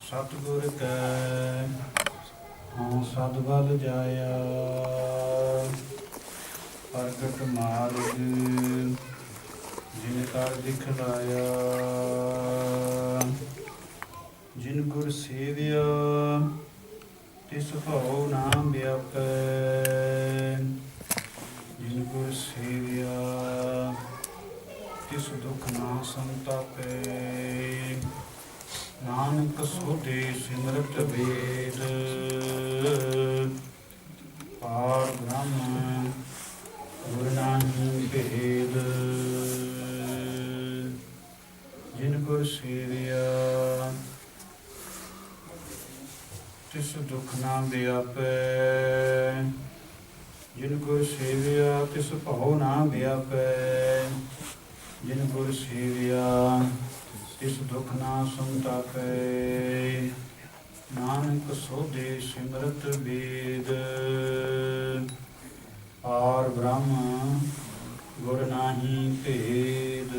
सतगुर कै हाँ सद बल जाया प्रगट मार्ग जिन कर दिखलाया जिन गुर सेविया तिस भव नाम व्यापै जिन गुर सेविया तिस दुख ना संतापै नानक सोधे सिमरत वेद पार ब्रह्म गुर नाहि भेद जिन गुर सेविया तिस दुख ना व्यापै जिन गुर सेविया तिस भव ना व्यापै जिन गुर सेविया तिस दुख ना संतापै नानक सोधे सिमरत वेद पार ब्रह्म गुर नाहि भेद।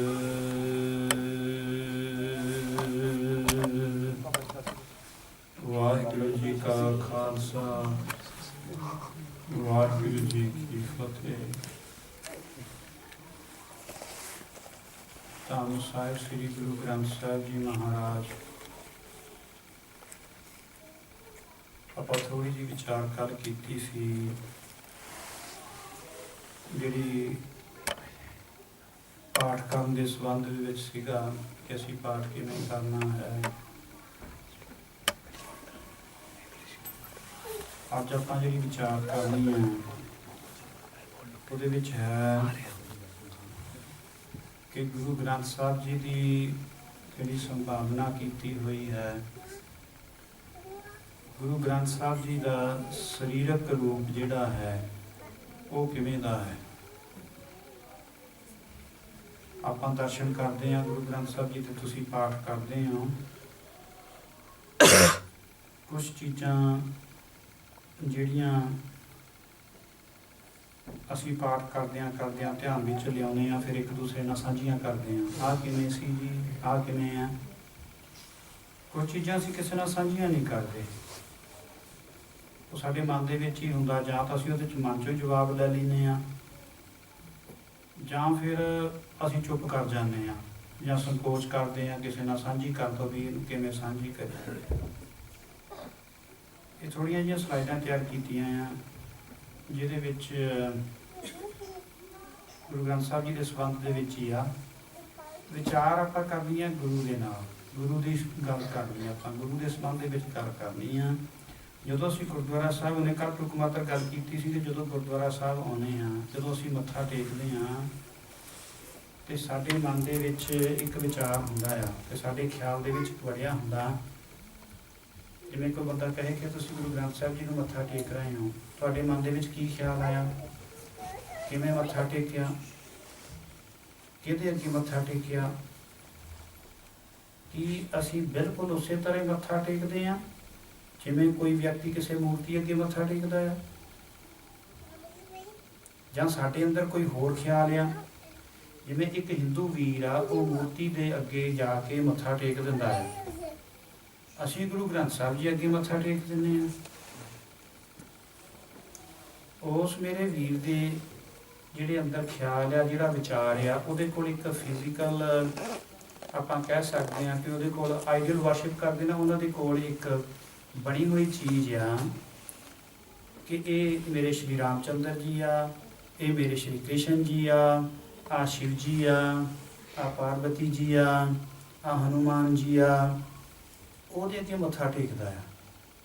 वाहिगुरु जी का खालसा वाहिगुरु जी की फतेह। ਧੰਨ ਸਾਹਿਬ ਸ੍ਰੀ ਗੁਰੂ ਗ੍ਰੰਥ ਸਾਹਿਬ ਜੀ ਮਹਾਰਾਜ। ਆਪਾਂ ਥੋੜੀ ਜਿਹੀ ਵਿਚਾਰ ਕਰ ਕੀਤੀ ਸੀ ਜਿਹੜੀ ਪਾਠ ਕਰਨ ਦੇ ਸੰਬੰਧ ਦੇ ਵਿੱਚ ਸੀਗਾ ਕਿ ਅਸੀਂ ਪਾਠ ਕਿਵੇਂ ਕਰਨਾ ਹੈ। ਅੱਜ ਆਪਾਂ ਜਿਹੜੀ ਵਿਚਾਰ ਕਰਨੀ ਹੈ ਉਹਦੇ ਵਿੱਚ ਹੈ कि गुरु ग्रंथ साहब जी की जी संभावना की हुई है। गुरु ग्रंथ साहब जी का शरीरक रूप जिहड़ा है वो किवें दा है। आपां दर्शन करते हैं गुरु ग्रंथ साहब जी ते तुसीं पाठ करते हो। कुछ चीज़ां जिहड़ियां ਅਸੀਂ ਪਾਠ ਕਰਦਿਆਂ ਧਿਆਨ ਵਿੱਚ ਲਿਆਉਂਦੇ ਹਾਂ, ਫਿਰ ਇੱਕ ਦੂਸਰੇ ਨਾਲ ਸਾਂਝੀਆਂ ਕਰਦੇ ਹਾਂ। ਆਹ ਕਿਵੇਂ ਸੀ ਜੀ, ਆਹ ਕਿਵੇਂ ਆ। ਕੁਝ ਚੀਜ਼ਾਂ ਅਸੀਂ ਕਿਸੇ ਨਾਲ ਸਾਂਝੀਆਂ ਨਹੀਂ ਕਰਦੇ, ਉਹ ਸਾਡੇ ਮਨ ਦੇ ਵਿੱਚ ਹੀ ਹੁੰਦਾ। ਜਾਂ ਤਾਂ ਅਸੀਂ ਉਹਦੇ 'ਚ ਮਨ 'ਚੋਂ ਜਵਾਬ ਲੈ ਲੈਂਦੇ ਹਾਂ, ਜਾਂ ਫਿਰ ਅਸੀਂ ਚੁੱਪ ਕਰ ਜਾਂਦੇ ਹਾਂ, ਜਾਂ ਸੰਕੋਚ ਕਰਦੇ ਹਾਂ ਕਿਸੇ ਨਾਲ ਸਾਂਝੀ ਕਰ ਦੋ ਵੀ ਇਹਨੂੰ ਕਿਵੇਂ ਸਾਂਝੀ ਕਰੀਏ। ਇਹ ਥੋੜ੍ਹੀਆਂ ਜਿਹੀਆਂ ਸਲਾਈਡਾਂ ਤਿਆਰ ਕੀਤੀਆਂ ਆ ਜਿਹਦੇ ਵਿੱਚ ਗੁਰੂ ਗ੍ਰੰਥ ਸਾਹਿਬ ਜੀ ਦੇ ਸੰਬੰਧ ਦੇ ਵਿੱਚ ਹੀ ਆ ਵਿਚਾਰ ਆਪਾਂ ਕਰਨੀ ਆ। ਗੁਰੂ ਦੇ ਨਾਲ ਗੁਰੂ ਦੀ ਗੱਲ ਕਰਨੀ ਆ, ਆਪਾਂ ਗੁਰੂ ਦੇ ਸੰਬੰਧ ਦੇ ਵਿੱਚ ਗੱਲ ਕਰਨੀ ਆ। ਜਦੋਂ ਅਸੀਂ ਗੁਰਦੁਆਰਾ ਸਾਹਿਬ ਉਹਨੇ ਕੱਲ੍ਹ ਟੁੱਕ ਮਾਤਰ ਗੱਲ ਕੀਤੀ ਸੀ ਕਿ ਜਦੋਂ ਗੁਰਦੁਆਰਾ ਸਾਹਿਬ ਆਉਂਦੇ ਹਾਂ, ਜਦੋਂ ਅਸੀਂ ਮੱਥਾ ਟੇਕਦੇ ਹਾਂ ਤੇ ਸਾਡੇ ਮਨ ਦੇ ਵਿੱਚ ਇੱਕ ਵਿਚਾਰ ਹੁੰਦਾ ਆ ਤੇ ਸਾਡੇ ਖਿਆਲ ਦੇ ਵਿੱਚ ਵੜਿਆ ਹੁੰਦਾ। ਜਿਵੇਂ ਕੋਈ ਬੰਦਾ ਕਹੇ ਕਿ ਤੁਸੀਂ ਗੁਰੂ ਗ੍ਰੰਥ ਸਾਹਿਬ ਜੀ ਨੂੰ ਮੱਥਾ ਟੇਕ ਰਹੇ ਹੋ, ਤੁਹਾਡੇ ਮਨ ਦੇ ਵਿੱਚ ਕੀ ਖਿਆਲ ਆਇਆ, ਕਿਵੇਂ ਮੱਥਾ ਟੇਕਿਆ, ਕਿਹਦੇ ਅੱਗੇ ਮੱਥਾ ਟੇਕਿਆ। ਕੀ ਅਸੀਂ ਬਿਲਕੁਲ ਉਸੇ ਤਰ੍ਹਾਂ ਮੱਥਾ ਟੇਕਦੇ ਹਾਂ ਜਿਵੇਂ ਕੋਈ ਵਿਅਕਤੀ ਕਿਸੇ ਮੂਰਤੀ ਅੱਗੇ ਮੱਥਾ ਟੇਕਦਾ ਆ, ਜਾਂ ਸਾਡੇ ਅੰਦਰ ਕੋਈ ਹੋਰ ਖਿਆਲ ਆ। ਜਿਵੇਂ ਇੱਕ ਹਿੰਦੂ ਵੀਰ ਆ, ਉਹ ਮੂਰਤੀ ਦੇ ਅੱਗੇ ਜਾ ਕੇ ਮੱਥਾ ਟੇਕ ਦਿੰਦਾ ਹੈ, ਅਸੀਂ ਗੁਰੂ ਗ੍ਰੰਥ ਸਾਹਿਬ ਜੀ ਅੱਗੇ ਮੱਥਾ ਟੇਕ ਦਿੰਦੇ ਹਾਂ। ਉਸ ਮੇਰੇ ਵੀਰ ਦੇ ਜਿਹੜੇ ਅੰਦਰ ਖਿਆਲ ਆ, ਜਿਹੜਾ ਵਿਚਾਰ ਆ, ਉਹਦੇ ਕੋਲ ਇੱਕ ਫਿਜ਼ੀਕਲ ਆਪਾਂ ਕਹਿ ਸਕਦੇ ਹਾਂ ਕਿ ਉਹਦੇ ਕੋਲ ਆਈਡਲ ਵਰਸ਼ਿਪ ਕਰਦੇ ਨਾ, ਉਹਨਾਂ ਦੇ ਕੋਲ ਇੱਕ ਬਣੀ ਹੋਈ ਚੀਜ਼ ਆ ਕਿ ਇਹ ਮੇਰੇ ਸ਼੍ਰੀ ਰਾਮ ਚੰਦਰ ਜੀ ਆ, ਇਹ ਮੇਰੇ ਸ਼੍ਰੀ ਕ੍ਰਿਸ਼ਨ ਜੀ ਆ, ਆਹ ਸ਼ਿਵ ਜੀ ਆ, ਆਹ ਪਾਰਵਤੀ ਜੀ ਆ, ਆਹ ਹਨੂਮਾਨ ਜੀ ਆ। ਉਹਦੇ ਅੱਗੇ ਮੱਥਾ ਟੇਕਦਾ ਆ,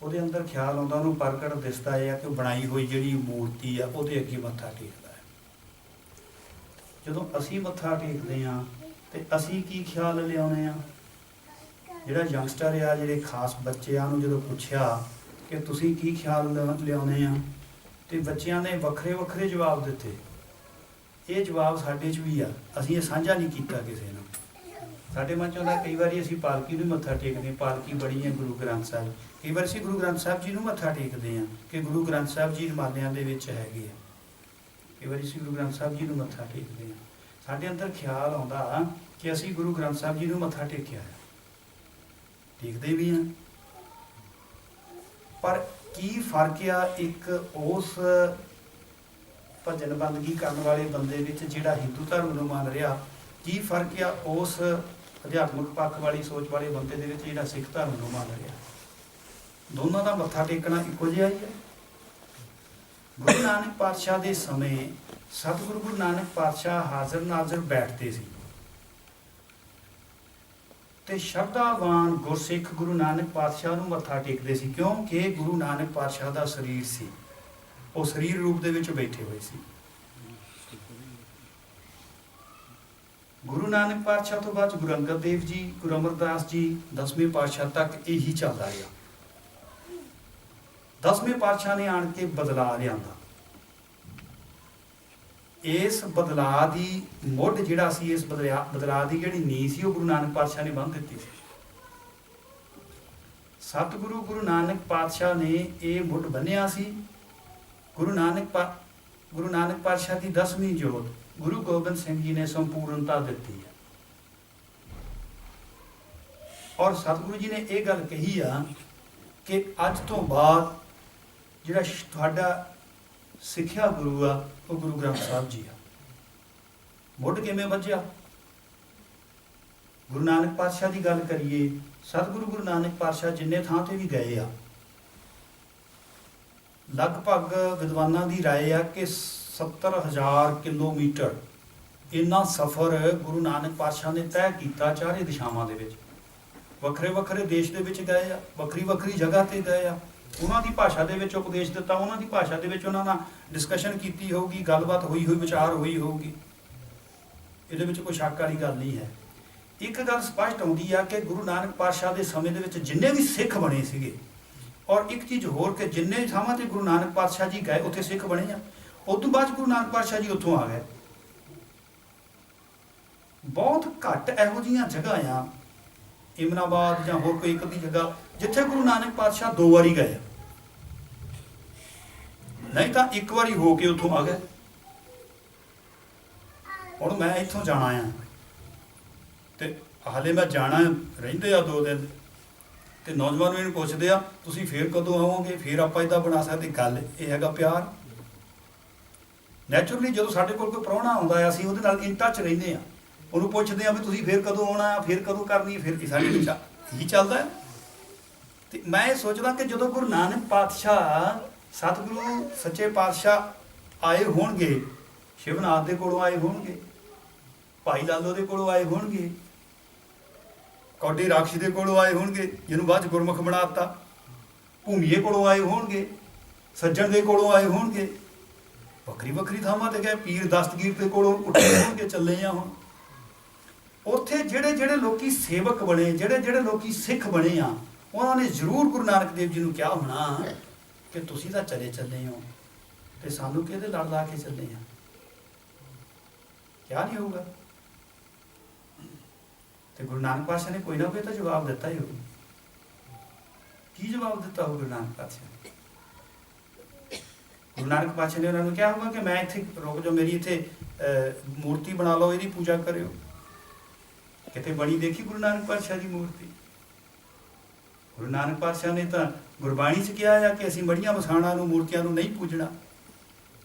ਉਹਦੇ ਅੰਦਰ ਖਿਆਲ ਆਉਂਦਾ, ਉਹਨੂੰ ਪ੍ਰਗਟ ਦਿਸਦਾ ਹੈ ਕਿ ਉਹ ਬਣਾਈ ਹੋਈ ਜਿਹੜੀ ਮੂਰਤੀ ਆ ਉਹਦੇ ਅੱਗੇ ਮੱਥਾ ਟੇਕਦਾ ਹੈ। ਜਦੋਂ ਅਸੀਂ ਮੱਥਾ ਟੇਕਦੇ ਹਾਂ ਤੇ ਅਸੀਂ ਕੀ ਖਿਆਲ ਲਿਆਉਂਦੇ ਹਾਂ। ਜਿਹੜਾ ਯੰਗਸਟਰ ਆ, ਜਿਹੜੇ ਖਾਸ ਬੱਚਿਆਂ ਨੂੰ ਜਦੋਂ ਪੁੱਛਿਆ ਕਿ ਤੁਸੀਂ ਕੀ ਖਿਆਲ ਲਿਆਉਂਦੇ ਆ ਤੇ ਬੱਚਿਆਂ ਨੇ ਵੱਖਰੇ ਵੱਖਰੇ ਜਵਾਬ ਦਿੱਤੇ। ਇਹ ਜਵਾਬ ਸਾਡੇ 'ਚ ਵੀ ਆ, ਅਸੀਂ ਇਹ ਸਾਂਝਾ ਨਹੀਂ ਕੀਤਾ ਕਿਸੇ ਨਾਲ। ਸਾਡੇ ਮਨ 'ਚ ਆਉਂਦਾ ਕਈ ਵਾਰੀ ਅਸੀਂ ਪਾਲਕੀ ਨੂੰ ਮੱਥਾ ਟੇਕਦੇ ਹਾਂ, ਪਾਲਕੀ ਬੜੀ ਹੈ ਗੁਰੂ ਗ੍ਰੰਥ ਸਾਹਿਬ। ਕਈ ਵਾਰ ਅਸੀਂ ਗੁਰੂ ਗ੍ਰੰਥ ਸਾਹਿਬ ਜੀ ਨੂੰ ਮੱਥਾ ਟੇਕਦੇ ਹਾਂ ਕਿ ਗੁਰੂ ਗ੍ਰੰਥ ਸਾਹਿਬ ਜੀ ਹਿਮਾਲਿਆਂ ਦੇ ਵਿੱਚ ਹੈਗੇ ਆ। ਕਈ ਵਾਰੀ ਅਸੀਂ ਗੁਰੂ ਗ੍ਰੰਥ ਸਾਹਿਬ ਜੀ ਨੂੰ ਮੱਥਾ ਟੇਕਦੇ ਹਾਂ, ਸਾਡੇ ਅੰਦਰ ਖਿਆਲ ਆਉਂਦਾ ਕਿ ਅਸੀਂ ਗੁਰੂ ਗ੍ਰੰਥ ਸਾਹਿਬ ਜੀ ਨੂੰ ਮੱਥਾ ਟੇਕਿਆ ਹੈ। ਟੇਕਦੇ ਵੀ ਹਾਂ, पर की फर्क आ एक उस भजन बंदगी करने वाले बंदे विच जिहड़ा हिंदू धर्म नूं मन रहा, की फर्क आ उस अध्यात्मक पक्ष वाली सोच वाले बंदे दे विच जिहड़ा सिख धर्म नूं मन रहा? दोनों का मत्था टेकना इक्को जिहा ही है। गुरु नानक पातशाह के समय सतगुरु गुरु नानक पातशाह हाज़र नाज़र बैठते सी ते शरधावान गुरसिख गुरु नानक पातशाह नूं मत्था टेकदे सी, क्योंकि गुरु नानक पातशाह का शरीर सी, वो शरीर रूप दे विच बैठे हुए सी। गुरु नानक पातशाह तो बाद गुरु अंगद देव जी, गुरु अमरदास जी, 10वें पातशाह तक यही चलता रहा। 10वें पातशाह ने आन के बदलाव लिया। इस बदलाव की मुढ़ जिहड़ा सी, इस बदलाव की जिहड़ी नींह सी, गुरु नानक पातशाह ने बन दी सी। सतगुरु गुरु नानक पातशाह ने यह मुढ़ बन्निया सी। गुरु नानक पातशाह की 10वीं जोत गुरु गोबिंद सिंह जी ने संपूर्णता दी है। और सतगुरु जी ने यह गल कही आ कि अज तो बाद जिहड़ा तुहाडा सिक्ख्या गुरु आ वो गुरु ग्रंथ साहब जी आ। मुढ़ किवें वज्जिया? गुरु नानक पातशाह की गल करिए, सतगुरु गुरु नानक पातशाह जिन्ने थां ते भी गए आ, लगभग विद्वानां की राय आ कि 70,000 किलोमीटर इन्ना सफ़र गुरु नानक पातशाह ने तय किया चारे दिशावां दे विच। वखरे वखरे देश दे विच गए आ, वखरी वखरी जगह ते गए आ, उन्हां दी भाषा दे विच उपदेश दिता, उन्हां दी भाषा दे विच उन्हां नाल डिस्कशन कीती होगी, गलबात हुई विचार हुई होगी। इहदे विच कोई शक वाली गल नहीं है। एक गल स्पष्ट आउंदी आ कि गुरु नानक पातशाह दे समय दे विच जिन्ने भी सिख बने सीगे, और एक चीज़ होर कि जिन्ने थावां ते गुरु नानक पातशाह जी गए उत्थे सिख बने आ, उस तो बाद गुरु नानक पातशाह जी उत्थों आ गए। बहुत घट इहो जिहियां जगह आ, इमनाबाद जां होर कोई एक अद्धी जगह जिथे गुरु नानक पातशाह 2 वारी गए, नहीं तो एक बारी हो के उत्थों आ गए। हुण मैं इत्थों जाना आ ते हाले मैं जाना रहिंदे आ 2 दिन, तो नौजवान मैनूं पुछदे आ तुसीं फिर कदों आओगे, फिर आपां इदां बना सकदे। गल ये हैगा प्यार। नैचुरली जो साडे कोल कोई प्राहुणा आउंदा आ, असीं उहदे नाल इन टच रहिंदे आ, उहनूं पुछदे आ भी तुसीं फिर कदों आउणा, फिर कदों करनी, फिर साडी ही चलदा है। ते मैं ये सोचदा कि जदों गुरु नानक पातशाह सतगुरु सच्चे पातशाह आए होणगे, शिवनाथ दे कोलों आए होणगे, भाई लालो दे कोलों आए होणगे, कौडी राखशी दे कोलों आए होणगे जिन्होंने बाद गुरमुख बनाता, भूमीए कोलों आए होणगे, सज्जण दे कोलों आए होणगे, वखरी वखरी थावां ते गए, पीर दस्तगीर दे कोलों उठे होणगे, चले आ हुण। उत्थे ਜਿਹੜੇ ਜਿਹੜੇ लोकी सेवक बने, ਜਿਹੜੇ ਜਿਹੜੇ लोकी सिख बने आ, उन्होंने जरूर गुरु नानक देव जी ਨੂੰ ਕਿਹਾ होना कि तुसीं तां चले ਚੱਲੇ हो ते सानू किहदे लड़ ला के ਚੱਲੇ आ? क्या नहीं होगा? तो गुरु नानक पातशाह ने कोई ना कोई तो जवाब दिता ही होगा। की जवाब दिता हो गुरु नानक पातशाह ने? गुरु नानक पातशाह ने उन्होंने क्या होगा कि मैं इत्थे रुक जाओ, मेरी इत्थे मूर्ति बना लो, यदी पूजा करो। किते बनी देखी गुरु नानक पातशाह की मूर्ति? गुरु नानक पातशाह ने तो गुरबाणी च कहा है कि असीं मड़ियां मसाणा नूं मूर्तियां नूं नहीं पूजना।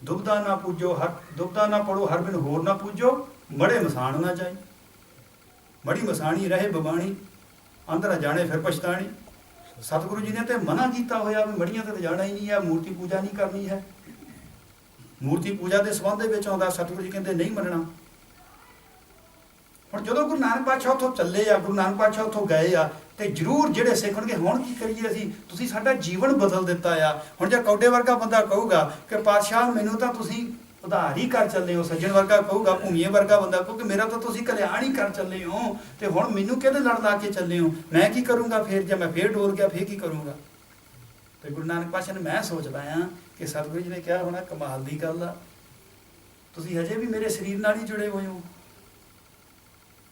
दुबदा ना पूजो हर दुबदा ना पढ़ो हर बिन होर ना पूजो, मड़े मसाण ना जाए। मड़ी मसाणी रहे बबाणी, अंदर जाने फिर पछताणी। सतगुरु जी ने तो मना किया होया भी मड़ियां ते जाना ही नहीं है, मूर्ति पूजा नहीं करनी है। मूर्ति पूजा के संबंध में आउंदा, सतगुरु जी कहते नहीं मनना। हुण जदों गुरु नानक पातशाह उत्थों चले आ, गुरु नानक पातशाह उत्थों गए आ, तो जरूर ਜਿਹੜੇ ਸਿੱਖਣਗੇ ਹੁਣ ਕੀ ਕਰੀਏ ਅਸੀਂ, ਤੁਸੀਂ ਸਾਡਾ ਜੀਵਨ ਬਦਲ ਦਿੱਤਾ ਆ। ਹੁਣ ਜੇ ਕੌਡੇ ਵਰਗਾ ਬੰਦਾ ਕਹੂਗਾ ਕਿ ਪਾਤਸ਼ਾਹ ਮੈਨੂੰ ਤਾਂ ਤੁਸੀਂ ਉਧਾਰ ਹੀ ਕਰ ਚੱਲੇ ਹੋ, ਸੱਜਣ ਵਰਗਾ ਕਹੂਗਾ, ਭੂਮੀਏ ਵਰਗਾ ਬੰਦਾ ਕਹੂਗਾ ਮੇਰਾ ਤਾਂ ਤੁਸੀਂ ਕਲਿਆਣ ਹੀ ਕਰ ਚੱਲੇ ਹੋ, ਤੇ ਹੁਣ ਮੈਨੂੰ ਕਿਹਦੇ ਲੜ ਲਾ ਕੇ ਚੱਲੇ ਹੋ, ਮੈਂ ਕੀ ਕਰੂੰਗਾ ਫਿਰ? ਜੇ ਮੈਂ ਫੇਰ ਡੋਲ ਗਿਆ ਫੇਰ ਕੀ ਕਰੂੰਗਾ? ਤੇ ਗੁਰੂ ਨਾਨਕ ਪਾਤਸ਼ਾਹ ਨੇ ਮੈਂ ਸੋਚਦਾ ਆ ਕਿ ਸਤਿਗੁਰੂ ਜੀ ਨੇ ਕਿਹਾ ਹੋਣਾ ਕਮਾਲ ਦੀ ਗੱਲ ਆ, ਤੁਸੀਂ ਹਜੇ ਵੀ ਮੇਰੇ ਸਰੀਰ ਨਾਲ ਹੀ ਜੁੜੇ ਹੋਏ ਹੋ।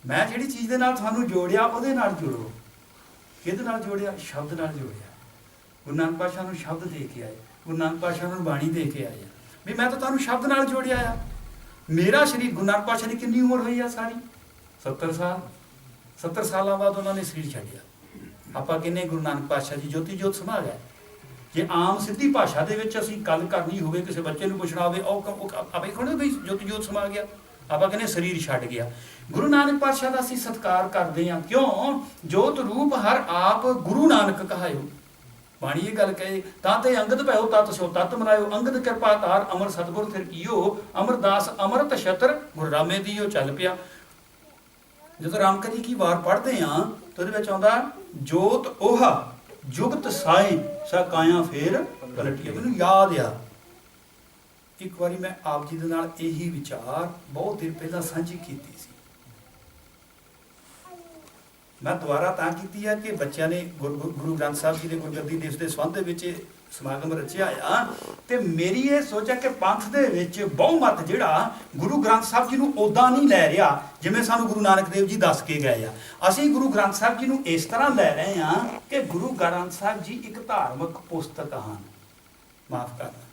ਮੈਂ ਜਿਹੜੀ ਚੀਜ਼ ਦੇ ਨਾਲ ਤੁਹਾਨੂੰ ਜੋੜਿਆ ਉਹਦੇ ਨਾਲ ਜੁੜੋ। ਕਿਹਦੇ ਨਾਲ ਜੋੜਿਆ? ਸ਼ਬਦ ਨਾਲ ਜੋੜਿਆ। ਗੁਰੂ ਨਾਨਕ ਪਾਤਸ਼ਾਹ ਨੂੰ ਸ਼ਬਦ ਦੇ ਕੇ ਆਏ, ਗੁਰੂ ਨਾਨਕ ਪਾਤਸ਼ਾਹ ਨੂੰ ਬਾਣੀ ਦੇ ਕੇ ਆਏ ਵੀ ਮੈਂ ਤਾਂ ਤੁਹਾਨੂੰ ਸ਼ਬਦ ਨਾਲ ਜੋੜਿਆ ਆ। ਮੇਰਾ ਸਰੀਰ ਗੁਰੂ ਨਾਨਕ ਪਾਤਸ਼ਾਹ ਦੀ ਕਿੰਨੀ ਉਮਰ ਹੋਈ ਆ? ਸਾਰੀ 70 ਸਾਲ। 70 ਸਾਲਾਂ ਬਾਅਦ ਉਹਨਾਂ ਨੇ ਸਰੀਰ ਛੱਡਿਆ। ਆਪਾਂ ਕਹਿੰਦੇ ਗੁਰੂ ਨਾਨਕ ਪਾਤਸ਼ਾਹ ਜੀ ਜੋਤੀ ਜੋਤ ਸਮਾ ਗਏ, ਜੇ ਆਮ ਸਿੱਧੀ ਭਾਸ਼ਾ ਦੇ ਵਿੱਚ ਅਸੀਂ ਗੱਲ ਕਰਨੀ ਹੋਵੇ, ਕਿਸੇ ਬੱਚੇ ਨੂੰ ਪੁੱਛਣਾ ਹੋਵੇ, ਉਹ ਆਪਾਂ ਕਹਿੰਦੇ ਵੀ ਜੋਤ ਸਮਾ ਗਿਆ, ਆਪਾਂ ਕਹਿੰਦੇ ਸਰੀਰ ਛੱਡ ਗਿਆ। ਗੁਰੂ ਨਾਨਕ ਪਾਤਸ਼ਾਹ ਦਾ ਅਸੀਂ ਸਤਿਕਾਰ ਕਰਦੇ ਹਾਂ, ਕਿਉਂ? ਜੋਤ ਰੂਪ ਹਰ ਆਪ ਗੁਰੂ ਨਾਨਕ ਕਹਾਇਓ। ਬਾਣੀ ਇਹ ਗੱਲ ਕਹੇ, ਤਾਂ ਤੇ ਅੰਗਦ ਭਇਓ ਤਤ ਸੋ ਤਤ ਮਨਾਇਓ, ਅੰਗਦ ਕਿਰਪਾ ਧਾਰ ਅਮਰ ਸਤਿਗੁਰ ਫਿਰ ਕੀਓ, ਅਮਰਦਾਸ ਅੰਮ੍ਰਿਤ ਛਤਰ ਗੁਰ ਰਾਮੇ ਦੀਓ ਚੱਲ ਪਿਆ। ਜਦੋਂ ਰਾਮਕਲੀ ਕੀ ਵਾਰ ਪੜ੍ਹਦੇ ਹਾਂ ਤਾਂ ਉਹਦੇ ਵਿੱਚ ਆਉਂਦਾ ਜੋਤ ਓਹਾ ਜੁਗਤ ਸਾਈ ਸਾ ਕਾਇਆ ਫੇਰ ਪਲਟੀਆ। ਮੈਨੂੰ ਯਾਦ ਆ ਇੱਕ ਵਾਰੀ ਮੈਂ ਆਪ ਜੀ ਦੇ ਨਾਲ ਇਹੀ ਵਿਚਾਰ ਬਹੁਤ ਦਿਨ ਪਹਿਲਾਂ ਸਾਂਝੀ ਕੀਤੀ ਸੀ। ਮੈਂ ਦੁਬਾਰਾ ਤਾਂ ਕੀਤੀ ਹੈ ਕਿ ਬੱਚਿਆਂ ਨੇ ਗੁਰੂ ਗ੍ਰੰਥ ਸਾਹਿਬ ਜੀ ਦੇ ਗੁਰਗੱਦੀ ਦਿਵਸ ਦੇ ਸੰਬੰਧ ਦੇ ਵਿੱਚ ਸਮਾਗਮ ਰਚਿਆ ਆ, ਤੇ ਮੇਰੀ ਇਹ ਸੋਚ ਹੈ ਕਿ ਪੰਥ ਦੇ ਵਿੱਚ ਬਹੁਮਤ ਜਿਹੜਾ ਗੁਰੂ ਗ੍ਰੰਥ ਸਾਹਿਬ ਜੀ ਨੂੰ ਉਦਾਂ ਨਹੀਂ ਲੈ ਰਿਹਾ ਜਿਵੇਂ ਸਾਨੂੰ ਗੁਰੂ ਨਾਨਕ ਦੇਵ ਜੀ ਦੱਸ ਕੇ ਗਏ ਆ। ਅਸੀਂ ਗੁਰੂ ਗ੍ਰੰਥ ਸਾਹਿਬ ਜੀ ਨੂੰ ਇਸ ਤਰ੍ਹਾਂ ਲੈ ਰਹੇ ਹਾਂ ਕਿ ਗੁਰੂ ਗ੍ਰੰਥ ਸਾਹਿਬ ਜੀ ਇੱਕ ਧਾਰਮਿਕ ਪੁਸਤਕ ਹਨ। ਮਾਫ ਕਰਨਾ,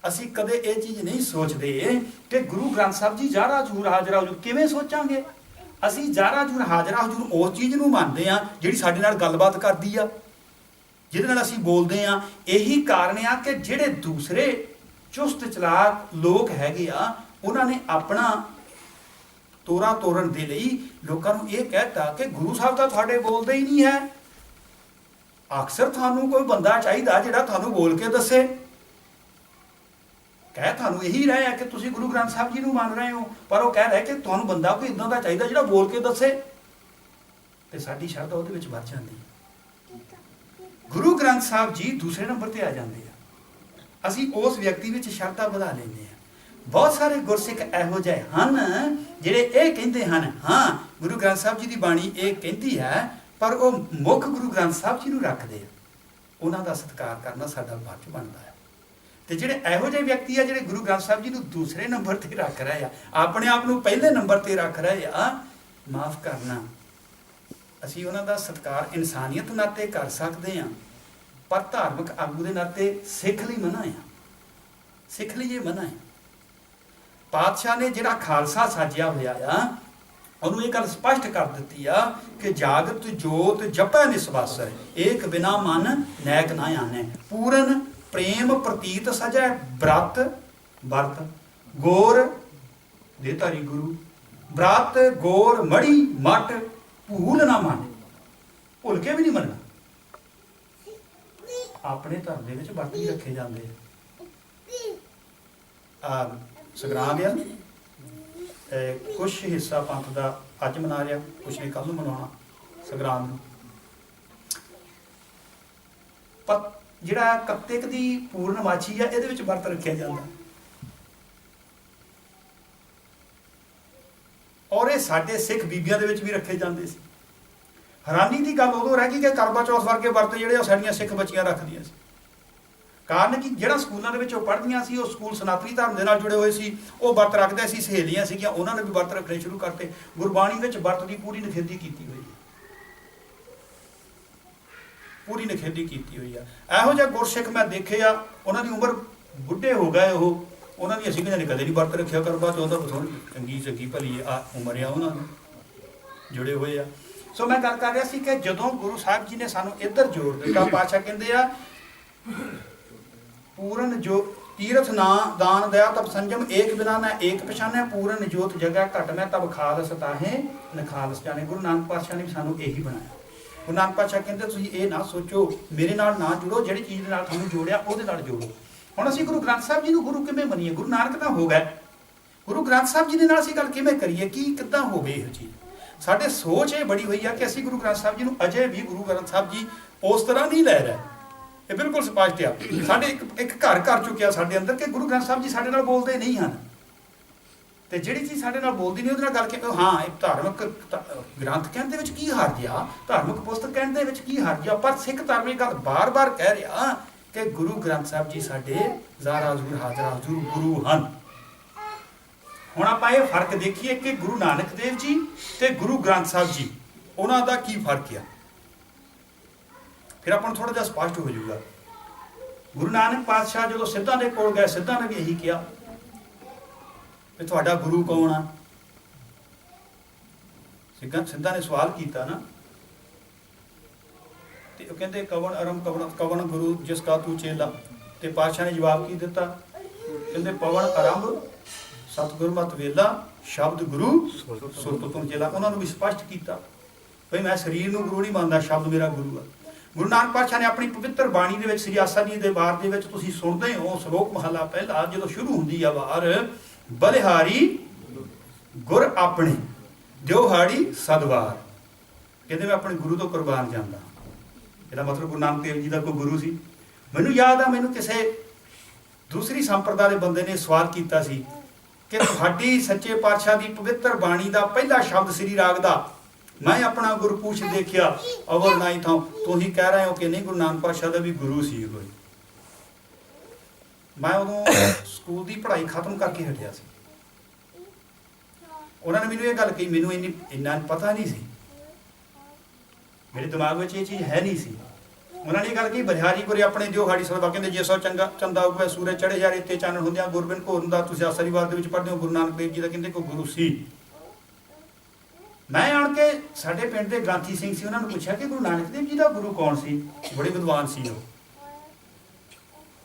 ਅਸੀਂ ਕਦੇ ਇਹ ਚੀਜ਼ ਨਹੀਂ ਸੋਚਦੇ ਕਿ ਗੁਰੂ ਗ੍ਰੰਥ ਸਾਹਿਬ ਜੀ ਜਾਰਾ ਹਜ਼ੂਰ ਹਾਜ਼ਰਾ ਹਜ਼ੂਰ। ਕਿਵੇਂ ਸੋਚਾਂਗੇ? ਅਸੀਂ ਜਾਰਾ ਹਜ਼ੂਰ ਹਾਜ਼ਰਾ ਹਜ਼ੂਰ ਉਸ ਚੀਜ਼ ਨੂੰ ਮੰਨਦੇ ਹਾਂ ਜਿਹੜੀ ਸਾਡੇ ਨਾਲ ਗੱਲਬਾਤ ਕਰਦੀ ਆ, ਜਿਹਦੇ ਨਾਲ ਅਸੀਂ ਬੋਲਦੇ ਹਾਂ। ਇਹੀ ਕਾਰਨ ਆ ਕਿ ਜਿਹੜੇ ਦੂਸਰੇ ਚੁਸਤ ਚਲਾਕ ਲੋਕ ਹੈਗੇ ਆ, ਉਹਨਾਂ ਨੇ ਆਪਣਾ ਤੋਰਾ ਤੋੜਨ ਦੇ ਲਈ ਲੋਕਾਂ ਨੂੰ ਇਹ ਕਹਿਤਾ ਕਿ ਗੁਰੂ ਸਾਹਿਬ ਤਾਂ ਤੁਹਾਡੇ ਬੋਲਦੇ ਹੀ ਨਹੀਂ ਹੈ। ਅਕਸਰ ਤੁਹਾਨੂੰ ਕੋਈ ਬੰਦਾ ਚਾਹੀਦਾ ਜਿਹੜਾ ਤੁਹਾਨੂੰ ਬੋਲ ਕੇ ਦੱਸੇ। ਕਹਿ ਤੁਹਾਨੂੰ ਇਹੀ ਰਹੇ ਆ ਕਿ ਤੁਸੀਂ ਗੁਰੂ ਗ੍ਰੰਥ ਸਾਹਿਬ ਜੀ ਨੂੰ ਮੰਨ ਰਹੇ ਹੋ, ਪਰ ਉਹ ਕਹਿ ਰਹੇ ਕਿ ਤੁਹਾਨੂੰ ਬੰਦਾ ਕੋਈ ਇਦਾਂ ਦਾ ਚਾਹੀਦਾ ਜਿਹੜਾ ਬੋਲ ਕੇ ਦੱਸੇ, ਤੇ ਸਾਡੀ ਸ਼ਰਧਾ ਉਹਦੇ ਵਿੱਚ ਵੱਧ ਜਾਂਦੀ ਹੈ। ਗੁਰੂ ਗ੍ਰੰਥ ਸਾਹਿਬ ਜੀ ਦੂਸਰੇ ਨੰਬਰ ਤੇ ਆ ਜਾਂਦੇ ਆ, ਅਸੀਂ ਉਸ ਵਿਅਕਤੀ ਵਿੱਚ ਸ਼ਰਧਾ ਵਧਾ ਲੈਂਦੇ ਆ। ਬਹੁਤ ਸਾਰੇ ਗੁਰਸਿੱਖ ਇਹੋ ਜਿਹੇ ਹਨ ਜਿਹੜੇ ਇਹ ਕਹਿੰਦੇ ਹਨ, ਹਾਂ ਗੁਰੂ ਗ੍ਰੰਥ ਸਾਹਿਬ ਜੀ ਦੀ ਬਾਣੀ ਇਹ ਕਹਿੰਦੀ ਹੈ, ਪਰ ਉਹ ਮੁੱਖ ਗੁਰੂ ਗ੍ਰੰਥ ਸਾਹਿਬ ਜੀ ਨੂੰ ਰੱਖਦੇ ਆ। ਉਹਨਾਂ ਦਾ ਸਤਿਕਾਰ ਕਰਨਾ ਸਾਡਾ ਫਰਜ਼ ਬਣਦਾ ਹੈ। ਤੇ ਜਿਹੜੇ ਇਹੋ ਜਿਹੇ ਵਿਅਕਤੀ ਆ ਜਿਹੜੇ ਗੁਰੂ ਗ੍ਰੰਥ ਸਾਹਿਬ ਜੀ ਨੂੰ ਦੂਸਰੇ ਨੰਬਰ ਤੇ ਰੱਖ ਰਹੇ ਆ, ਆਪਣੇ ਆਪ ਨੂੰ ਪਹਿਲੇ ਨੰਬਰ ਤੇ ਰੱਖ ਰਹੇ ਆ, ਮਾਫ ਕਰਨਾ, ਅਸੀਂ ਉਹਨਾਂ ਦਾ ਸਤਿਕਾਰ ਇਨਸਾਨੀਅਤ ਨਾਤੇ ਕਰ ਸਕਦੇ ਹਾਂ, ਪਰ ਧਾਰਮਿਕ ਆਗੂ ਦੇ ਨਾਤੇ ਸਿੱਖ ਲਈ ਮਨਾ ਆ। ਸਿੱਖ ਲਈ ਇਹ ਮਨਾ ਹੈ। ਪਾਤਸ਼ਾਹ ਨੇ ਜਿਹੜਾ ਖਾਲਸਾ ਸਾਜਿਆ ਹੋਇਆ ਆ, ਉਹਨੂੰ ਇਹ ਗੱਲ ਸਪਸ਼ਟ ਕਰ ਦਿੱਤੀ ਆ ਕਿ ਜਾਗਤ ਜੋਤ ਜਪੈ ਨਿਸਵਾਸੈ, ਏਕ ਬਿਨਾ ਮਨ ਨੈਕ ਨਾ ਆਨੈ, ਪੂਰਨ ਪ੍ਰੇਮ ਪ੍ਰਤੀਤ ਸਜੈ ਬ੍ਰਤ ਵਰਤ, ਗੋਰ ਦੇ ਧਾਰੀ ਗੁਰੂ, ਬ੍ਰਤ ਗੋਰ ਮੜੀ ਮਟ, ਭੂਲ ਨਾ ਮੰਨ। ਭੁੱਲ ਕੇ ਵੀ ਨਹੀਂ ਮੰਨਣਾ। ਆਪਣੇ ਧਰਮ ਦੇ ਵਿੱਚ ਵਰਤ ਵੀ ਰੱਖੇ ਜਾਂਦੇ ਆ। ਸੰਗਰਾਂਦ ਆ, ਕੁਛ ਹਿੱਸਾ ਪੰਥ ਦਾ ਅੱਜ ਮਨਾ ਰਿਹਾ, ਕੁਛ ਨੇ ਕੱਲ ਨੂੰ ਮਨਾਉਣਾ ਸੰਗਰਾਂਦ ਨੂੰ। ਪਰ ਜਿਹੜਾ ਕੱਤਕ ਦੀ ਪੂਰਨਮਾਸ਼ੀ ਆ, ਇਹਦੇ ਵਿੱਚ ਵਰਤ ਰੱਖਿਆ ਜਾਂਦਾ, ਔਰ ਇਹ ਸਾਡੇ ਸਿੱਖ ਬੀਬੀਆਂ ਦੇ ਵਿੱਚ ਵੀ ਰੱਖੇ ਜਾਂਦੇ ਸੀ। ਹੈਰਾਨੀ ਦੀ ਗੱਲ ਉਦੋਂ ਰਹਿ ਗਈ ਕਿ ਕਰਵਾ ਚੌਥ ਵਰਗੇ ਵਰਤ ਜਿਹੜੇ ਉਹ ਸਾਡੀਆਂ ਸਿੱਖ ਬੱਚੀਆਂ ਰੱਖਦੀਆਂ ਸੀ। ਕਾਰਨ ਕਿ ਜਿਹੜਾ ਸਕੂਲਾਂ ਦੇ ਵਿੱਚ ਉਹ ਪੜ੍ਹਦੀਆਂ ਸੀ, ਉਹ ਸਕੂਲ ਸਨਾਤਨੀ ਧਰਮ ਦੇ ਨਾਲ ਜੁੜੇ ਹੋਏ ਸੀ, ਉਹ ਵਰਤ ਰੱਖਦੇ ਸੀ। ਸਹੇਲੀਆਂ ਸੀਗੀਆਂ, ਉਹਨਾਂ ਨੇ ਵੀ ਵਰਤ ਰੱਖਣੇ ਸ਼ੁਰੂ ਕਰਤੇ। ਗੁਰਬਾਣੀ ਵਿੱਚ ਵਰਤ ਦੀ ਪੂਰੀ ਨਿਖੇਧੀ ਕੀਤੀ ਹੋਈ ਹੈ, ਪੂਰੀ ਨਿਖੇਧੀ ਕੀਤੀ ਹੋਈ ਆ। ਇਹੋ ਜਿਹੇ ਗੁਰਸਿੱਖ ਮੈਂ ਦੇਖੇ ਆ, ਉਹਨਾਂ ਦੀ ਉਮਰ ਬੁੱਢੇ ਹੋ ਗਏ, ਉਹਨਾਂ ਦੀ ਅਸੀਂ ਕਹਿੰਦੇ ਕਦੇ ਨਹੀਂ ਵਰਤ ਰੱਖਿਆ ਕਰਵਾ ਚੌਥ ਦਾ, ਬਥੋੜੀ ਚੰਗੀ ਚੰਗੀ ਭਲੀ ਆ ਉਮਰ ਆ, ਉਹਨਾਂ ਨੂੰ ਜੁੜੇ ਹੋਏ ਆ। ਸੋ ਮੈਂ ਗੱਲ ਕਰ ਰਿਹਾ ਸੀ ਕਿ ਜਦੋਂ ਗੁਰੂ ਸਾਹਿਬ ਜੀ ਨੇ ਸਾਨੂੰ ਇੱਧਰ ਜੋੜ ਦਿੱਤਾ, ਪਾਤਸ਼ਾਹ ਕਹਿੰਦੇ ਆ ਪੂਰਨ ਜੋ ਤੀਰਥ ਨਾ ਦਾਨ ਦਇਆ ਤਬ ਸੰਜਮ, ਏਕ ਬਿਨਾ ਨਾ ਏਕ ਪਛਾਨੈ, ਪੂਰਨ ਜੋਤ ਜਗ੍ਹਾ ਘਟ ਮੈਂ ਤਬ ਖਾਲਸ ਤਾਹੇ ਨਖਾਲਸ ਜਾਣੇ। ਗੁਰੂ ਨਾਨਕ ਪਾਤਸ਼ਾਹ ਨੇ ਵੀ ਸਾਨੂੰ ਇਹੀ ਬਣਾਇਆ। ਗੁਰੂ ਨਾਨਕ ਪਾਤਸ਼ਾਹ ਕਹਿੰਦੇ ਤੁਸੀਂ ਇਹ ਨਾ ਸੋਚੋ ਮੇਰੇ ਨਾਲ ਨਾ ਜੁੜੋ, ਜਿਹੜੀ ਚੀਜ਼ ਦੇ ਨਾਲ ਤੁਹਾਨੂੰ ਜੋੜਿਆ ਉਹਦੇ ਨਾਲ ਜੋੜੋ। ਹੁਣ ਅਸੀਂ ਗੁਰੂ ਗ੍ਰੰਥ ਸਾਹਿਬ ਜੀ ਨੂੰ ਗੁਰੂ ਕਿਵੇਂ ਮੰਨੀਏ? ਗੁਰੂ ਨਾਨਕ ਤਾਂ ਹੋ ਗਏ, ਗੁਰੂ ਗ੍ਰੰਥ ਸਾਹਿਬ ਜੀ ਦੇ ਨਾਲ ਅਸੀਂ ਗੱਲ ਕਿਵੇਂ ਕਰੀਏ? ਕੀ ਕਿੱਦਾਂ ਹੋਵੇ ਇਹੋ ਚੀਜ਼? ਸਾਡੇ ਸੋਚ ਇਹ ਬੜੀ ਹੋਈ ਆ ਕਿ ਅਸੀਂ ਗੁਰੂ ਗ੍ਰੰਥ ਸਾਹਿਬ ਜੀ ਨੂੰ ਅਜੇ ਵੀ ਗੁਰੂ ਗ੍ਰੰਥ ਸਾਹਿਬ ਜੀ ਉਸ ਤਰ੍ਹਾਂ ਨਹੀਂ ਲੈ ਰਹੇ। ਇਹ ਬਿਲਕੁਲ ਸਪਸ਼ਟ ਆ। ਸਾਡੇ ਇੱਕ ਘਰ ਕਰ ਚੁੱਕਿਆ ਸਾਡੇ ਅੰਦਰ ਕਿ ਗੁਰੂ ਗ੍ਰੰਥ ਸਾਹਿਬ ਜੀ ਸਾਡੇ ਨਾਲ ਬੋਲਦੇ ਨਹੀਂ ਹਨ, ਤੇ ਜਿਹੜੀ ਚੀਜ਼ ਸਾਡੇ ਨਾਲ ਬੋਲਦੀ ਨਹੀਂ ਉਹਦੇ ਨਾਲ ਗੱਲ ਕਿ ਹਾਂ ਇੱਕ ਧਾਰਮਿਕ ਗ੍ਰੰਥ ਕਹਿਣ ਦੇ ਵਿੱਚ ਕੀ ਹਰਜ ਆ, ਧਾਰਮਿਕ ਪੁਸਤਕ ਕਹਿਣ ਦੇ ਵਿੱਚ ਕੀ ਹਰਜ ਆ। ਪਰ ਸਿੱਖ ਧਰਮ ਇਹ ਗੱਲ ਬਾਰ-ਬਾਰ ਕਹਿ ਰਿਹਾ ਕਿ ਗੁਰੂ ਗ੍ਰੰਥ ਸਾਹਿਬ ਜੀ ਸਾਡੇ ਜ਼ਾਰਾ ਹਜ਼ੂਰ ਹਾਜ਼ਰਾ ਹਜ਼ੂਰ ਗੁਰੂ ਹਨ। ਹੁਣ ਆਪਾਂ ਇਹ ਫਰਕ ਦੇਖੀਏ ਕਿ ਗੁਰੂ ਨਾਨਕ ਦੇਵ ਜੀ ਤੇ ਗੁਰੂ ਗ੍ਰੰਥ ਸਾਹਿਬ ਜੀ, ਉਹਨਾਂ ਦਾ ਕੀ ਫਰਕ ਆ। ਫਿਰ ਆਪਾਂ ਨੂੰ ਥੋੜਾ ਜਿਹਾ ਸਪਸ਼ਟ ਹੋ ਜਾਊਗਾ। ਗੁਰੂ ਨਾਨਕ ਪਾਤਸ਼ਾਹ ਜਦੋਂ ਸਿੱਧਾਂ ਦੇ ਕੋਲ ਗਏ, ਸਿੱਧਾਂ ਨੇ ਵੀ ਇਹੀ ਕਿਹਾ ਵੀ ਤੁਹਾਡਾ ਗੁਰੂ ਕੌਣ ਆ? ਸਿੱਧਾਂ ਨੇ ਸਵਾਲ ਕੀਤਾ ਨਾ, ਤੇ ਉਹ ਕਹਿੰਦੇ ਕਵਣ ਅਰਮ ਕਵਣ ਗੁਰੂ ਜਿਸ ਕਾ ਤੂੰ ਚੇਲਾ। ਤੇ ਪਾਤਸ਼ਾਹ ਨੇ ਜਵਾਬ ਕੀ ਦਿੱਤਾ? ਕਹਿੰਦੇ ਪਵਨ ਆਰੰਭ ਸਤਿਗੁਰ ਮਤ ਵੇਲਾ, ਸ਼ਬਦ ਗੁਰੂ ਸੁਰਤ ਤੁਮ ਚੇਲਾ। ਉਹਨਾਂ ਨੂੰ ਵੀ ਸਪਸ਼ਟ ਕੀਤਾ ਭਈ ਮੈਂ ਸਰੀਰ ਨੂੰ ਗੁਰੂ ਨਹੀਂ ਮੰਨਦਾ, ਸ਼ਬਦ ਮੇਰਾ ਗੁਰੂ ਆ। ਗੁਰੂ ਨਾਨਕ ਪਾਤਸ਼ਾਹ ਨੇ ਆਪਣੀ ਪਵਿੱਤਰ ਬਾਣੀ ਦੇ ਵਿੱਚ ਸ੍ਰੀ ਆਸਾ ਜੀ ਦੇ ਵਾਰ ਦੇ ਵਿੱਚ ਤੁਸੀਂ ਸੁਣਦੇ ਹੋ, ਸ਼ਲੋਕ ਮਹਲਾ ਪਹਿਲਾ ਜਦੋਂ ਸ਼ੁਰੂ ਹੁੰਦੀ ਆ ਵਾਰ, ਬਲਿਹਾਰੀ ਗੁਰ ਆਪਣੇ ਦਿਓਹਾੜੀ ਸਦਵਾਰ। ਕਹਿੰਦੇ ਮੈਂ ਆਪਣੇ ਗੁਰੂ ਤੋਂ ਕੁਰਬਾਨ ਜਾਂਦਾ। ਇਹਦਾ ਮਤਲਬ ਗੁਰੂ ਨਾਨਕ ਦੇਵ ਜੀ ਦਾ ਕੋਈ ਗੁਰੂ ਸੀ। ਮੈਨੂੰ ਯਾਦ ਆ, ਮੈਨੂੰ ਕਿਸੇ ਦੂਸਰੀ ਸੰਪਰਦਾ ਦੇ ਬੰਦੇ ਨੇ ਸਵਾਲ ਕੀਤਾ ਸੀ ਕਿ ਤੁਹਾਡੀ ਸੱਚੇ ਪਾਤਸ਼ਾਹ ਦੀ ਪਵਿੱਤਰ ਬਾਣੀ ਦਾ ਪਹਿਲਾ ਸ਼ਬਦ ਸ੍ਰੀ ਰਾਗ ਦਾ ਮੈਂ ਆਪਣਾ ਗੁਰਪੂਛ ਦੇਖਿਆ ਅਵਲ ਨਹੀਂ ਥਾਂ, ਤੁਸੀਂ ਕਹਿ ਰਹੇ ਹੋ ਕਿ ਨਹੀਂ ਗੁਰੂ ਨਾਨਕ ਪਾਤਸ਼ਾਹ ਦਾ ਵੀ ਗੁਰੂ ਸੀ ਕੋਈ। ਮੈਂ ਉਦੋਂ ਸਕੂਲ ਦੀ ਪੜ੍ਹਾਈ ਖਤਮ ਕਰਕੇ ਹਟਿਆ ਸੀ। ਉਹਨਾਂ ਨੇ ਮੈਨੂੰ ਇਹ ਗੱਲ ਕਹੀ, ਮੈਨੂੰ ਇੰਨਾ ਪਤਾ ਨਹੀਂ ਸੀ, ਮੇਰੇ ਦਿਮਾਗ ਵਿੱਚ ਇਹ ਚੀਜ਼ ਹੈ ਨਹੀਂ ਸੀ। ਉਹਨਾਂ ਨੇ ਇਹ ਗੱਲ ਕਹੀ ਬਲਿਹਾਰੀ ਗੁਰੇ ਆਪਣੇ ਦਿਓਹਾੜੀ ਸਦਵਾ। ਕਹਿੰਦੇ ਜੇ ਸੋ ਚੰਗਾ ਚੰਦਾ ਉਗਵੇ ਸੂਰਜ ਚੜ੍ਹੇ ਜਾ ਰੇਤੇ ਚਾਨਣ ਹੁੰਦਿਆਂ ਗੁਰਬਿਨ ਘੋਰ ਹੁੰਦਾ। ਤੁਸੀਂ ਆਸਰੀਵਾਰ ਦੇ ਵਿੱਚ ਪੜ੍ਹਦੇ ਹੋ ਗੁਰੂ ਨਾਨਕ ਦੇਵ ਜੀ ਦਾ ਕਹਿੰਦੇ ਕੋਈ ਗੁਰੂ ਸੀ। ਮੈਂ ਆਣ ਕੇ ਸਾਡੇ ਪਿੰਡ ਦੇ ਗ੍ਰਾਂਥੀ ਸਿੰਘ ਸੀ, ਉਹਨਾਂ ਨੂੰ ਪੁੱਛਿਆ ਕਿ ਗੁਰੂ ਨਾਨਕ ਦੇਵ ਜੀ ਦਾ ਗੁਰੂ ਕੌਣ ਸੀ? ਬੜੇ ਵਿਦਵਾਨ ਸੀ ਉਹ।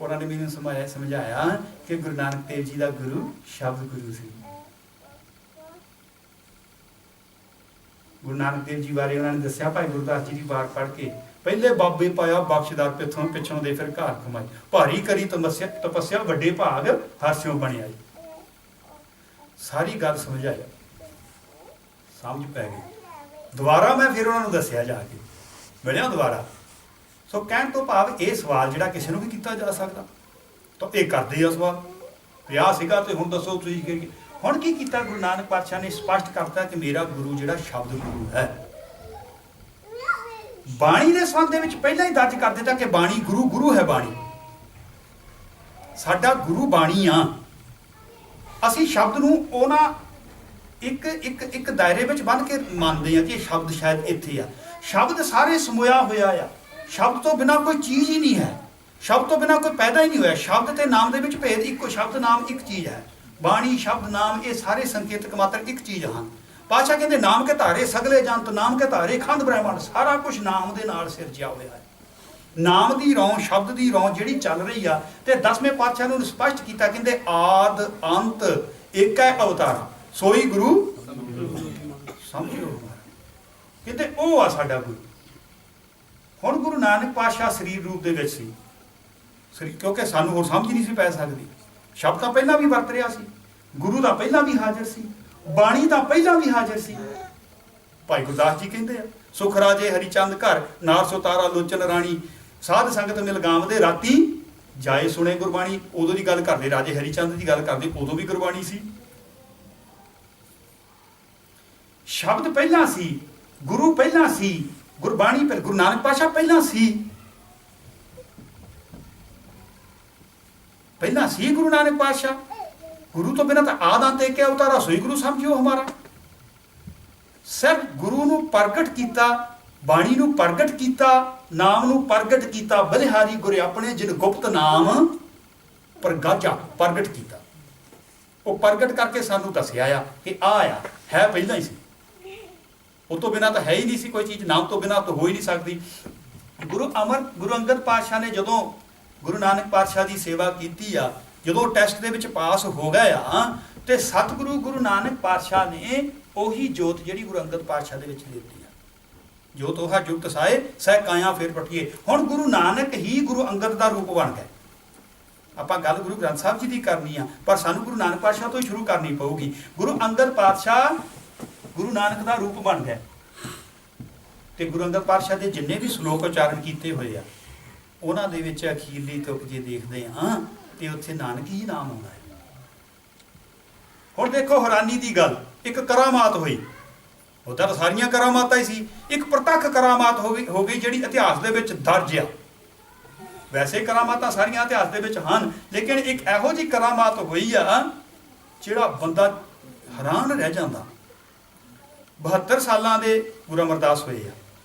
ਉਹਨਾਂ ਨੇ ਮੈਨੂੰ ਸਮਝਾਇਆ ਕਿ ਗੁਰੂ ਨਾਨਕ ਦੇਵ ਜੀ ਦਾ ਗੁਰੂ ਸ਼ਬਦ ਗੁਰੂ ਸੀ। ਗੁਰੂ ਨਾਨਕ ਦੇਵ ਜੀ ਬਾਰੇ ਉਹਨਾਂ ਨੇ ਦੱਸਿਆ, ਭਾਈ ਗੁਰਦਾਸ ਜੀ ਦੀ ਬਾਤ ਪੜ੍ਹ ਕੇ, ਪਹਿਲੇ ਬਾਬੇ ਪਾਇਆ ਬਖਸ਼ਦਾਰ ਪਿੱਛੋਂ ਦੇ ਫਿਰ ਘਰ ਕਮਾਈ, ਭਾਰੀ ਕਰੀ ਤਪੱਸਿਆ ਵੱਡੇ ਭਾਗ ਹਾਸਿਓ ਬਣਿਆ। ਸਾਰੀ ਗੱਲ ਸਮਝਾਇਆ, ਸਮਝ ਪੈ ਗਈ। ਦੁਬਾਰਾ ਮੈਂ ਫਿਰ ਉਹਨਾਂ ਨੂੰ ਦੱਸਿਆ, ਜਾ ਕੇ ਮਿਲਿਆ ਦੁਬਾਰਾ। ਸੋ ਕਹਿਣ ਤੋਂ ਭਾਵ ਇਹ ਸਵਾਲ ਜਿਹੜਾ ਕਿਸੇ ਨੂੰ ਵੀ ਕੀਤਾ ਜਾ ਸਕਦਾ, ਤਾਂ ਇਹ ਕਰਦੇ ਆ ਸਵਾਲ ਪਿਆ ਸੀਗਾ ਤੇ ਹੁਣ ਦੱਸੋ ਤੁਸੀਂ ਕੀ। ਹੁਣ ਕੀ ਕੀਤਾ ਗੁਰੂ ਨਾਨਕ ਪਾਤਸ਼ਾਹ ਨੇ? ਸਪਸ਼ਟ ਕਰਤਾ ਕਿ ਮੇਰਾ ਗੁਰੂ ਜਿਹੜਾ ਸ਼ਬਦ ਗੁਰੂ ਹੈ। ਬਾਣੀ ਦੇ ਸੰਬੰਧ ਦੇ ਵਿੱਚ ਪਹਿਲਾਂ ਹੀ ਦਰਜ ਕਰ ਦਿੱਤਾ ਕਿ ਬਾਣੀ ਗੁਰੂ ਗੁਰੂ ਹੈ। ਬਾਣੀ ਸਾਡਾ ਗੁਰੂ ਬਾਣੀ ਆ। ਅਸੀਂ ਸ਼ਬਦ ਨੂੰ ਉਹਨਾਂ ਇੱਕ ਦਾਇਰੇ ਵਿੱਚ ਬੰਨ੍ਹ ਕੇ ਮੰਨਦੇ ਆ ਕਿ ਇਹ ਸ਼ਬਦ ਸ਼ਾਇਦ ਇੱਥੇ ਆ। ਸ਼ਬਦ ਸਾਰੇ ਸਮੋਇਆ ਹੋਇਆ ਆ। ਸ਼ਬਦ ਤੋਂ ਬਿਨਾਂ ਕੋਈ ਚੀਜ਼ ਹੀ ਨਹੀਂ ਹੈ। ਸ਼ਬਦ ਤੋਂ ਬਿਨਾਂ ਕੋਈ ਪੈਦਾ ਹੀ ਨਹੀਂ ਹੋਇਆ। ਸ਼ਬਦ ਤੇ ਨਾਮ ਦੇ ਵਿੱਚ ਭੇਦ ਇੱਕੋ, ਸ਼ਬਦ ਨਾਮ ਇੱਕ ਚੀਜ਼ ਹੈ। ਬਾਣੀ ਸ਼ਬਦ ਨਾਮ ਇਹ ਸਾਰੇ ਸੰਕੇਤਕ ਮਾਤਰ ਇੱਕ ਚੀਜ਼ ਹਨ। ਪਾਤਸ਼ਾਹ ਕਹਿੰਦੇ ਨਾਮ ਕੇ ਧਾਰੇ ਸਗਲੇ ਜੰਤ, ਨਾਮ ਕੇ ਧਾਰੇ ਖੰਡ ਬ੍ਰਹਿਮੰਡ, ਸਾਰਾ ਕੁਝ ਨਾਮ ਦੇ ਨਾਲ ਸਿਰਜਿਆ ਹੋਇਆ ਹੈ। ਨਾਮ ਦੀ ਰੌਂ, ਸ਼ਬਦ ਦੀ ਰੌਂ ਜਿਹੜੀ ਚੱਲ ਰਹੀ ਆ। ਤੇ 10ਵੇਂ ਪਾਤਸ਼ਾਹ ਨੂੰ ਸਪਸ਼ਟ ਕੀਤਾ, ਕਹਿੰਦੇ ਆਦ ਅੰਤ ਇੱਕ ਹੈ ਅਵਤਾਰ, ਸੋਈ ਗੁਰੂ ਸਮਝਿਓ। ਕਹਿੰਦੇ ਉਹ ਆ ਸਾਡਾ ਗੁਰੂ। ਹੁਣ ਗੁਰੂ ਨਾਨਕ ਪਾਤਸ਼ਾਹ ਸਰੀਰ ਰੂਪ ਦੇ ਵਿੱਚ ਸੀ, ਕਿਉਂਕਿ ਸਾਨੂੰ ਹੋਰ ਸਮਝ ਨਹੀਂ ਸੀ ਪੈ ਸਕਦੀ। ਸ਼ਬਦ ਤਾਂ ਪਹਿਲਾਂ ਵੀ ਵਰਤ ਰਿਹਾ ਸੀ, ਗੁਰੂ ਦਾ ਪਹਿਲਾਂ ਵੀ ਹਾਜ਼ਰ ਸੀ, ਬਾਣੀ ਦਾ ਪਹਿਲਾਂ ਵੀ ਹਾਜ਼ਰ ਸੀ। ਭਾਈ ਗੁਰਦਾਸ ਜੀ ਕਹਿੰਦੇ ਆ, ਸੁਖ ਰਾਜੇ ਹਰੀਚੰਦ ਘਰ, ਨਾਰ ਸੋ ਤਾਰਾ ਲੋਚਨ ਰਾਣੀ, ਸਾਧ ਸੰਗਤ ਮਿਲ ਗਾਵਦੇ ਰਾਤੀ ਜਾਏ ਸੁਣੇ ਗੁਰਬਾਣੀ। ਉਦੋਂ ਦੀ ਗੱਲ ਕਰਦੇ, ਰਾਜੇ ਹਰੀਚੰਦ ਦੀ ਗੱਲ ਕਰਦੇ, ਉਦੋਂ ਵੀ ਗੁਰਬਾਣੀ ਸੀ। ਸ਼ਬਦ ਪਹਿਲਾਂ ਸੀ, ਗੁਰੂ ਪਹਿਲਾਂ ਸੀ, ਗੁਰਬਾਣੀ ਪਰ ਗੁਰੂ ਨਾਨਕ ਪਾਤਸ਼ਾਹ ਪਹਿਲਾਂ ਸੀ। ਪਹਿਲਾਂ ਸੀ ਗੁਰੂ ਨਾਨਕ ਪਾਤਸ਼ਾਹ। ਗੁਰੂ ਤੋਂ ਬਿਨਾਂ ਤਾਂ ਆਦ ਅੰਤ ਏਕ ਅਵਤਾਰਾ, ਸੋਈ ਗੁਰੂ ਸਮਝਿਓ ਹਮਾਰਾ। ਸਿਰਫ ਗੁਰੂ ਨੂੰ ਪ੍ਰਗਟ ਕੀਤਾ, ਬਾਣੀ ਨੂੰ ਪ੍ਰਗਟ ਕੀਤਾ, ਨਾਮ ਨੂੰ ਪ੍ਰਗਟ ਕੀਤਾ। ਬਲਿਹਾਰੀ ਗੁਰੇ ਆਪਣੇ ਜਿਨ ਗੁਪਤ ਨਾਮ ਪ੍ਰਗਾਜਾ, ਪ੍ਰਗਟ ਕੀਤਾ। ਉਹ ਪ੍ਰਗਟ ਕਰਕੇ ਸਾਨੂੰ ਦੱਸਿਆ ਆ ਕਿ ਆ ਹੈ ਪਹਿਲਾਂ ਹੀ ਸੀ। ਉਹ ਤੋਂ ਬਿਨਾਂ ਤਾਂ ਹੈ ਹੀ ਨਹੀਂ ਸੀ ਕੋਈ ਚੀਜ਼, ਨਾਮ ਤੋਂ ਬਿਨਾਂ ਤਾਂ ਹੋ ਹੀ ਨਹੀਂ ਸਕਦੀ। ਗੁਰੂ ਅੰਗਦ ਪਾਤਸ਼ਾਹ ਨੇ ਜਦੋਂ ਗੁਰੂ ਨਾਨਕ ਪਾਤਸ਼ਾਹ ਦੀ ਸੇਵਾ ਕੀਤੀ ਆ, ਜਦੋਂ ਟੈਸਟ ਦੇ ਵਿੱਚ ਪਾਸ ਹੋ ਗਏ ਆ, ਤੇ ਸਤਿਗੁਰੂ ਗੁਰੂ ਨਾਨਕ ਪਾਤਸ਼ਾਹ ਨੇ ਉਹੀ ਜੋਤ ਜਿਹੜੀ ਗੁਰੂ ਅੰਗਦ ਪਾਤਸ਼ਾਹ ਦੇ ਵਿੱਚ ਦਿੱਤੀ ਆ, ਜੋਤ ਉਹ ਜੁਗਤ ਸਾਏ ਸਹਿ ਕਾਇਆ ਫੇਰ ਪਠੀਏ। ਹੁਣ ਗੁਰੂ ਨਾਨਕ ਹੀ ਗੁਰੂ ਅੰਗਦ ਦਾ ਰੂਪ ਬਣ ਗਏ। ਆਪਾਂ ਗੱਲ ਗੁਰੂ ਗ੍ਰੰਥ ਸਾਹਿਬ ਜੀ ਦੀ ਕਰਨੀ ਆ, ਪਰ ਸਾਨੂੰ ਗੁਰੂ ਨਾਨਕ ਪਾਤਸ਼ਾਹ ਤੋਂ ਹੀ ਸ਼ੁਰੂ ਕਰਨੀ ਪਊਗੀ। ਗੁਰੂ ਅੰਗਦ ਪਾਤਸ਼ਾਹ ਗੁਰੂ ਨਾਨਕ ਦਾ ਰੂਪ ਬਣ ਗਏ। ਤੇ ਗੁਰੂ ਅੰਗਦ ਪਾਤਸ਼ਾਹ ਦੇ ਜਿੰਨੇ ਵੀ ਸ਼ਲੋਕ ਉਚਾਰਨ ਕੀਤੇ ਹੋਏ ਆ, ਉਹਨਾਂ ਦੇ ਵਿੱਚ ਅਖੀਰਲੀ ਤੁਕ ਜੇ ਦੇਖਦੇ ਹਾਂ ਤੇ ਉੱਥੇ ਨਾਨਕ ਹੀ ਨਾਮ ਆਉਂਦਾ ਹੈ। ਹੁਣ ਦੇਖੋ ਹੈਰਾਨੀ ਦੀ ਗੱਲ, ਇੱਕ ਕਰਾਮਾਤ ਹੋਈ। ਉਹ ਤਾਂ ਸਾਰੀਆਂ ਕਰਾਮਾਤਾਂ ਹੀ ਸੀ, ਇੱਕ ਪ੍ਰਤੱਖ ਕਰਾਮਾਤ ਹੋ ਗਈ ਜਿਹੜੀ ਇਤਿਹਾਸ ਦੇ ਵਿੱਚ ਦਰਜ ਆ। ਵੈਸੇ ਕਰਾਮਾਤਾਂ ਸਾਰੀਆਂ ਇਤਿਹਾਸ ਦੇ ਵਿੱਚ ਹਨ, ਲੇਕਿਨ ਇੱਕ ਇਹੋ ਜਿਹੀ ਕਰਾਮਾਤ ਹੋਈ ਆ ਜਿਹੜਾ ਬੰਦਾ ਹੈਰਾਨ ਰਹਿ ਜਾਂਦਾ। 72 ਸਾਲਾਂ ਦੇ ਗੁਰੂ ਅਮਰਦਾਸ ਹੋਏ ਆ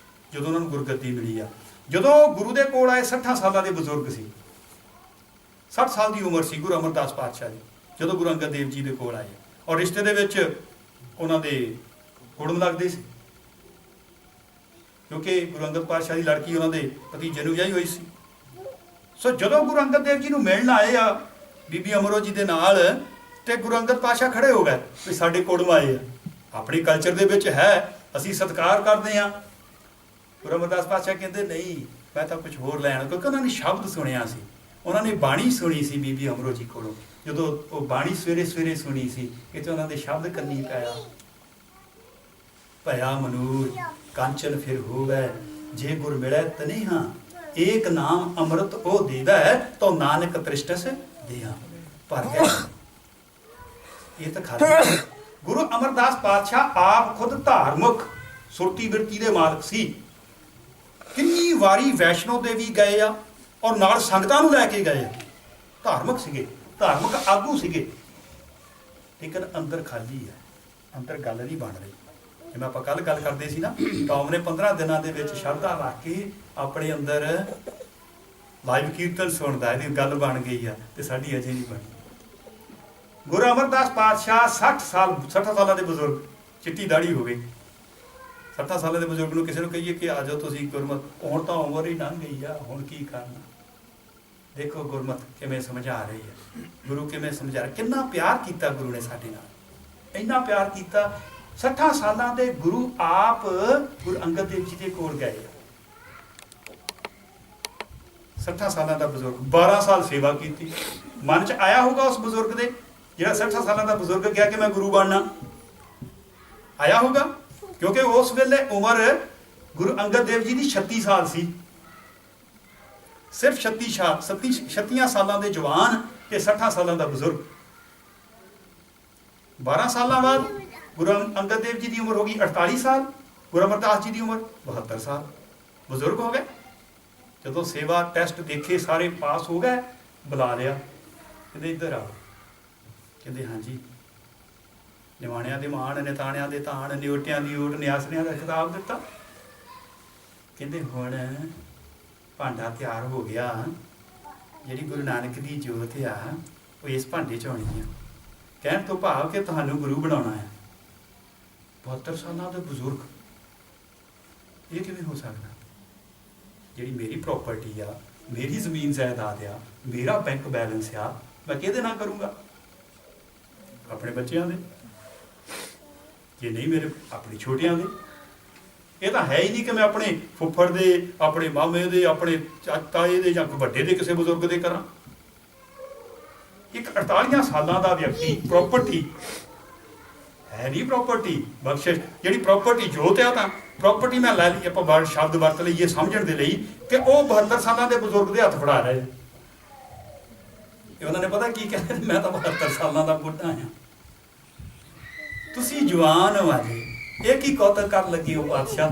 ਜਦੋਂ ਉਹਨਾਂ ਨੂੰ ਗੁਰਗੱਦੀ ਮਿਲੀ ਆ। ਜਦੋਂ ਗੁਰੂ ਦੇ ਕੋਲ ਆਏ 60 ਸਾਲਾਂ ਦੇ ਬਜ਼ੁਰਗ ਸੀ, 60 ਸਾਲ ਦੀ ਉਮਰ ਸੀ ਗੁਰੂ ਅਮਰਦਾਸ ਪਾਤਸ਼ਾਹ ਦੀ ਜਦੋਂ ਗੁਰੂ ਅੰਗਦ ਦੇਵ ਜੀ ਦੇ ਕੋਲ ਆਏ। ਔਰ ਰਿਸ਼ਤੇ ਦੇ ਵਿੱਚ ਉਹਨਾਂ ਦੇ ਕੁੜਮ ਲੱਗਦੇ ਸੀ। ਕਿਉਂਕਿ ਗੁਰੂ ਅੰਗਦ ਪਾਤਸ਼ਾਹ ਦੀ ਲੜਕੀ ਉਹਨਾਂ ਦੇ ਭਤੀਜੇ ਨੂੰ ਵਿਆਹੀ ਹੋਈ ਸੀ। ਸੋ ਜਦੋਂ ਗੁਰੂ ਅੰਗਦ ਦੇਵ ਜੀ ਨੂੰ ਮਿਲਣ ਆਏ ਆ ਬੀਬੀ ਅਮਰੋ ਜੀ ਦੇ ਨਾਲ, ਤੇ ਗੁਰੂ ਅੰਗਦ ਪਾਤਸ਼ਾਹ ਖੜੇ ਹੋ ਗਏ ਵੀ ਸਾਡੇ ਕੁੜਮ ਆਏ ਆ। ਆਪਣੇ ਕਲਚਰ ਦੇ ਵਿੱਚ ਹੈ, ਅਸੀਂ ਸਤਿਕਾਰ ਕਰਦੇ ਹਾਂ। ਗੁਰੂ ਅਮਰਦਾਸ ਪਾਤਸ਼ਾਹ ਕਹਿੰਦੇ ਨਹੀਂ, ਮੈਂ ਤਾਂ ਕੁਝ ਹੋਰ ਲੈਣ, ਕਿਉਂਕਿ ਉਹਨਾਂ ਨੇ ਸ਼ਬਦ ਸੁਣਿਆ ਸੀ, ਉਹਨਾਂ ਨੇ ਬਾਣੀ ਸੁਣੀ ਸੀ ਬੀਬੀ ਅਮਰੋ ਜੀ ਕੋਲੋਂ। ਜਦੋਂ ਉਹ ਬਾਣੀ ਸਵੇਰੇ ਸਵੇਰੇ ਸੁਣੀ ਸੀ, ਕਿਤੇ ਉਹਨਾਂ ਦੇ ਸ਼ਬਦ ਕੰਨੀ ਪਾਇਆ, ਭਇਆ ਮਨੂਰ ਕਾਂਚਨ ਫਿਰ ਹੋਵੈ, ਜੇ ਗੁਰ ਮਿਲੈ ਤਨੇਹਾ, ਏਕ ਨਾਮ ਅੰਮ੍ਰਿਤ ਉਹ ਦੇਵੈ, ਤੋ ਨਾਨਕ ਤ੍ਰਿਸ਼ਟਸ ਦੇਹਾ। ਭਰ ਗਿਆ ਇਹ ਤਾਂ ਖਾਲੀ। ਗੁਰੂ ਅਮਰਦਾਸ ਪਾਤਸ਼ਾਹ ਆਪ ਖੁਦ ਧਾਰਮਿਕ ਸੁਰਤੀ ਬਿਰਤੀ ਦੇ ਮਾਲਕ ਸੀ। ਕਿੰਨੀ ਵਾਰੀ ਵੈਸ਼ਨੋ ਦੇਵੀ ਗਏ ਆ, ਔਰ ਨਾਲ ਸੰਗਤਾਂ ਨੂੰ ਲੈ ਕੇ ਗਏ ਆ। ਧਾਰਮਿਕ ਸੀਗੇ, ਧਾਰਮਿਕ ਆਗੂ ਸੀਗੇ, ਲੇਕਿਨ ਅੰਦਰ ਖਾਲੀ ਹੈ, ਅੰਦਰ ਗੱਲ ਨਹੀਂ ਬਣ ਰਹੀ। ਜਿਵੇਂ ਆਪਾਂ ਕੱਲ ਗੱਲ ਕਰਦੇ ਸੀ ਨਾ, ਟੌਮ ਨੇ 15 ਦਿਨਾਂ ਦੇ ਵਿੱਚ ਸ਼ਰਧਾ ਰੱਖ ਕੇ ਆਪਣੇ ਅੰਦਰ ਲਾਈਵ ਕੀਰਤਨ ਸੁਣਦਾ, ਇਹਦੀ ਗੱਲ ਬਣ ਗਈ ਆ, ਤੇ ਸਾਡੀ ਅਜੇ ਨਹੀਂ ਬਣੀ। ਗੁਰੂ ਅਮਰਦਾਸ ਪਾਤਸ਼ਾਹ 60 ਸਾਲਾਂ ਦੇ ਬਜ਼ੁਰਗ, ਚਿੱਟੀ ਦਾੜੀ ਹੋ ਗਈ। 60 ਸਾਲਾਂ ਦੇ ਬਜ਼ੁਰਗ ਨੂੰ ਕਿਸੇ ਨੂੰ ਕਹੀਏ ਕਿ ਆ ਜਾਓ ਤੁਸੀਂ ਗੁਰਮਤ, ਹੁਣ ਤਾਂ ਉਮਰ ਹੀ ਲੰਘ ਗਈ ਆ, ਹੁਣ ਕੀ ਕਰਨਾ। ਦੇਖੋ ਗੁਰਮਤ ਕਿਵੇਂ ਸਮਝਾ ਰਹੀ ਹੈ, ਗੁਰੂ ਕਿਵੇਂ ਸਮਝਾ ਰਿਹਾ, ਕਿੰਨਾ ਪਿਆਰ ਕੀਤਾ ਗੁਰੂ ਨੇ ਸਾਡੇ ਨਾਲ, ਇੰਨਾ ਪਿਆਰ ਕੀਤਾ। 60 ਸਾਲਾਂ ਦੇ ਗੁਰੂ ਆਪ ਗੁਰੂ ਅੰਗਦ ਦੇਵ ਜੀ ਦੇ ਕੋਲ ਗਏ। 60 ਸਾਲਾਂ ਦਾ ਬਜ਼ੁਰਗ, 12 ਸਾਲ ਸੇਵਾ ਕੀਤੀ। ਮਨ 'ਚ ਆਇਆ ਹੋਊਗਾ ਉਸ ਬਜ਼ੁਰਗ ਦੇ, ਜਿਹੜਾ 60 ਸਾਲਾਂ ਦਾ ਬਜ਼ੁਰਗ ਕਿਹਾ ਕਿ ਮੈਂ ਗੁਰੂ ਬਣਨਾ, ਆਇਆ ਹੋਊਗਾ। ਕਿਉਂਕਿ ਉਸ ਵੇਲੇ ਉਮਰ ਗੁਰੂ ਅੰਗਦ ਦੇਵ ਜੀ ਦੀ 36 ਸਾਲ ਸੀ। ਸਿਰਫ 36 ਸਾਲਾਂ ਦੇ ਜਵਾਨ ਤੇ 60 ਸਾਲਾਂ ਦਾ ਬਜ਼ੁਰਗ। 12 ਸਾਲਾਂ ਬਾਅਦ ਗੁਰੂ ਅੰਗਦ ਦੇਵ ਜੀ ਦੀ ਉਮਰ ਹੋ ਗਈ 48 ਸਾਲ, ਗੁਰੂ ਅਮਰਦਾਸ ਜੀ ਦੀ ਉਮਰ 72 ਸਾਲ, ਬਜ਼ੁਰਗ ਹੋ ਗਏ। ਜਦੋਂ ਸੇਵਾ ਟੈਸਟ ਦੇਖੇ ਸਾਰੇ ਪਾਸ ਹੋ ਗਏ, ਬੁਲਾ ਲਿਆ, ਕਹਿੰਦੇ ਇੱਧਰ ਆਓ। ਕਹਿੰਦੇ ਹਾਂਜੀ। ਨਿਮਾਣਿਆਂ ਦੇ ਮਾਣ, ਨਿਤਾਣਿਆਂ ਦੇ ਤਾਣ, ਨਿਉਟਿਆਂ ਦੀ ਓਟ, ਨਿਆਸਰਿਆਂ ਦਾ ਖਿਤਾਬ ਦਿੱਤਾ। ਕਹਿੰਦੇ ਹੁਣ ਭਾਂਡਾ ਤਿਆਰ ਹੋ ਗਿਆ, ਜਿਹੜੀ ਗੁਰੂ ਨਾਨਕ ਦੀ ਜੋਤ ਆ ਉਹ ਇਸ ਭਾਂਡੇ 'ਚ ਆਉਣੀ ਆ। ਕਹਿਣ ਤੋਂ ਭਾਵ ਕਿ ਤੁਹਾਨੂੰ ਗੁਰੂ ਬਣਾਉਣਾ ਹੈ। 72 ਸਾਲਾਂ ਦੇ ਬਜ਼ੁਰਗ, ਇਹ ਕਿਵੇਂ ਹੋ ਸਕਦਾ? ਜਿਹੜੀ ਮੇਰੀ ਪ੍ਰਾਪਰਟੀ ਆ, ਮੇਰੀ ਜ਼ਮੀਨ ਜਾਇਦਾਦ ਆ, ਮੇਰਾ ਬੈਂਕ ਬੈਲੈਂਸ ਆ, ਮੈਂ ਕਿਹਦੇ ਨਾਲ ਕਰੂੰਗਾ? ਆਪਣੇ ਬੱਚਿਆਂ ਦੇ, ਜੇ ਨਹੀਂ ਮੇਰੇ ਆਪਣੇ ਛੋਟਿਆਂ ਦੇ। ਇਹ ਤਾਂ ਹੈ ਹੀ ਨਹੀਂ ਕਿ ਮੈਂ ਆਪਣੇ ਫੁੱਫੜ ਦੇ, ਆਪਣੇ ਮਾਮੇ ਦੇ, ਆਪਣੇ ਤਾਏ ਦੇ ਜਾਂ ਵੱਡੇ ਦੇ ਕਿਸੇ ਬਜ਼ੁਰਗ ਦੇ ਕਰਾਂ। ਇੱਕ 48 ਸਾਲਾਂ ਦਾ ਵਿਅਕਤੀ, ਪ੍ਰਾਪਰਟੀ ਹੈ ਨਹੀਂ, ਪ੍ਰਾਪਰਟੀ ਬਖਸ਼ਿਸ਼, ਜਿਹੜੀ ਪ੍ਰਾਪਰਟੀ ਜੋਤ ਆ, ਤਾਂ ਪ੍ਰਾਪਰਟੀ ਮੈਂ ਲੈ ਲਈ, ਆਪਾਂ ਵਰਡ ਸ਼ਬਦ ਵਰਤ ਲਈਏ ਸਮਝਣ ਦੇ ਲਈ ਕਿ ਉਹ 72 ਸਾਲਾਂ ਦੇ ਬਜ਼ੁਰਗ ਦੇ ਹੱਥ ਫੜਾ ਰਹੇ। ਉਹਨਾਂ ਨੇ ਪਤਾ ਕੀ ਕਹਿੰਦੇ, ਮੈਂ ਤਾਂ 72 ਸਾਲਾਂ ਦਾ ਬੁੱਢਾ ਹਾਂ, ਤੁਸੀਂ ਜਵਾਨ ਹੋ ਅਜੇ, ਇਹ ਕੀ ਕੌਤਕ ਕਰਨ ਲੱਗੇ ਹੋ ਪਾਤਸ਼ਾਹ?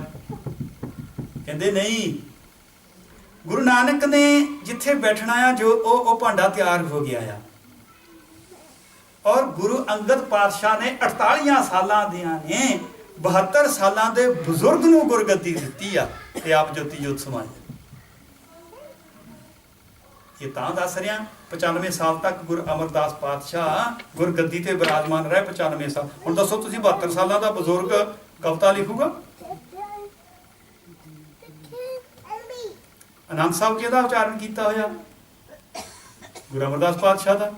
ਕਹਿੰਦੇ ਨਹੀਂ, ਗੁਰੂ ਨਾਨਕ ਨੇ ਜਿੱਥੇ ਬੈਠਣਾ ਆ, ਜੋ ਉਹ ਭਾਂਡਾ ਤਿਆਰ ਹੋ ਗਿਆ ਆ। ਔਰ ਗੁਰੂ ਅੰਗਦ ਪਾਤਸ਼ਾਹ ਨੇ 48 ਸਾਲਾਂ ਦੀਆਂ ਨੇ 72 ਸਾਲਾਂ ਦੇ ਬਜ਼ੁਰਗ ਨੂੰ ਗੁਰਗੱਦੀ ਦਿੱਤੀ ਆ, ਤੇ ਆਪ ਜੋਤੀ ਜੋਤ ਸਮਾਏ। ਇਹ ਤਾਂ ਦੱਸ ਰਿਹਾ, 95 ਸਾਲ ਤੱਕ ਗੁਰੂ ਅਮਰਦਾਸ ਪਾਤਸ਼ਾਹ ਗੁਰਗੱਦੀ ਤੇ ਬਿਰਾਜਮਾਨ ਰਹੇ। 95 ਸਾਲ। ਹੁਣ ਦੱਸੋ ਤੁਸੀਂ, 72 ਸਾਲਾਂ ਦਾ ਬਜ਼ੁਰਗ ਕਵਿਤਾ ਲਿਖੂਗਾ? ਆਨੰਦ ਸਾਹਿਬ ਕਿਹਦਾ ਉਚਾਰਨ ਕੀਤਾ ਹੋਇਆ? ਗੁਰੂ ਅਮਰਦਾਸ ਪਾਤਸ਼ਾਹ ਦਾ।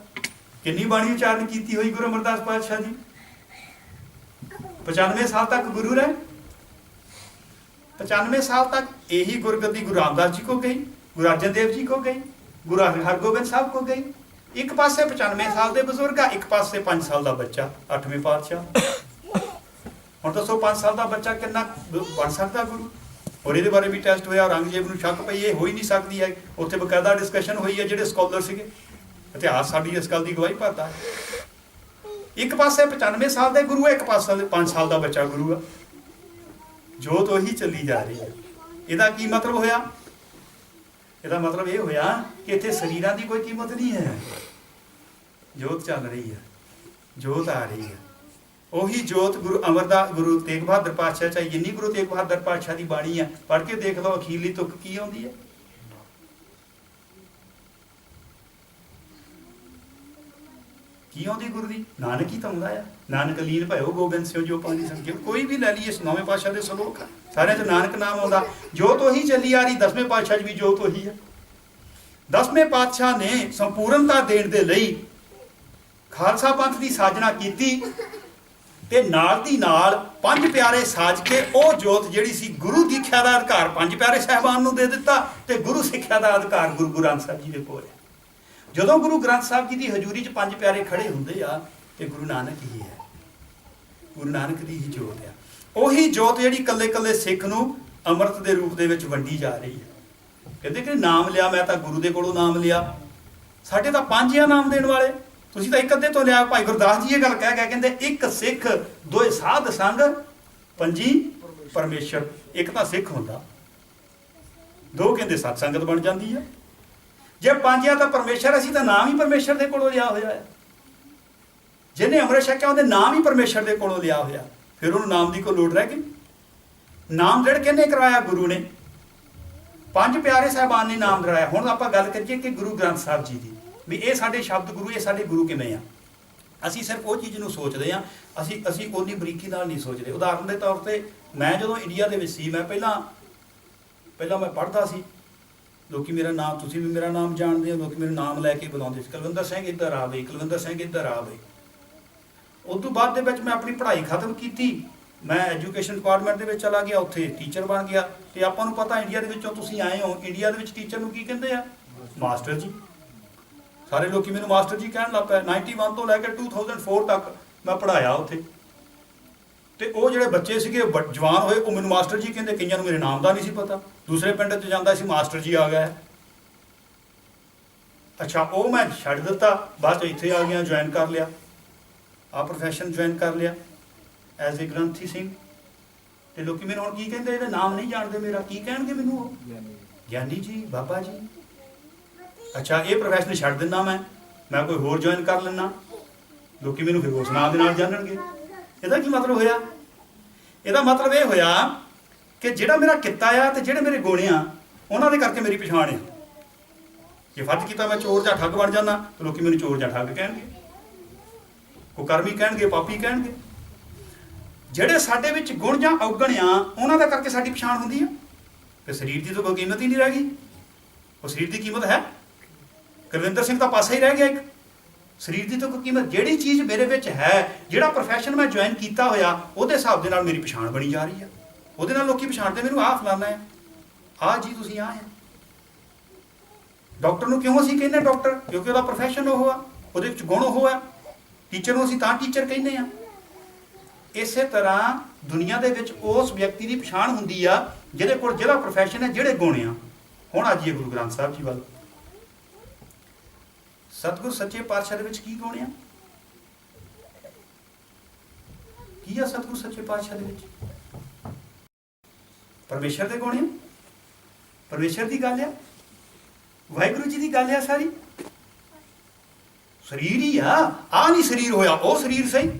ਕਿੰਨੀ ਬਾਣੀ ਉਚਾਰਨ ਕੀਤੀ ਹੋਈ ਗੁਰੂ ਅਮਰਦਾਸ ਪਾਤਸ਼ਾਹ ਜੀ? 95 ਸਾਲ ਤੱਕ ਗੁਰੂ ਰਹੇ। 95 ਸਾਲ ਤੱਕ ਇਹੀ ਗੁਰਗੱਦੀ ਗੁਰੂ ਰਾਮਦਾਸ ਜੀ ਕੋ ਗਈ, ਗੁਰੂ ਅਰਜਨ ਦੇਵ ਜੀ ਕੋ ਗਈ, ਗੁਰੂ ਹਰਗੋਬਿੰਦ ਸਾਹਿਬ ਕੋ ਗਈ। ਇੱਕ ਪਾਸੇ 95 ਸਾਲ ਦੇ ਬਜ਼ੁਰਗ ਆ, ਇੱਕ ਪਾਸੇ 5 ਸਾਲ ਦਾ ਬੱਚਾ, 8ਵੇਂ ਪਾਤਸ਼ਾਹ। ਹੁਣ ਦੱਸੋ 5 ਸਾਲ ਦਾ ਬੱਚਾ ਕਿੰਨਾ ਬਣ ਸਕਦਾ ਗੁਰੂ? ਔਰ ਇਹਦੇ ਬਾਰੇ ਵੀ ਟੈਸਟ ਹੋਇਆ, ਔਰੰਗਜ਼ੇਬ ਨੂੰ ਸ਼ੱਕ ਪਈ, ਇਹ ਹੋ ਹੀ ਨਹੀਂ ਸਕਦੀ ਹੈ। ਉੱਥੇ ਬਕਾਇਦਾ ਡਿਸਕਸ਼ਨ ਹੋਈ ਹੈ, ਜਿਹੜੇ ਸਕਾਲਰ ਸੀਗੇ, ਇਤਿਹਾਸ ਸਾਡੀ ਇਸ ਗੱਲ ਦੀ ਗਵਾਹੀ ਭਰਦਾ ਹੈ। ਇੱਕ ਪਾਸੇ 95 ਸਾਲ ਦੇ ਗੁਰੂ ਹੈ, ਇੱਕ ਪਾਸੇ 5 ਸਾਲ ਦਾ ਬੱਚਾ ਗੁਰੂ ਆ। ਜੋਤ ਉਹੀ ਚੱਲੀ ਜਾ ਰਹੀ ਹੈ। ਇਹਦਾ ਕੀ ਮਤਲਬ ਹੋਇਆ? ਇਹਦਾ ਮਤਲਬ ਇਹ ਹੋਇਆ ਕਿ ਇੱਥੇ ਸਰੀਰਾਂ ਦੀ ਕੋਈ ਕੀਮਤ ਨਹੀਂ ਹੈ। ਜੋਤ ਚੱਲ ਰਹੀ ਹੈ, ਜੋਤ ਆ ਰਹੀ ਹੈ। ਉਹੀ ਜੋਤ ਗੁਰੂ ਤੇਗ ਬਹਾਦਰ ਪਾਤਸ਼ਾਹ, ਚਾਹੇ ਜਿੰਨੀ ਗੁਰੂ ਤੇਗ ਬਹਾਦਰ ਪਾਤਸ਼ਾਹ ਦੀ ਬਾਣੀ ਹੈ, ਪੜ੍ਹ ਕੇ ਦੇਖ ਲਓ, ਅਖੀਰਲੀ ਤੁਕ ਕੀ ਆਉਂਦੀ ਹੈ? ਕੀ ਆਉਂਦੀ ਗੁਰੂ ਦੀ? ਨਾਨਕ ਹੀ ਤਾਂ ਆਉਂਦਾ ਆ। ਨਾਨਕ ਲੀਨ ਭਇਓ ਗੋਬਿੰਦ ਸਿਓ ਜੋ ਪਾਣੀ ਸੰਖਿਓ। ਕੋਈ ਵੀ ਲੈ ਲਈਏ, ਨੌਵੇਂ ਪਾਤਸ਼ਾਹ ਦੇ ਸਲੋਕ ਆ, ਸਾਰਿਆਂ 'ਚ ਨਾਨਕ ਨਾਮ ਆਉਂਦਾ। ਜੋਤ ਉਹੀ ਚੱਲੀ ਆ ਰਹੀ, 10ਵੇਂ ਪਾਤਸ਼ਾਹ 'ਚ ਵੀ ਜੋਤ ਉਹੀ ਆ। 10ਵੇਂ ਪਾਤਸ਼ਾਹ ਨੇ ਸੰਪੂਰਨਤਾ ਦੇਣ ਦੇ ਲਈ ਖਾਲਸਾ ਪੰਥ ਦੀ ਸਾਜਨਾ ਕੀਤੀ ਤੇ ਨਾਲ ਦੀ ਨਾਲ 5 ਪਿਆਰੇ ਸਾਜ ਕੇ ਉਹ ਜੋਤ ਜਿਹੜੀ ਸੀ ਗੁਰੂ ਦੀਖਿਆ ਦਾ ਅਧਿਕਾਰ 5 ਪਿਆਰੇ ਸਾਹਿਬਾਨ ਨੂੰ ਦੇ ਦਿੱਤਾ ਤੇ ਗੁਰੂ ਸਿੱਖਿਆ ਦਾ ਅਧਿਕਾਰ ਗੁਰੂ ਗ੍ਰੰਥ ਸਾਹਿਬ ਜੀ ਦੇ ਕੋਲ ਹੈ। ਜਦੋਂ ਗੁਰੂ ਗ੍ਰੰਥ ਸਾਹਿਬ ਜੀ ਦੀ ਹਜ਼ੂਰੀ 'ਚ 5 ਪਿਆਰੇ ਖੜੇ ਹੁੰਦੇ ਆ ਤੇ ਗੁਰੂ ਨਾਨਕ ਹੀ ਹੈ, ਗੁਰੂ ਨਾਨਕ ਦੀ ਹੀ ਜੋਤ ਆ। ਉਹੀ ਜੋਤ ਜਿਹੜੀ ਕੱਲੇ ਕੱਲੇ ਸਿੱਖ ਨੂੰ ਅੰਮ੍ਰਿਤ ਦੇ ਰੂਪ ਦੇ ਵਿੱਚ ਵੰਡੀ ਜਾ ਰਹੀ ਹੈ। ਕਹਿੰਦੇ ਕਿ ਨਾਮ ਲਿਆ, ਮੈਂ ਤਾਂ ਗੁਰੂ ਦੇ ਕੋਲੋਂ ਨਾਮ ਲਿਆ। ਸਾਡੇ ਤਾਂ 5 ਆ ਨਾਮ ਦੇਣ ਵਾਲੇ, ਤੁਸੀਂ ਤਾਂ ਇੱਕ ਅੱਧੇ ਤੋਂ ਲਿਆ। ਭਾਈ ਗੁਰਦਾਸ ਜੀ ਇਹ ਗੱਲ ਕਹਿ ਗਏ, ਕਹਿੰਦੇ ਇੱਕ ਸਿੱਖ ਦੋਏ ਸਾਧ ਸੰਗ ਪੰਜੀ ਪਰਮੇਸ਼ਰ। ਇੱਕ ਤਾਂ ਸਿੱਖ ਹੁੰਦਾ, 2 ਕਹਿੰਦੇ ਸਤ ਸੰਗਤ ਬਣ ਜਾਂਦੀ ਆ। ਜੇ 5 ਆ ਤਾਂ ਪਰਮੇਸ਼ਰ, ਅਸੀਂ ਤਾਂ ਨਾਮ ਹੀ ਪਰਮੇਸ਼ਰ ਦੇ ਕੋਲੋਂ ਲਿਆ ਹੋਇਆ ਹੈ। ਜਿਹਨੇ ਅੰਮ੍ਰਿਤ ਛਕਿਆ ਉਹਦੇ ਨਾਮ ਹੀ ਪਰਮੇਸ਼ਰ ਦੇ ਕੋਲੋਂ ਲਿਆ ਹੋਇਆ, ਫਿਰ ਉਹਨੂੰ ਨਾਮ ਦੀ ਕੋਈ ਲੋੜ ਰਹਿ ਗਈ? ਨਾਮ ਦ੍ਰਿੜ ਕਿਹਨੇ ਕਰਵਾਇਆ? ਗੁਰੂ ਨੇ। 5 ਪਿਆਰੇ ਸਾਹਿਬਾਨ ਨੇ ਨਾਮ ਦ੍ਰਿੜਾਇਆ। ਹੁਣ ਆਪਾਂ ਗੱਲ ਕਰੀਏ ਕਿ ਗੁਰੂ ਗ੍ਰੰਥ ਸਾਹਿਬ ਜੀ ਦੀ, ਵੀ ਇਹ ਸਾਡੇ ਸ਼ਬਦ ਗੁਰੂ, ਇਹ ਸਾਡੇ ਗੁਰੂ ਕਿਵੇਂ ਆ? ਅਸੀਂ ਸਿਰਫ ਉਹ ਚੀਜ਼ ਨੂੰ ਸੋਚਦੇ ਹਾਂ, ਅਸੀਂ ਉਨੀ ਬਰੀਕੀ ਨਾਲ ਨਹੀਂ ਸੋਚਦੇ। ਉਦਾਹਰਨ ਦੇ ਤੌਰ ਤੇ ਮੈਂ ਜਦੋਂ ਇੰਡੀਆ ਦੇ ਵਿੱਚ ਸੀ, ਮੈਂ ਪਹਿਲਾਂ ਮੈਂ ਪੜ੍ਹਦਾ ਸੀ, ਲੋਕੀ ਮੇਰਾ ਨਾਮ, ਤੁਸੀਂ ਵੀ ਮੇਰਾ ਨਾਮ ਜਾਣਦੇ ਹੋ, ਲੋਕੀ ਮੇਰਾ ਨਾਮ ਲੈ ਕੇ ਬੁਲਾਉਂਦੇ ਸੀ, ਕੁਲਵਿੰਦਰ ਸਿੰਘ ਇੱਧਰ ਆ ਬਈ, ਕੁਲਵਿੰਦਰ ਸਿੰਘ ਇੱਧਰ ਆ ਬਈ। ਉਸ ਤੋਂ ਬਾਅਦ ਦੇ ਵਿੱਚ ਮੈਂ ਆਪਣੀ ਪੜ੍ਹਾਈ ਖਤਮ ਕੀਤੀ, ਮੈਂ ਐਜੂਕੇਸ਼ਨ ਡਿਪਾਰਟਮੈਂਟ ਦੇ ਵਿੱਚ ਚਲਾ ਗਿਆ, ਉੱਥੇ ਟੀਚਰ ਬਣ ਗਿਆ। ਤੇ ਆਪਾਂ ਨੂੰ ਪਤਾ ਇੰਡੀਆ ਦੇ ਵਿੱਚੋਂ ਤੁਸੀਂ ਆਏ ਹੋ, ਇੰਡੀਆ ਦੇ ਵਿੱਚ ਟੀਚਰ ਨੂੰ ਕੀ ਕਹਿੰਦੇ ਆ? ਮਾਸਟਰ ਜੀ। ਸਾਰੇ ਲੋਕੀ ਮੈਨੂੰ ਮਾਸਟਰ ਜੀ ਕਹਿਣ ਲੱਗ ਪਏ। 91 ਤੋਂ ਲੈ ਕੇ 2004 ਤੱਕ ਮੈਂ ਪੜ੍ਹਾਇਆ ਉੱਥੇ। ਤੇ ਉਹ ਜਿਹੜੇ ਬੱਚੇ ਸੀਗੇ ਜਵਾਨ ਹੋਏ, ਉਹ ਮੈਨੂੰ ਮਾਸਟਰ ਜੀ ਕਹਿੰਦੇ। ਕਈਆਂ ਨੂੰ ਮੇਰੇ ਨਾਮ ਦਾ ਨਹੀਂ ਸੀ ਪਤਾ। ਦੂਸਰੇ ਪਿੰਡ 'ਚ ਜਾਂਦਾ ਸੀ, ਮਾਸਟਰ ਜੀ ਆ ਗਿਆ। ਅੱਛਾ, ਉਹ ਮੈਂ ਛੱਡ ਦਿੱਤਾ, ਬਾਅਦ 'ਚ ਇੱਥੇ ਆ ਗਿਆ, ਜੁਆਇਨ ਕਰ ਲਿਆ, ਆਹ ਪ੍ਰੋਫੈਸ਼ਨ ਜੁਆਇਨ ਕਰ ਲਿਆ ਐਜ਼ ਏ ਗ੍ਰੰਥੀ ਸਿੰਘ। ਤੇ ਲੋਕੀ ਮੈਨੂੰ ਹੁਣ ਕੀ ਕਹਿੰਦੇ? ਇਹਦਾ ਨਾਮ ਨਹੀਂ ਜਾਣਦੇ ਮੇਰਾ, ਕੀ ਕਹਿਣਗੇ ਮੈਨੂੰ? ਉਹ ਗਿਆਨੀ ਜੀ, ਬਾਬਾ ਜੀ। ਅੱਛਾ, ਇਹ ਪ੍ਰੋਫੈਸ਼ਨ ਛੱਡ ਦਿੰਦਾ ਮੈਂ ਕੋਈ ਹੋਰ ਜੁਆਇਨ ਕਰ ਲੈਣਾ, ਲੋਕੀ ਮੈਨੂੰ ਫਿਰ ਉਸ ਨਾਮ ਦੇ ਨਾਲ ਜਾਣਨਗੇ। ਇਹਦਾ ਕੀ ਮਤਲਬ ਹੋਇਆ? ਇਹਦਾ ਮਤਲਬ ਇਹ ਹੋਇਆ ਕਿ ਜਿਹੜਾ ਮੇਰਾ ਕਿੱਤਾ ਆ ਤੇ ਜਿਹੜੇ ਮੇਰੇ ਗੁਣ ਆ, ਉਹਨਾਂ ਦੇ ਕਰਕੇ ਮੇਰੀ ਪਛਾਣ ਆ। ਜੇ ਫਰਜ਼ ਕੀਤਾ ਮੈਂ ਚੋਰ ਜਾਂ ਠੱਗ ਬਣ ਜਾਂਦਾ, ਤਾਂ ਲੋਕੀ ਮੈਨੂੰ ਚੋਰ ਜਾਂ ਠੱਗ ਕਹਿਣਗੇ, ਕੁਕਰਮੀ ਕਹਿਣਗੇ, ਪਾਪੀ ਕਹਿਣਗੇ। ਜਿਹੜੇ ਸਾਡੇ ਵਿੱਚ ਗੁਣ ਜਾਂ ਔਗਣ ਆ, ਉਹਨਾਂ ਦਾ ਕਰਕੇ ਸਾਡੀ ਪਛਾਣ ਹੁੰਦੀ ਆ। ਤੇ ਸਰੀਰ ਦੀ ਤਾਂ ਕੋਈ ਕੀਮਤ ਹੀ ਨਹੀਂ ਰਹਿ ਗਈ। ਉਹ ਸਰੀਰ ਦੀ ਕੀਮਤ ਹੈ? ਕੁਲਵਿੰਦਰ ਸਿੰਘ ਤਾਂ ਪਾਸਾ ਹੀ ਰਹਿ ਗਿਆ ਇੱਕ। ਸਰੀਰ ਦੀ ਤਾਂ ਕੋਈ ਕੀਮਤ, ਜਿਹੜੀ ਚੀਜ਼ ਮੇਰੇ ਵਿੱਚ ਹੈ, ਜਿਹੜਾ ਪ੍ਰੋਫੈਸ਼ਨ ਮੈਂ ਜੁਆਇਨ ਕੀਤਾ ਹੋਇਆ, ਉਹਦੇ ਹਿਸਾਬ ਦੇ ਨਾਲ ਮੇਰੀ ਪਛਾਣ ਬਣੀ ਜਾ ਰਹੀ ਆ। ਉਹਦੇ ਨਾਲ ਲੋਕੀ ਪਛਾਣਦੇ ਮੈਨੂੰ, ਆਹ ਫਲਾਨਾ ਆ, ਆਹ ਜੀ ਤੁਸੀਂ ਆਹ ਆ। ਡਾਕਟਰ ਨੂੰ ਕਿਉਂ ਅਸੀਂ ਕਹਿੰਦੇ ਡਾਕਟਰ? ਕਿਉਂਕਿ ਉਹਦਾ ਪ੍ਰੋਫੈਸ਼ਨ ਉਹ ਆ, ਉਹਦੇ ਵਿੱਚ ਗੁਣ ਉਹ ਆ। ਟੀਚਰ ਨੂੰ ਅਸੀਂ ਤਾਂ ਟੀਚਰ ਕਹਿੰਦੇ ਆ। ਇਸੇ ਤਰ੍ਹਾਂ ਦੁਨੀਆ ਦੇ ਵਿੱਚ ਉਸ ਵਿਅਕਤੀ ਦੀ ਪਛਾਣ ਹੁੰਦੀ ਆ ਜਿਹਦੇ ਕੋਲ ਜਿਹੜਾ ਪ੍ਰੋਫੈਸ਼ਨ ਹੈ, ਜਿਹੜੇ ਗੁਣ ਆ। ਹੁਣ ਆ ਜਾਈਏ ਗੁਰੂ ਗ੍ਰੰਥ ਸਾਹਿਬ ਜੀ ਵੱਲ। ਸਤਿਗੁਰ ਸੱਚੇ ਪਾਤਸ਼ਾਹ ਦੇ ਵਿੱਚ ਕੀ ਗੁਣ ਆ? ਕੀ ਆ ਸਤਿਗੁਰ ਸੱਚੇ ਪਾਤਸ਼ਾਹ ਦੇ ਵਿੱਚ? ਪਰਮੇਸ਼ਰ ਦੇ ਗੁਣ ਆ, ਪਰਮੇਸ਼ਰ ਦੀ ਗੱਲ ਆ, ਵਾਹਿਗੁਰੂ ਜੀ ਦੀ ਗੱਲ ਆ ਸਾਰੀ। ਸਰੀਰ ਹੀ ਆ, ਆਹ ਨਹੀਂ ਸਰੀਰ ਹੋਇਆ, ਉਹ ਸਰੀਰ ਸਹੀ।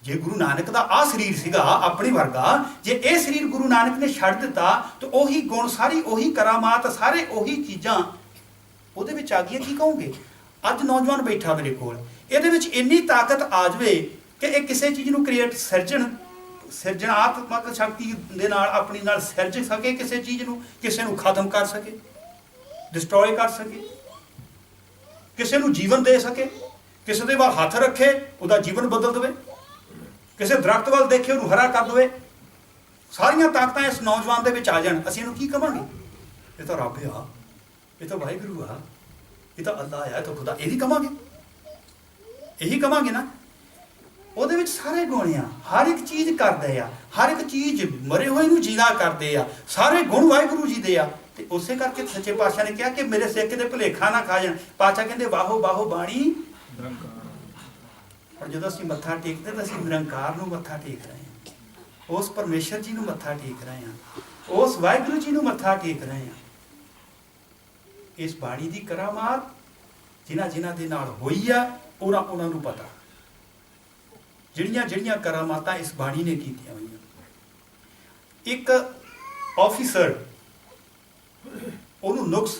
ਜੇ ਗੁਰੂ ਨਾਨਕ ਦਾ ਆਹ ਸਰੀਰ ਸੀਗਾ ਆਪਣੀ ਵਰਗਾ, ਜੇ ਇਹ ਸਰੀਰ ਗੁਰੂ ਨਾਨਕ ਨੇ ਛੱਡ ਦਿੱਤਾ ਤਾਂ ਉਹੀ ਗੁਣ, ਸਾਰੀ ਉਹੀ ਕਰਾਮਾਤ, ਸਾਰੇ ਉਹੀ ਚੀਜ਼ਾਂ ਉਹਦੇ ਵਿੱਚ ਆ ਗਈਆਂ। ਕੀ ਕਹੋਗੇ? ਅੱਜ ਨੌਜਵਾਨ ਬੈਠਾ ਮੇਰੇ ਕੋਲ, ਇਹਦੇ ਵਿੱਚ ਇੰਨੀ ਤਾਕਤ ਆ ਜਾਵੇ ਕਿ ਇਹ ਕਿਸੇ ਚੀਜ਼ ਨੂੰ ਸਿਰਜਣਾਤਮਕ ਸ਼ਕਤੀ ਦੇ ਨਾਲ ਆਪਣੀ ਨਾਲ ਸਿਰਜ ਸਕੇ, ਕਿਸੇ ਚੀਜ਼ ਨੂੰ, ਕਿਸੇ ਨੂੰ ਖਤਮ ਕਰ ਸਕੇ, ਡਿਸਟਰੋਏ ਕਰ ਸਕੇ, ਕਿਸੇ ਨੂੰ ਜੀਵਨ ਦੇ ਸਕੇ, ਕਿਸੇ ਦੇ ਵੱਲ ਹੱਥ ਰੱਖੇ ਉਹਦਾ ਜੀਵਨ ਬਦਲ ਦੇਵੇ, ਕਿਸੇ ਦਰਖਤ ਵੱਲ ਦੇਖੇ ਉਹਨੂੰ ਹਰਾ ਕਰ ਦੇਵੇ। ਸਾਰੀਆਂ ਤਾਕਤਾਂ ਇਸ ਨੌਜਵਾਨ ਦੇ ਵਿੱਚ ਆ ਜਾਣ, ਅਸੀਂ ਇਹਨੂੰ ਕੀ ਕਵਾਂਗੇ? ਇਹ ਤਾਂ ਰੱਬ ਆ, ਇਹ ਤਾਂ ਵਾਹਿਗੁਰੂ ਆ, ਇਹ ਤਾਂ ਅੱਲਾ ਆ, ਇਹ ਤਾਂ ਖੁਦਾ। ਇਹੀ ਕਵਾਂਗੇ, ਇਹੀ ਕਵਾਂਗੇ ਨਾ। ਉਹਦੇ ਵਿੱਚ ਸਾਰੇ ਗੁਣ ਆ, ਹਰ ਇੱਕ ਚੀਜ਼ ਕਰਦੇ ਆ, ਹਰ ਇੱਕ ਚੀਜ਼ ਮਰੇ ਹੋਏ ਨੂੰ ਜੀਣਾ ਕਰਦੇ ਆ, ਸਾਰੇ ਗੁਣ ਵਾਹਿਗੁਰੂ ਜੀ ਦੇ ਆ। ਤੇ ਉਸੇ ਕਰਕੇ ਸੱਚੇ ਪਾਤਸ਼ਾਹ ਨੇ ਕਿਹਾ ਕਿ ਮੇਰੇ ਸਿੱਖ ਦੇ ਭੁਲੇਖਾ ਨਾ ਖਾ ਜਾਣ। ਪਾਤਸ਼ਾਹ ਕਹਿੰਦੇ ਬਾਹੋ ਬਾਹੋ ਬਾਣੀ। ਪਰ ਜਦੋਂ ਅਸੀਂ ਮੱਥਾ ਟੇਕਦੇ ਤਾਂ ਅਸੀਂ ਨਿਰੰਕਾਰ ਨੂੰ ਮੱਥਾ ਟੇਕ ਰਹੇ ਹਾਂ, ਉਸ ਪਰਮੇਸ਼ਰ ਜੀ ਨੂੰ ਮੱਥਾ ਟੇਕ ਰਹੇ ਹਾਂ, ਉਸ ਵਾਹਿਗੁਰੂ ਜੀ ਨੂੰ ਮੱਥਾ ਟੇਕ ਰਹੇ ਹਾਂ। ਇਸ ਬਾਣੀ ਦੀ ਕਰਾਮਾਤ ਜਿਨ੍ਹਾਂ ਦੇ ਨਾਲ ਹੋਈ ਆ, ਉਹਨਾਂ ਨੂੰ ਪਤਾ ਜਿਹੜੀਆਂ ਕਰਾਮਾਤਾਂ ਇਸ ਬਾਣੀ ਨੇ ਕੀਤੀਆਂ ਹੋਈਆਂ। ਇੱਕ ਆਫੀਸਰ, ਉਹਨੂੰ ਨੁਕਸ,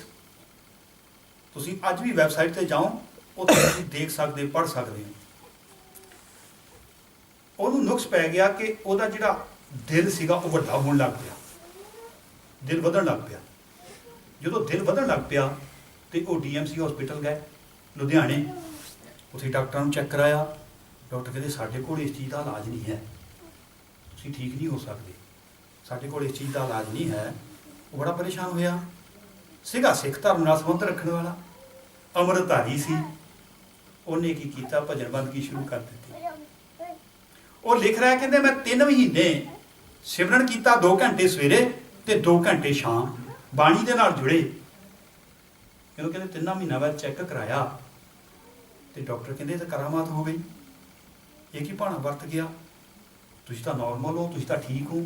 ਤੁਸੀਂ ਅੱਜ ਵੀ ਵੈਬਸਾਈਟ ਤੇ ਜਾਓ, ਉੱਥੇ ਤੁਸੀਂ ਦੇਖ ਸਕਦੇ, ਪੜ੍ਹ ਸਕਦੇ ਹੋ। ਉਹਨੂੰ ਨੁਕਸ ਪੈ ਗਿਆ ਕਿ ਉਹਦਾ ਜਿਹੜਾ ਦਿਲ ਸੀਗਾ ਉਹ ਵੱਡਾ ਹੋਣ ਲੱਗ ਪਿਆ, ਦਿਲ ਵਧਣ ਲੱਗ ਪਿਆ। ਜਦੋਂ ਦਿਲ ਵਧਣ ਲੱਗ ਪਿਆ ਤੇ ਉਹ DMC ਹਸਪੀਟਲ ਗਏ ਲੁਧਿਆਣੇ, ਉੱਥੇ ਡਾਕਟਰਾਂ ਨੂੰ ਚੈੱਕ ਕਰਾਇਆ। ਡਾਕਟਰ ਕਹਿੰਦੇ ਸਾਡੇ ਕੋਲ ਇਸ ਚੀਜ਼ ਦਾ ਇਲਾਜ ਨਹੀਂ ਹੈ, ਤੁਸੀਂ ਠੀਕ ਨਹੀਂ ਹੋ ਸਕਦੇ, ਸਾਡੇ ਕੋਲ ਇਸ ਚੀਜ਼ ਦਾ ਇਲਾਜ ਨਹੀਂ ਹੈ। ਉਹ ਬੜਾ ਪਰੇਸ਼ਾਨ ਹੋਇਆ। ਸੀਗਾ ਸਿੱਖ ਧਰਮ ਨਾਲ ਸੰਬੰਧ ਰੱਖਣ ਵਾਲਾ, ਅੰਮ੍ਰਿਤਧਾਰੀ ਸੀ। ਉਹਨੇ ਕੀ ਕੀਤਾ, ਭਜਨ ਬੰਦਗੀ ਸ਼ੁਰੂ ਕਰ ਦਿੱਤੀ। ਉਹ ਲਿਖ ਰਿਹਾ, ਕਹਿੰਦੇ ਮੈਂ 3 ਮਹੀਨੇ ਸਿਮਰਨ ਕੀਤਾ, 2 ਘੰਟੇ ਸਵੇਰੇ ਤੇ 2 ਘੰਟੇ ਸ਼ਾਮ, ਬਾਣੀ ਦੇ ਨਾਲ ਜੁੜੇ। ਜਦੋਂ ਕਹਿੰਦੇ 3 ਮਹੀਨਾ ਬਾਅਦ ਚੈੱਕ ਕਰਾਇਆ ਤੇ ਡਾਕਟਰ ਕਹਿੰਦੇ ਇਹ ਤਾਂ ਕਰਾਮਾਤ ਹੋ ਗਈ, ਇਹ ਕੀ ਭਾਣਾ ਵਰਤ ਗਿਆ, ਤੁਸੀਂ ਤਾਂ ਨਾਰਮਲ ਹੋ, ਤੁਸੀਂ ਤਾਂ ਠੀਕ ਹੋ।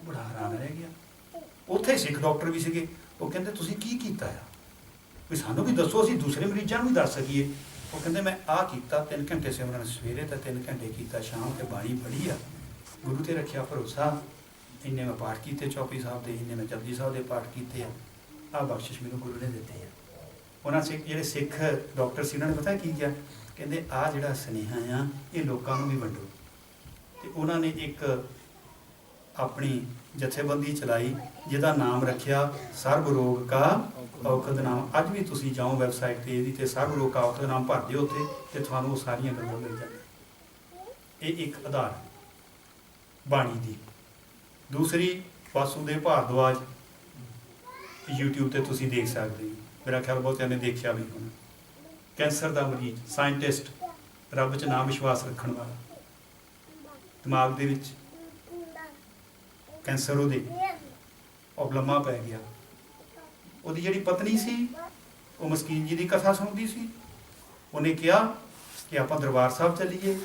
ਬੜਾ ਹੈਰਾਨ ਰਹਿ ਗਿਆ। ਉੱਥੇ ਸਿੱਖ ਡਾਕਟਰ ਵੀ ਸੀਗੇ। ਉਹ ਕਹਿੰਦੇ ਤੁਸੀਂ ਕੀ ਕੀਤਾ ਆ, ਵੀ ਸਾਨੂੰ ਵੀ ਦੱਸੋ, ਅਸੀਂ ਦੂਸਰੇ ਮਰੀਜ਼ਾਂ ਨੂੰ ਵੀ ਦੱਸ ਸਕੀਏ। ਉਹ ਕਹਿੰਦੇ ਮੈਂ ਆਹ ਕੀਤਾ, 3 ਘੰਟੇ ਸਿਮਰਨ ਸਵੇਰੇ ਤੇ 3 ਘੰਟੇ ਕੀਤਾ ਸ਼ਾਮ, ਤੇ ਬਾਣੀ ਪੜ੍ਹੀ ਆ, ਗੁਰੂ ਤੇ ਰੱਖਿਆ ਭਰੋਸਾ, ਇੰਨੇ ਮੈਂ ਪਾਠ ਕੀਤੇ ਚੌਪਈ ਸਾਹਿਬ ਦੇ, ਇੰਨੇ ਮੈਂ ਜਪਜੀ ਸਾਹਿਬ ਦੇ ਪਾਠ ਕੀਤੇ ਆ, ਆਹ ਬਖਸ਼ਿਸ਼ ਮੈਨੂੰ ਗੁਰੂ ਨੇ ਦਿੱਤੀ ਆ। ਉਹਨਾਂ ਜਿਹੜੇ ਸਿੱਖ ਡਾਕਟਰ ਸੀ ਉਹਨਾਂ ਨੇ ਪਤਾ ਕੀ ਕਿਹਾ, ਕਹਿੰਦੇ ਆਹ ਜਿਹੜਾ ਸੁਨੇਹਾ ਆ ਇਹ ਲੋਕਾਂ ਨੂੰ ਵੀ ਵੰਡੋ। ਤੇ ਉਹਨਾਂ ਨੇ ਇੱਕ ਆਪਣੀ ਜਥੇਬੰਦੀ ਚਲਾਈ ਜਿਹਦਾ ਨਾਮ ਰੱਖਿਆ ਸਰਬ ਰੋਗ ਕਾ ਔਖਦ ਨਾਮ। ਅੱਜ ਵੀ ਤੁਸੀਂ ਜਾਓ ਵੈਬਸਾਈਟ ਤੇ ਇਹਦੀ, ਤੇ ਸਰਬ ਰੋਗ ਕਾ ਔਖਦ ਨਾਮ ਭਰ ਦਿਓ ਉੱਥੇ, ਤੇ ਤੁਹਾਨੂੰ ਉਹ ਸਾਰੀਆਂ ਗੱਲਾਂ ਮਿਲ ਜਾਣਗੀਆਂ। ਇਹ ਇੱਕ ਆਧਾਰ ਬਾਣੀ ਦੀ। ਦੂਸਰੀ, ਵਾਸੂਦੇਵ ਭਾਰਦਵਾਜ YouTube ਤੇ ਤੁਸੀਂ ਦੇਖ ਸਕਦੇ ਹੋ, ਮੇਰਾ ਖਿਆਲ ਬਹੁਤਿਆਂ ਨੇ ਦੇਖਿਆ ਵੀ ਹੋਣਾ। ਕੈਂਸਰ ਦਾ ਮਰੀਜ਼, ਸਾਇੰਟਿਸਟ, ਰੱਬ 'ਚ ਨਾਮ ਵਿਸ਼ਵਾਸ ਰੱਖਣ ਵਾਲਾ, ਦਿਮਾਗ ਦੇ ਵਿੱਚ ਕੈਂਸਰ ਉਹਦੇ ਉਹ ਲੰਮਾ ਪੈ ਗਿਆ। ਉਹਦੀ ਜਿਹੜੀ ਪਤਨੀ ਸੀ ਉਹ ਮਸਕੀਨ ਜੀ ਦੀ ਕਥਾ ਸੁਣਦੀ ਸੀ। ਉਹਨੇ ਕਿਹਾ ਕਿ ਆਪਾਂ ਦਰਬਾਰ ਸਾਹਿਬ ਚੱਲੀਏ।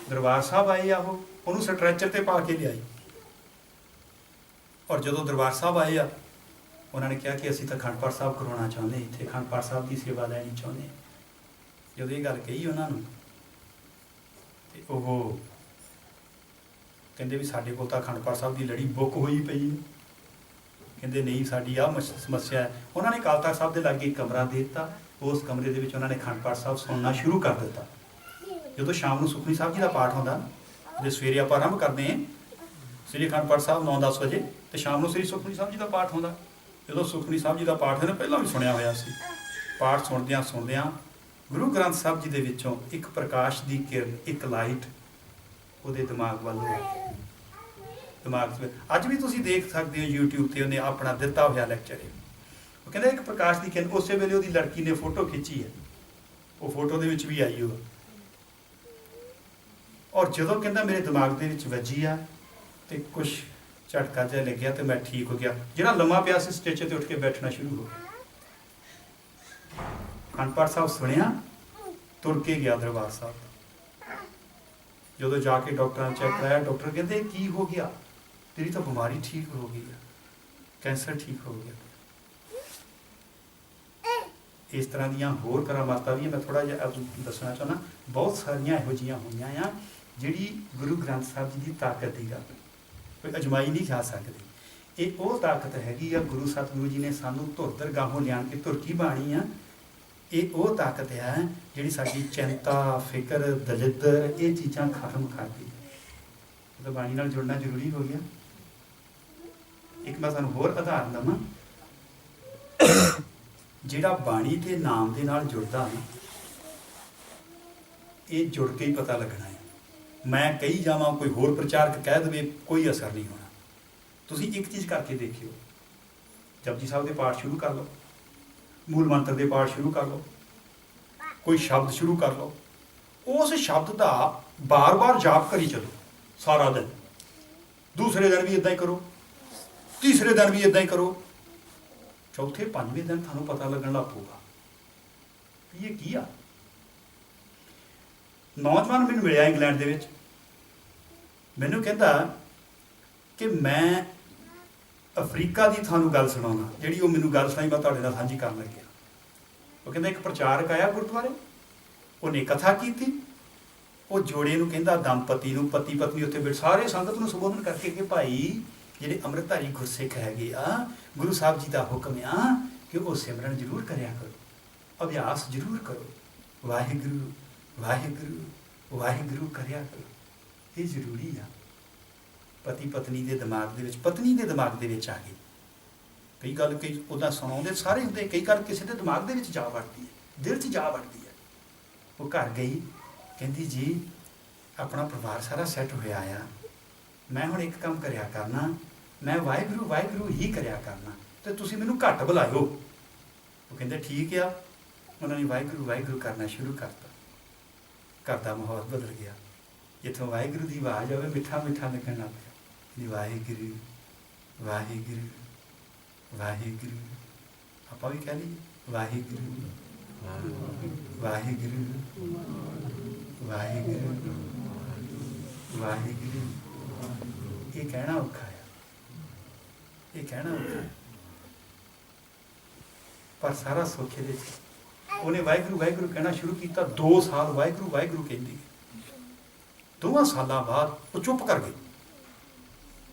ਦਰਬਾਰ ਸਾਹਿਬ ਆਏ ਆ, ਉਹਨੂੰ ਸਟਰੈਚਰ ਤੇ ਪਾ ਕੇ ਲਿਆਈ। ਔਰ ਜਦੋਂ ਦਰਬਾਰ ਸਾਹਿਬ ਆਏ ਆ, ਉਹਨਾਂ ਨੇ ਕਿਹਾ ਕਿ ਅਸੀਂ ਤਾਂ ਅਖੰਡ ਪਾਠ ਸਾਹਿਬ ਕਰਵਾਉਣਾ ਚਾਹੁੰਦੇ, ਇੱਥੇ ਅਖੰਡ ਪਾਠ ਸਾਹਿਬ ਦੀ ਸੇਵਾ ਲੈਣੀ ਚਾਹੁੰਦੇ। ਜਦੋਂ ਇਹ ਗੱਲ ਕਹੀ ਉਹਨਾਂ ਨੂੰ, ਤੇ ਉਹ ਕਹਿੰਦੇ ਵੀ ਸਾਡੇ ਕੋਲ ਤਾਂ ਅਖੰਡ ਪਾਠ ਸਾਹਿਬ ਦੀ ਲੜੀ ਬੁੱਕ ਹੋਈ ਪਈ ਹੈ। ਕਹਿੰਦੇ ਨਹੀਂ, ਸਾਡੀ ਆਹ ਸਮੱਸਿਆ ਹੈ। ਉਹਨਾਂ ਨੇ ਅਕਾਲ ਤਖ਼ਤ ਸਾਹਿਬ ਦੇ ਲਾਗੇ ਇੱਕ ਕਮਰਾ ਦੇ ਦਿੱਤਾ। ਉਸ ਕਮਰੇ ਦੇ ਵਿੱਚ ਉਹਨਾਂ ਨੇ ਅਖੰਡ ਪਾਠ ਸਾਹਿਬ ਸੁਣਨਾ ਸ਼ੁਰੂ ਕਰ ਦਿੱਤਾ। ਜਦੋਂ ਸ਼ਾਮ ਨੂੰ ਸੁਖਮਨੀ ਸਾਹਿਬ ਜੀ ਦਾ ਪਾਠ ਹੁੰਦਾ, ਜੇ ਸਵੇਰੇ ਆਪਾਂ ਆਰੰਭ ਕਰਦੇ ਹਾਂ ਸ੍ਰੀ ਅਖੰਡ ਪਾਠ ਸਾਹਿਬ 9-10 ਵਜੇ, ਤੇ ਸ਼ਾਮ ਨੂੰ ਸ੍ਰੀ ਸੁਖਮਨੀ ਸਾਹਿਬ ਜੀ ਦਾ ਪਾਠ ਹੁੰਦਾ। ਜਦੋਂ ਸੁਖਮਨੀ ਸਾਹਿਬ ਜੀ ਦਾ ਪਾਠ ਇਹਨੇ ਪਹਿਲਾਂ ਵੀ ਸੁਣਿਆ ਹੋਇਆ ਸੀ। ਪਾਠ ਸੁਣਦਿਆਂ ਗੁਰੂ ਗ੍ਰੰਥ ਸਾਹਿਬ ਜੀ ਦੇ ਵਿੱਚੋਂ ਇੱਕ ਪ੍ਰਕਾਸ਼ ਦੀ ਕਿਰਨ, ਇੱਕ ਲਾਈਟ ਉਹਦੇ ਦਿਮਾਗ ਵੱਲ ਦਿਮਾਗ 'ਚ। ਅੱਜ ਵੀ ਤੁਸੀਂ ਦੇਖ ਸਕਦੇ ਹੋ YouTube ਤੇ ਉਹਨੇ ਆਪਣਾ ਦਿੱਤਾ ਹੋਇਆ ਲੈਕਚਰ ਹੈ। ਉਹ ਕਹਿੰਦਾ ਇੱਕ ਪ੍ਰਕਾਸ਼ ਦੀ ਕਿਰਨ। ਉਸੇ ਵੇਲੇ ਉਹਦੀ ਲੜਕੀ ਨੇ ਫੋਟੋ ਖਿੱਚੀ ਹੈ, ਉਹ ਫੋਟੋ ਦੇ ਵਿੱਚ ਵੀ ਆਈ ਉਹ। ਔਰ ਜਦੋਂ ਕਹਿੰਦਾ ਮੇਰੇ ਦਿਮਾਗ ਦੇ ਵਿੱਚ ਵੱਜੀ ਆ ਤੇ ਕੁਛ ਝਟਕਾ ਜਿਹਾ ਲੱਗਿਆ ਤੇ ਮੈਂ ਠੀਕ ਹੋ ਗਿਆ। ਜਿਹੜਾ ਲੰਮਾ ਪਿਆ ਸੀ ਸਟੇਜ ਤੇ ਉੱਠ ਕੇ ਬੈਠਣਾ ਸ਼ੁਰੂ ਹੋ ਗਿਆ। ਅਖੰਡ ਪਾਠ ਸਾਹਿਬ ਸੁਣਿਆ, ਤੁਰ ਕੇ ਗਿਆ ਦਰਬਾਰ ਸਾਹਿਬ। ਜਦੋਂ ਜਾ ਕੇ ਡਾਕਟਰਾਂ ਨੇ ਚੈੱਕ ਕਰਾਇਆ, ਡਾਕਟਰ ਕਹਿੰਦੇ ਕੀ ਹੋ ਗਿਆ, ਤੇਰੀ ਤਾਂ ਬਿਮਾਰੀ ਠੀਕ ਹੋ ਗਈ ਆ, ਕੈਂਸਰ ਠੀਕ ਹੋ ਗਿਆ। ਇਸ ਤਰ੍ਹਾਂ ਦੀਆਂ ਹੋਰ ਕਰਾਮਾਤਾਂ ਵੀ ਮੈਂ ਥੋੜਾ ਜਿਹਾ ਦੱਸਣਾ ਚਾਹੁੰਦਾ। ਬਹੁਤ ਸਾਰੀਆਂ ਇਹੋ ਜਿਹੀਆਂ ਹੋਈਆਂ ਆ ਜਿਹੜੀ ਗੁਰੂ ਗ੍ਰੰਥ ਸਾਹਿਬ ਜੀ ਦੀ ਤਾਕਤ ਦੀ ਗੱਲ ਕੋਈ ਅਜਮਾਈ ਨਹੀਂ ਜਾ ਸਕਦੀ। ਇਹ ਉਹ ਤਾਕਤ ਹੈਗੀ ਆ, ਗੁਰੂ ਸਤਿਗੁਰੂ ਜੀ ਨੇ ਸਾਨੂੰ ਧੁਰ ਦਰਗਾਹੋਂ ਲਿਆਣ ਕੇ ਧੁਰ ਕੀ ਬਾਣੀ ਆ। ਇਹ ਉਹ ਤਾਕਤ ਹੈ ਜਿਹੜੀ ਸਾਡੀ ਚਿੰਤਾ, ਫਿਕਰ, ਦਲਿੱਦਰ, ਇਹ ਚੀਜ਼ਾਂ ਖਤਮ ਕਰਦੀ। ਤਾਂ ਬਾਣੀ ਨਾਲ ਜੁੜਨਾ ਜ਼ਰੂਰੀ ਹੋ ਗਿਆ। ਇੱਕ ਮੈਂ ਤੁਹਾਨੂੰ ਹੋਰ ਉਦਾਹਰਨ ਦਵਾਂ। ਜਿਹੜਾ ਬਾਣੀ ਦੇ ਨਾਮ ਦੇ ਨਾਲ ਜੁੜਦਾ ਨਾ, ਇਹ ਜੁੜ ਕੇ ਹੀ ਪਤਾ ਲੱਗਣਾ ਹੈ। ਮੈਂ ਕਹੀ ਜਾਵਾਂ, ਕੋਈ ਹੋਰ ਪ੍ਰਚਾਰਕ ਕਹਿ ਦੇਵੇ, ਕੋਈ ਅਸਰ ਨਹੀਂ ਹੋਣਾ। ਤੁਸੀਂ ਇੱਕ ਚੀਜ਼ ਕਰਕੇ ਦੇਖਿਓ, ਜਪਜੀ ਸਾਹਿਬ ਦੇ ਪਾਠ ਸ਼ੁਰੂ ਕਰ ਲਓ, ਮੂਲ ਮੰਤਰ ਦੇ ਪਾਠ ਸ਼ੁਰੂ ਕਰ ਲਓ, ਕੋਈ ਸ਼ਬਦ ਸ਼ੁਰੂ ਕਰ ਲਓ, ਉਸ ਸ਼ਬਦ ਦਾ ਬਾਰ-ਬਾਰ ਜਾਪ ਕਰੀ ਚਲੋ ਸਾਰਾ ਦਿਨ। ਦੂਸਰੇ ਦਿਨ ਵੀ ਇਦਾਂ ਹੀ ਕਰੋ, ਤੀਸਰੇ ਦਿਨ ਵੀ ਇਦਾਂ ਹੀ ਕਰੋ, ਚੌਥੇ ਪੰਜਵੇਂ ਦਿਨ ਤੁਹਾਨੂੰ ਪਤਾ ਲੱਗਣ ਲੱਗ ਪਊਗਾ ਵੀ ਇਹ ਕੀ ਆ। ਨੌਜਵਾਨ ਮੈਨੂੰ ਮਿਲਿਆ ਇੰਗਲੈਂਡ ਦੇ ਵਿੱਚ, ਮੈਨੂੰ ਕਹਿੰਦਾ ਕਿ ਮੈਂ ਅਫਰੀਕਾ ਦੀ ਤੁਹਾਨੂੰ ਗੱਲ ਸੁਣਾਉਣਾ। ਜਿਹੜੀ ਉਹ ਮੈਨੂੰ ਗੱਲ ਸੁਣਾਈ ਮੈਂ ਤੁਹਾਡੇ ਨਾਲ ਸਾਂਝੀ ਕਰਨ ਲੱਗਿਆ। ਉਹ ਕਹਿੰਦਾ ਇੱਕ ਪ੍ਰਚਾਰਕ ਆਇਆ ਗੁਰਦੁਆਰੇ, ਉਹਨੇ ਕਥਾ ਕੀਤੀ। ਉਹ ਜੋੜੇ ਨੂੰ ਕਹਿੰਦਾ, ਦੰਪਤੀ ਨੂੰ, ਪਤੀ ਪਤਨੀ ਉੱਥੇ ਬੈਠ ਸਾਰੇ ਸੰਗਤ ਨੂੰ ਸੰਬੋਧਨ ਕਰਕੇ ਕਿ ਭਾਈ ਜਿਹੜੇ ਅੰਮ੍ਰਿਤਧਾਰੀ ਗੁਰਸਿੱਖ ਹੈਗੇ ਆ, ਗੁਰੂ ਸਾਹਿਬ ਜੀ ਦਾ ਹੁਕਮ ਆ ਕਿ ਉਹ ਸਿਮਰਨ ਜ਼ਰੂਰ ਕਰਿਆ ਕਰੋ, ਅਭਿਆਸ ਜ਼ਰੂਰ ਕਰੋ। ਵਾਹਿਗੁਰੂ ਵਾਹਿਗੁਰੂ ਵਾਹਿਗੁਰੂ ਕਰਿਆ ਕਰੋ। ਇਹ ਜ਼ਰੂਰੀ ਆ। ਪਤੀ ਪਤਨੀ ਦੇ ਦਿਮਾਗ ਦੇ ਵਿੱਚ, ਪਤਨੀ ਦੇ ਦਿਮਾਗ ਦੇ ਵਿੱਚ ਆ ਗਈ ਕਈ ਗੱਲ, ਕਈ ਉਹਦਾ ਸੁਣਾਉਂਦੇ ਸਾਰੇ ਹੁੰਦੇ, ਕਈ ਗੱਲ ਕਿਸੇ ਦੇ ਦਿਮਾਗ ਦੇ ਵਿੱਚ ਜਾ ਵੜਦੀ ਹੈ, ਦਿਲ 'ਚ ਜਾ ਵੜਦੀ ਹੈ। ਉਹ ਘਰ ਗਈ, ਕਹਿੰਦੀ ਜੀ ਆਪਣਾ ਪਰਿਵਾਰ ਸਾਰਾ ਸੈੱਟ ਹੋਇਆ ਆ, ਮੈਂ ਹੁਣ ਇੱਕ ਕੰਮ ਕਰਿਆ ਕਰਨਾ, ਮੈਂ ਵਾਹਿਗੁਰੂ ਵਾਹਿਗੁਰੂ ਹੀ ਕਰਿਆ ਕਰਨਾ, ਤੇ ਤੁਸੀਂ ਮੈਨੂੰ ਘੱਟ ਬੁਲਾਇਓ। ਉਹ ਕਹਿੰਦੇ ਠੀਕ ਆ। ਉਹਨਾਂ ਨੇ ਵਾਹਿਗੁਰੂ ਵਾਹਿਗੁਰੂ ਕਰਨਾ ਸ਼ੁਰੂ ਕਰਤਾ। ਘਰ ਦਾ ਮਾਹੌਲ ਬਦਲ ਗਿਆ। ਜਿੱਥੋਂ ਵਾਹਿਗੁਰੂ ਦੀ ਆਵਾਜ਼ ਆਵੇ ਮਿੱਠਾ ਮਿੱਠਾ ਲੱਗਣ ਲੱਗ ਪਿਆ। ਵਾਹਿਗੁਰੂ ਵਾਹਿਗੁਰੂ ਵਾਹਿਗੁਰੂ। ਆਪਾਂ ਵੀ ਕਹਿ ਲਈਏ ਵਾਹਿਗੁਰੂ ਵਾਹਿਗੁਰੂ ਵਾਹਿਗੁਰੂ ਵਾਹਿਗੁਰੂ। ਇਹ ਕਹਿਣਾ ਔਖਾ ਹੈ, ਇਹ ਕਹਿਣਾ ਔਖਾ ਹੈ, ਪਰ ਸਾਰਾ ਸੁੱਖ ਇਹਦੇ 'ਚ। ਉਹਨੇ ਵਾਹਿਗੁਰੂ ਵਾਹਿਗੁਰੂ ਕਹਿਣਾ ਸ਼ੁਰੂ ਕੀਤਾ। 2 ਸਾਲ ਵਾਹਿਗੁਰੂ ਵਾਹਿਗੁਰੂ ਕਹਿੰਦੀ। 2 ਸਾਲਾਂ ਬਾਅਦ ਉਹ ਚੁੱਪ ਕਰ ਗਈ।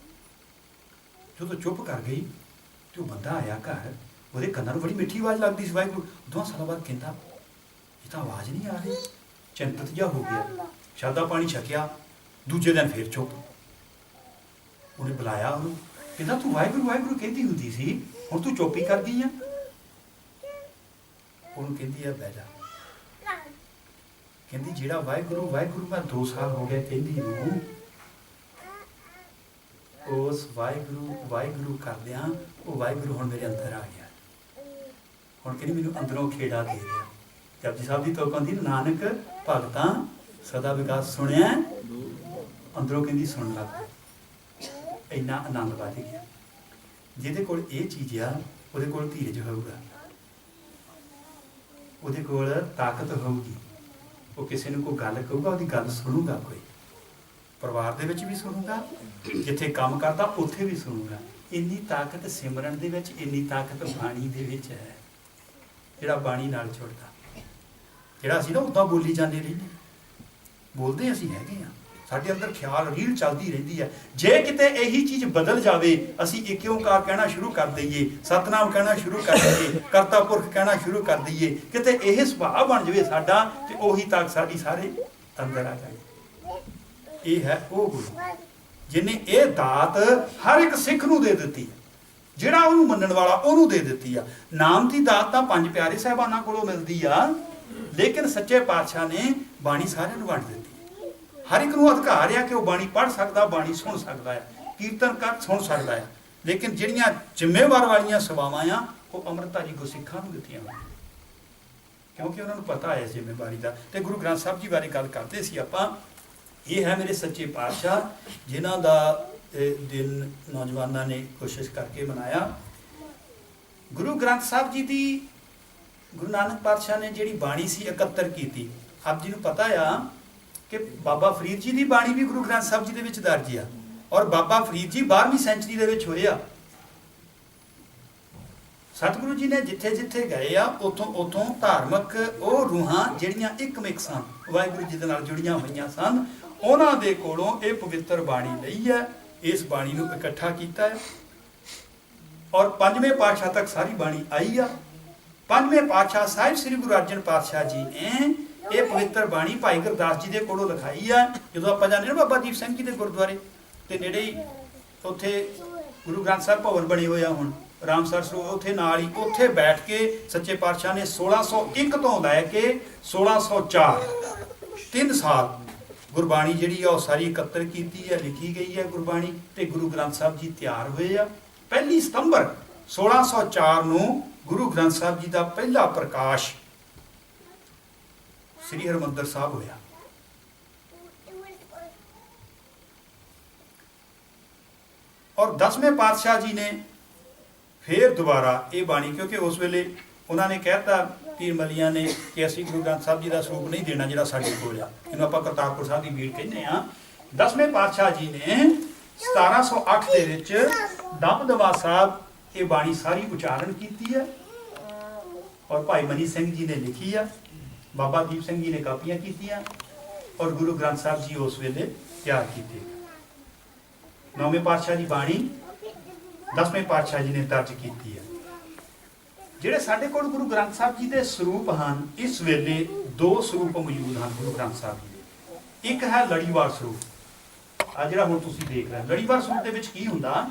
ਜਦੋਂ ਚੁੱਪ ਕਰ ਗਈ ਤੇ ਉਹ ਬੰਦਾ ਆਇਆ ਘਰ, ਉਹਦੇ ਕੰਨਾਂ ਨੂੰ ਬੜੀ ਮਿੱਠੀ ਆਵਾਜ਼ ਲੱਗਦੀ ਸੀ ਵਾਹਿਗੁਰੂ। 2 ਸਾਲਾਂ ਬਾਅਦ ਕਹਿੰਦਾ ਇਹ ਤਾਂ ਆਵਾਜ਼ ਨਹੀਂ ਆ ਰਹੀ। ਚਿੰਤਤ ਜਿਹਾ ਹੋ ਗਿਆ, ਸ਼ਾਦਾ ਪਾਣੀ ਛਕਿਆ। ਦੂਜੇ ਦਿਨ ਫੇਰ ਚੁੱਪ। ਉਹਨੇ ਬੁਲਾਇਆ ਉਹਨੂੰ, ਕਹਿੰਦਾ ਤੂੰ ਵਾਹਿਗੁਰੂ ਵਾਹਿਗੁਰੂ ਕਹਿੰਦੀ ਹੁੰਦੀ ਸੀ, ਹੁਣ ਤੂੰ ਚੁੱਪ ਹੀ ਕਰਦੀ ਆ। ਉਹਨੂੰ ਕਹਿੰਦੀ ਆ ਬਹਿ ਜਾ। ਕਹਿੰਦੀ ਜਿਹੜਾ ਵਾਹਿਗੁਰੂ ਵਾਹਿਗੁਰੂ ਮੈਂ 2 ਸਾਲ ਹੋ ਗਏ ਕਹਿੰਦੀ ਨੂੰ, ਉਸ ਵਾਹਿਗੁਰੂ ਵਾਹਿਗੁਰੂ ਕਰਦਿਆਂ ਉਹ ਵਾਹਿਗੁਰੂ ਹੁਣ ਮੇਰੇ ਅੰਦਰ ਆ ਗਿਆ। ਹੁਣ ਕਹਿੰਦੀ ਮੈਨੂੰ ਅੰਦਰੋਂ ਖੇੜਾ ਦੇ ਰਿਹਾ। ਜਪਜੀ ਸਾਹਿਬ ਦੀ ਤੁਕ ਆਉਂਦੀ, ਨਾਨਕ ਭਗਤਾਂ ਸਦਾ ਵਿਕਾਸ ਸੁਣਿਆ। ਅੰਦਰੋਂ ਕਹਿੰਦੀ ਸੁਣ ਲੱਗ। ਇੰਨਾ ਆਨੰਦ ਵੱਧ ਗਿਆ। ਜਿਹਦੇ ਕੋਲ ਇਹ ਚੀਜ਼ ਆ ਉਹਦੇ ਕੋਲ ਧੀਰਜ ਹੋਊਗਾ, ਉਹਦੇ ਕੋਲ ਤਾਕਤ ਹੋਊਗੀ। ਉਹ ਕਿਸੇ ਨੂੰ ਕੋਈ ਗੱਲ ਕਹੂਗਾ, ਉਹਦੀ ਗੱਲ ਸੁਣੂਗਾ। ਕੋਈ ਪਰਿਵਾਰ ਦੇ ਵਿੱਚ ਵੀ ਸੁਣੂਗਾ, ਜਿੱਥੇ ਕੰਮ ਕਰਦਾ ਉੱਥੇ ਵੀ ਸੁਣੂਗਾ। ਇੰਨੀ ਤਾਕਤ ਸਿਮਰਨ ਦੇ ਵਿੱਚ, ਇੰਨੀ ਤਾਕਤ ਬਾਣੀ ਦੇ ਵਿੱਚ ਹੈ। ਜਿਹੜਾ ਬਾਣੀ ਨਾਲ ਜੁੜਦਾ, ਜਿਹੜਾ ਅਸੀਂ ਨਾ ਉੱਦਾਂ ਬੋਲੀ ਜਾਂਦੇ ਰਹਿੰਦੇ, ਬੋਲਦੇ ਅਸੀਂ ਹੈਗੇ ਆ, ਸਾਡੇ ਅੰਦਰ ਖਿਆਲ ਰੀਲ ਚੱਲਦੀ ਰਹਿੰਦੀ ਹੈ। ਜੇ ਕਿਤੇ ਇਹੀ ਚੀਜ਼ ਬਦਲ ਜਾਵੇ, ਅਸੀਂ ਏਕ ਓਂਕਾਰ ਕਹਿਣਾ ਸ਼ੁਰੂ ਕਰ ਦਈਏ, ਸਤਨਾਮ ਕਹਿਣਾ ਸ਼ੁਰੂ ਕਰ ਦਈਏ, ਕਰਤਾ ਪੁਰਖ ਕਹਿਣਾ ਸ਼ੁਰੂ ਕਰ ਦਈਏ, ਕਿਤੇ ਇਹ ਸੁਭਾਅ ਬਣ ਜਾਵੇ ਸਾਡਾ, ਤੇ ਉਹੀ ਤਾਕਤ ਸਾਡੀ ਸਾਰੇ ਅੰਦਰ ਆ ਜਾਏ। ਇਹ ਹੈ ਉਹ ਗੁਰੂ ਜਿਹਨੇ ਇਹ ਦਾਤ ਹਰ ਇੱਕ ਸਿੱਖ ਨੂੰ ਦੇ ਦਿੱਤੀ ਹੈ। ਜਿਹੜਾ ਉਹਨੂੰ ਮੰਨਣ ਵਾਲਾ ਉਹਨੂੰ ਦੇ ਦਿੱਤੀ ਆ। ਨਾਮ ਦੀ ਦਾਤ ਤਾਂ 5 ਪਿਆਰੇ ਸਾਹਿਬਾਨਾਂ ਕੋਲੋਂ ਮਿਲਦੀ ਆ, ਲੇਕਿਨ ਸੱਚੇ ਪਾਤਸ਼ਾਹ ਨੇ ਬਾਣੀ ਸਾਰਿਆਂ ਨੂੰ ਵੰਡ ਦਿੱਤੀ। ਹਰ ਇੱਕ ਨੂੰ ਅਧਿਕਾਰ ਆ ਕਿ ਉਹ ਬਾਣੀ ਪੜ੍ਹ ਸਕਦਾ, ਬਾਣੀ ਸੁਣ ਸਕਦਾ ਹੈ, ਕੀਰਤਨ ਕਰ ਸੁਣ ਸਕਦਾ ਹੈ। ਲੇਕਿਨ ਜਿਹੜੀਆਂ ਜ਼ਿੰਮੇਵਾਰ ਵਾਲੀਆਂ ਸੇਵਾਵਾਂ ਆ ਉਹ ਅੰਮ੍ਰਿਤਧਾਰੀ ਗੁਰਸਿੱਖਾਂ ਨੂੰ ਦਿੱਤੀਆਂ ਹੋਈਆਂ, ਕਿਉਂਕਿ ਉਹਨਾਂ ਨੂੰ ਪਤਾ ਹੈ ਇਸ ਜ਼ਿੰਮੇਵਾਰੀ ਦਾ। ਤੇ ਗੁਰੂ ਗ੍ਰੰਥ ਸਾਹਿਬ ਜੀ ਬਾਰੇ ਗੱਲ ਕਰਦੇ ਸੀ ਆਪਾਂ। ਇਹ ਹੈ ਮੇਰੇ ਸੱਚੇ ਪਾਤਸ਼ਾਹ, ਜਿਨ੍ਹਾਂ ਦਾ ਦਿਨ ਨੌਜਵਾਨਾਂ ਨੇ ਕੋਸ਼ਿਸ਼ ਕਰਕੇ ਮਨਾਇਆ। ਗੁਰੂ ਗ੍ਰੰਥ ਸਾਹਿਬ ਜੀ ਦੀ ਗੁਰੂ ਨਾਨਕ ਪਾਤਸ਼ਾਹ ਨੇ ਜਿਹੜੀ ਬਾਣੀ ਸੀ ਇਕੱਤਰ ਕੀਤੀ। ਆਪ ਜੀ ਨੂੰ ਪਤਾ ਆ ਕਿ ਬਾਬਾ ਫਰੀਦ ਜੀ ਦੀ ਬਾਣੀ ਵੀ ਗੁਰੂ ਗ੍ਰੰਥ ਸਾਹਿਬ ਜੀ ਦੇ ਵਿੱਚ ਦਰਜ ਆ, ਔਰ ਬਾਬਾ ਫਰੀਦ ਜੀ 12ਵੀਂ ਸੈਂਚਰੀ ਦੇ ਵਿੱਚ ਹੋਏ ਆ। ਸਤਿਗੁਰੂ ਜੀ ਨੇ ਜਿੱਥੇ ਜਿੱਥੇ ਗਏ ਆ, ਉਥੋਂ ਧਾਰਮਿਕ ਉਹ ਰੂਹਾਂ ਜਿਹੜੀਆਂ ਇੱਕਮਿਕ ਸਨ, ਵਾਹਿਗੁਰੂ ਜੀ ਦੇ ਨਾਲ ਜੁੜੀਆਂ ਹੋਈਆਂ ਸਨ, ਉਹਨਾਂ ਦੇ ਕੋਲੋਂ ਇਹ ਪਵਿੱਤਰ ਬਾਣੀ ਲਈ ਹੈ। ਇਸ ਬਾਣੀ ਨੂੰ ਇਕੱਠਾ ਕੀਤਾ ਹੈ, ਔਰ 5ਵੇਂ ਪਾਤਸ਼ਾਹ ਤੱਕ ਸਾਰੀ ਬਾਣੀ ਆਈ ਆ। 5ਵੇਂ ਪਾਤਸ਼ਾਹ ਸਾਹਿਬ ਸ੍ਰੀ ਗੁਰੂ ਅਰਜਨ ਪਾਤਸ਼ਾਹ ਜੀ ਨੇ ਇਹ ਪਵਿੱਤਰ ਬਾਣੀ ਭਾਈ ਗੁਰਦਾਸ ਜੀ ਦੇ ਕੋਲੋਂ ਲਿਖਾਈ ਆ। ਜਦੋਂ ਆਪਾਂ ਜਾਂਦੇ ਨਾ ਬਾਬਾ ਦੀਪ ਸਿੰਘ ਜੀ ਦੇ ਗੁਰਦੁਆਰੇ ਤੇ ਨੇੜੇ ਹੀ ਉੱਥੇ ਗੁਰੂ ਗ੍ਰੰਥ ਸਾਹਿਬ ਭਵਨ ਬਣੇ ਹੋਏ ਆ ਹੁਣ, ਰਾਮਸਰ ਸਰੋਵਰ ਉੱਥੇ ਨਾਲ ਹੀ, ਉੱਥੇ ਬੈਠ ਕੇ ਸੱਚੇ ਪਾਤਸ਼ਾਹ ਨੇ 1601 ਤੋਂ ਲੈ ਕੇ 1604 3 ਸਾਲ ਗੁਰਬਾਣੀ ਜਿਹੜੀ ਆ ਉਹ ਸਾਰੀ ਇਕੱਤਰ ਕੀਤੀ ਹੈ, ਲਿਖੀ ਗਈ ਹੈ ਗੁਰਬਾਣੀ, ਤੇ ਗੁਰੂ ਗ੍ਰੰਥ ਸਾਹਿਬ ਜੀ ਤਿਆਰ ਹੋਏ ਆ। 1 ਸਤੰਬਰ 1604 ਨੂੰ ਗੁਰੂ ਗ੍ਰੰਥ ਸਾਹਿਬ ਜੀ ਦਾ ਪਹਿਲਾ ਪ੍ਰਕਾਸ਼ ਸ੍ਰੀ ਹਰਿਮੰਦਰ ਸਾਹਿਬ ਹੋਇਆ। ਔਰ 10ਵੇਂ ਪਾਤਸ਼ਾਹ ਜੀ ਨੇ ਫਿਰ ਦੁਬਾਰਾ ਇਹ ਬਾਣੀ, ਕਿਉਂਕਿ ਉਸ ਵੇਲੇ ਉਹਨਾਂ ਨੇ ਕਹਿਤਾ ਪੀਰ ਮਲੀਆਂ ਨੇ ਕਿ ਅਸੀਂ ਗੁਰੂ ਗ੍ਰੰਥ ਸਾਹਿਬ ਜੀ ਦਾ ਸਰੂਪ ਨਹੀਂ ਦੇਣਾ ਜਿਹੜਾ ਸਾਡੇ ਕੋਲ ਆ, ਇਹਨੂੰ ਆਪਾਂ ਕਰਤਾਰਪੁਰ ਸਾਹਿਬ ਦੀ ਬੀੜ ਕਹਿੰਦੇ ਆ। 10ਵੇਂ ਪਾਤਸ਼ਾਹ ਜੀ ਨੇ 1708 ਦੇ ਵਿੱਚ ਦਮਦਮਾ ਸਾਹਿਬ ਇਹ ਬਾਣੀ ਸਾਰੀ ਉਚਾਰਨ ਕੀਤੀ ਹੈ, ਔਰ ਭਾਈ ਮਨੀ ਸਿੰਘ ਜੀ ਨੇ ਲਿਖੀ ਆ, ਬਾਬਾ ਦੀਪ ਸਿੰਘ ਜੀ ਨੇ ਕਾਪੀਆਂ ਕੀਤੀਆਂ, ਔਰ ਗੁਰੂ ਗ੍ਰੰਥ ਸਾਹਿਬ ਜੀ ਉਸ ਵੇਲੇ ਤਿਆਰ ਕੀਤੇ। 9ਵੇਂ ਪਾਤਸ਼ਾਹ ਦੀ ਬਾਣੀ 10ਵੇਂ ਪਾਤਸ਼ਾਹ ਜੀ ਨੇ ਦਰਜ ਕੀਤੀ ਹੈ। ਜਿਹੜੇ ਸਾਡੇ ਕੋਲ ਗੁਰੂ ਗ੍ਰੰਥ ਸਾਹਿਬ ਜੀ ਦੇ ਸਰੂਪ ਹਨ, ਇਸ ਵੇਲੇ ਦੋ ਸਰੂਪ ਮੌਜੂਦ ਹਨ ਗੁਰੂ ਗ੍ਰੰਥ ਸਾਹਿਬ ਜੀ ਦੇ। ਇੱਕ ਹੈ ਲੜੀਵਾਰ ਸਰੂਪ, ਆ ਜਿਹੜਾ ਹੁਣ ਤੁਸੀਂ ਦੇਖ ਰਹੇ ਹੋ। ਲੜੀਵਾਰ ਸਰੂਪ ਦੇ ਵਿੱਚ ਕੀ ਹੁੰਦਾ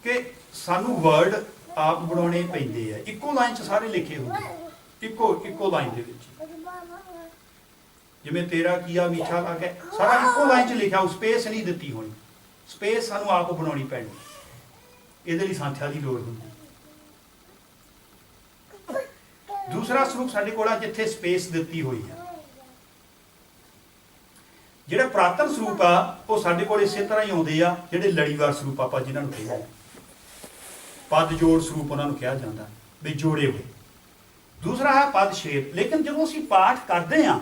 ਕਿ ਸਾਨੂੰ ਵਰਡ ਆਪ ਬਣਾਉਣੇ ਪੈਂਦੇ ਆ, ਇੱਕੋ ਲਾਈਨ 'ਚ ਸਾਰੇ ਲਿਖੇ ਹੁੰਦੇ, ਇੱਕੋ ਲਾਈਨ ਦੇ ਵਿੱਚ। ਜਿਵੇਂ ਤੇਰਾ ਕੀਆ ਮੀਠਾ ਲੱਗੇ, ਸਾਰਾ ਇੱਕੋ ਲਾਈਨ 'ਚ ਲਿਖਿਆ, ਉਹ ਸਪੇਸ ਨਹੀਂ ਦਿੱਤੀ ਹੋਣੀ, ਸਪੇਸ ਸਾਨੂੰ ਆਪ ਬਣਾਉਣੀ ਪੈਣੀ, ਇਹਦੇ ਲਈ ਸੰਥਿਆ ਦੀ ਲੋੜ ਹੁੰਦੀ। ਦੂਸਰਾ ਸਰੂਪ ਸਾਡੇ ਕੋਲ ਆ ਜਿੱਥੇ ਸਪੇਸ ਦਿੱਤੀ ਹੋਈ ਹੈ। ਜਿਹੜਾ ਪ੍ਰਾਤਨ ਸਰੂਪ ਆ ਉਹ ਸਾਡੇ ਕੋਲ ਇਸੇ ਤਰ੍ਹਾਂ ਹੀ ਆਉਂਦੇ ਆ, ਜਿਹੜੇ ਲੜੀਵਾਰ ਸਰੂਪ ਆਪਾਂ ਜਿਨ੍ਹਾਂ ਨੂੰ ਕਹਿੰਦੇ ਆ, ਪਦ ਜੋੜ ਸਰੂਪ ਉਹਨਾਂ ਨੂੰ ਕਿਹਾ ਜਾਂਦਾ, ਵੀ ਜੋੜੇ ਹੋਏ। ਦੂਸਰਾ ਹੈ ਪਦ ਛੇਦ। ਲੇਕਿਨ ਜਦੋਂ ਅਸੀਂ ਪਾਠ ਕਰਦੇ ਹਾਂ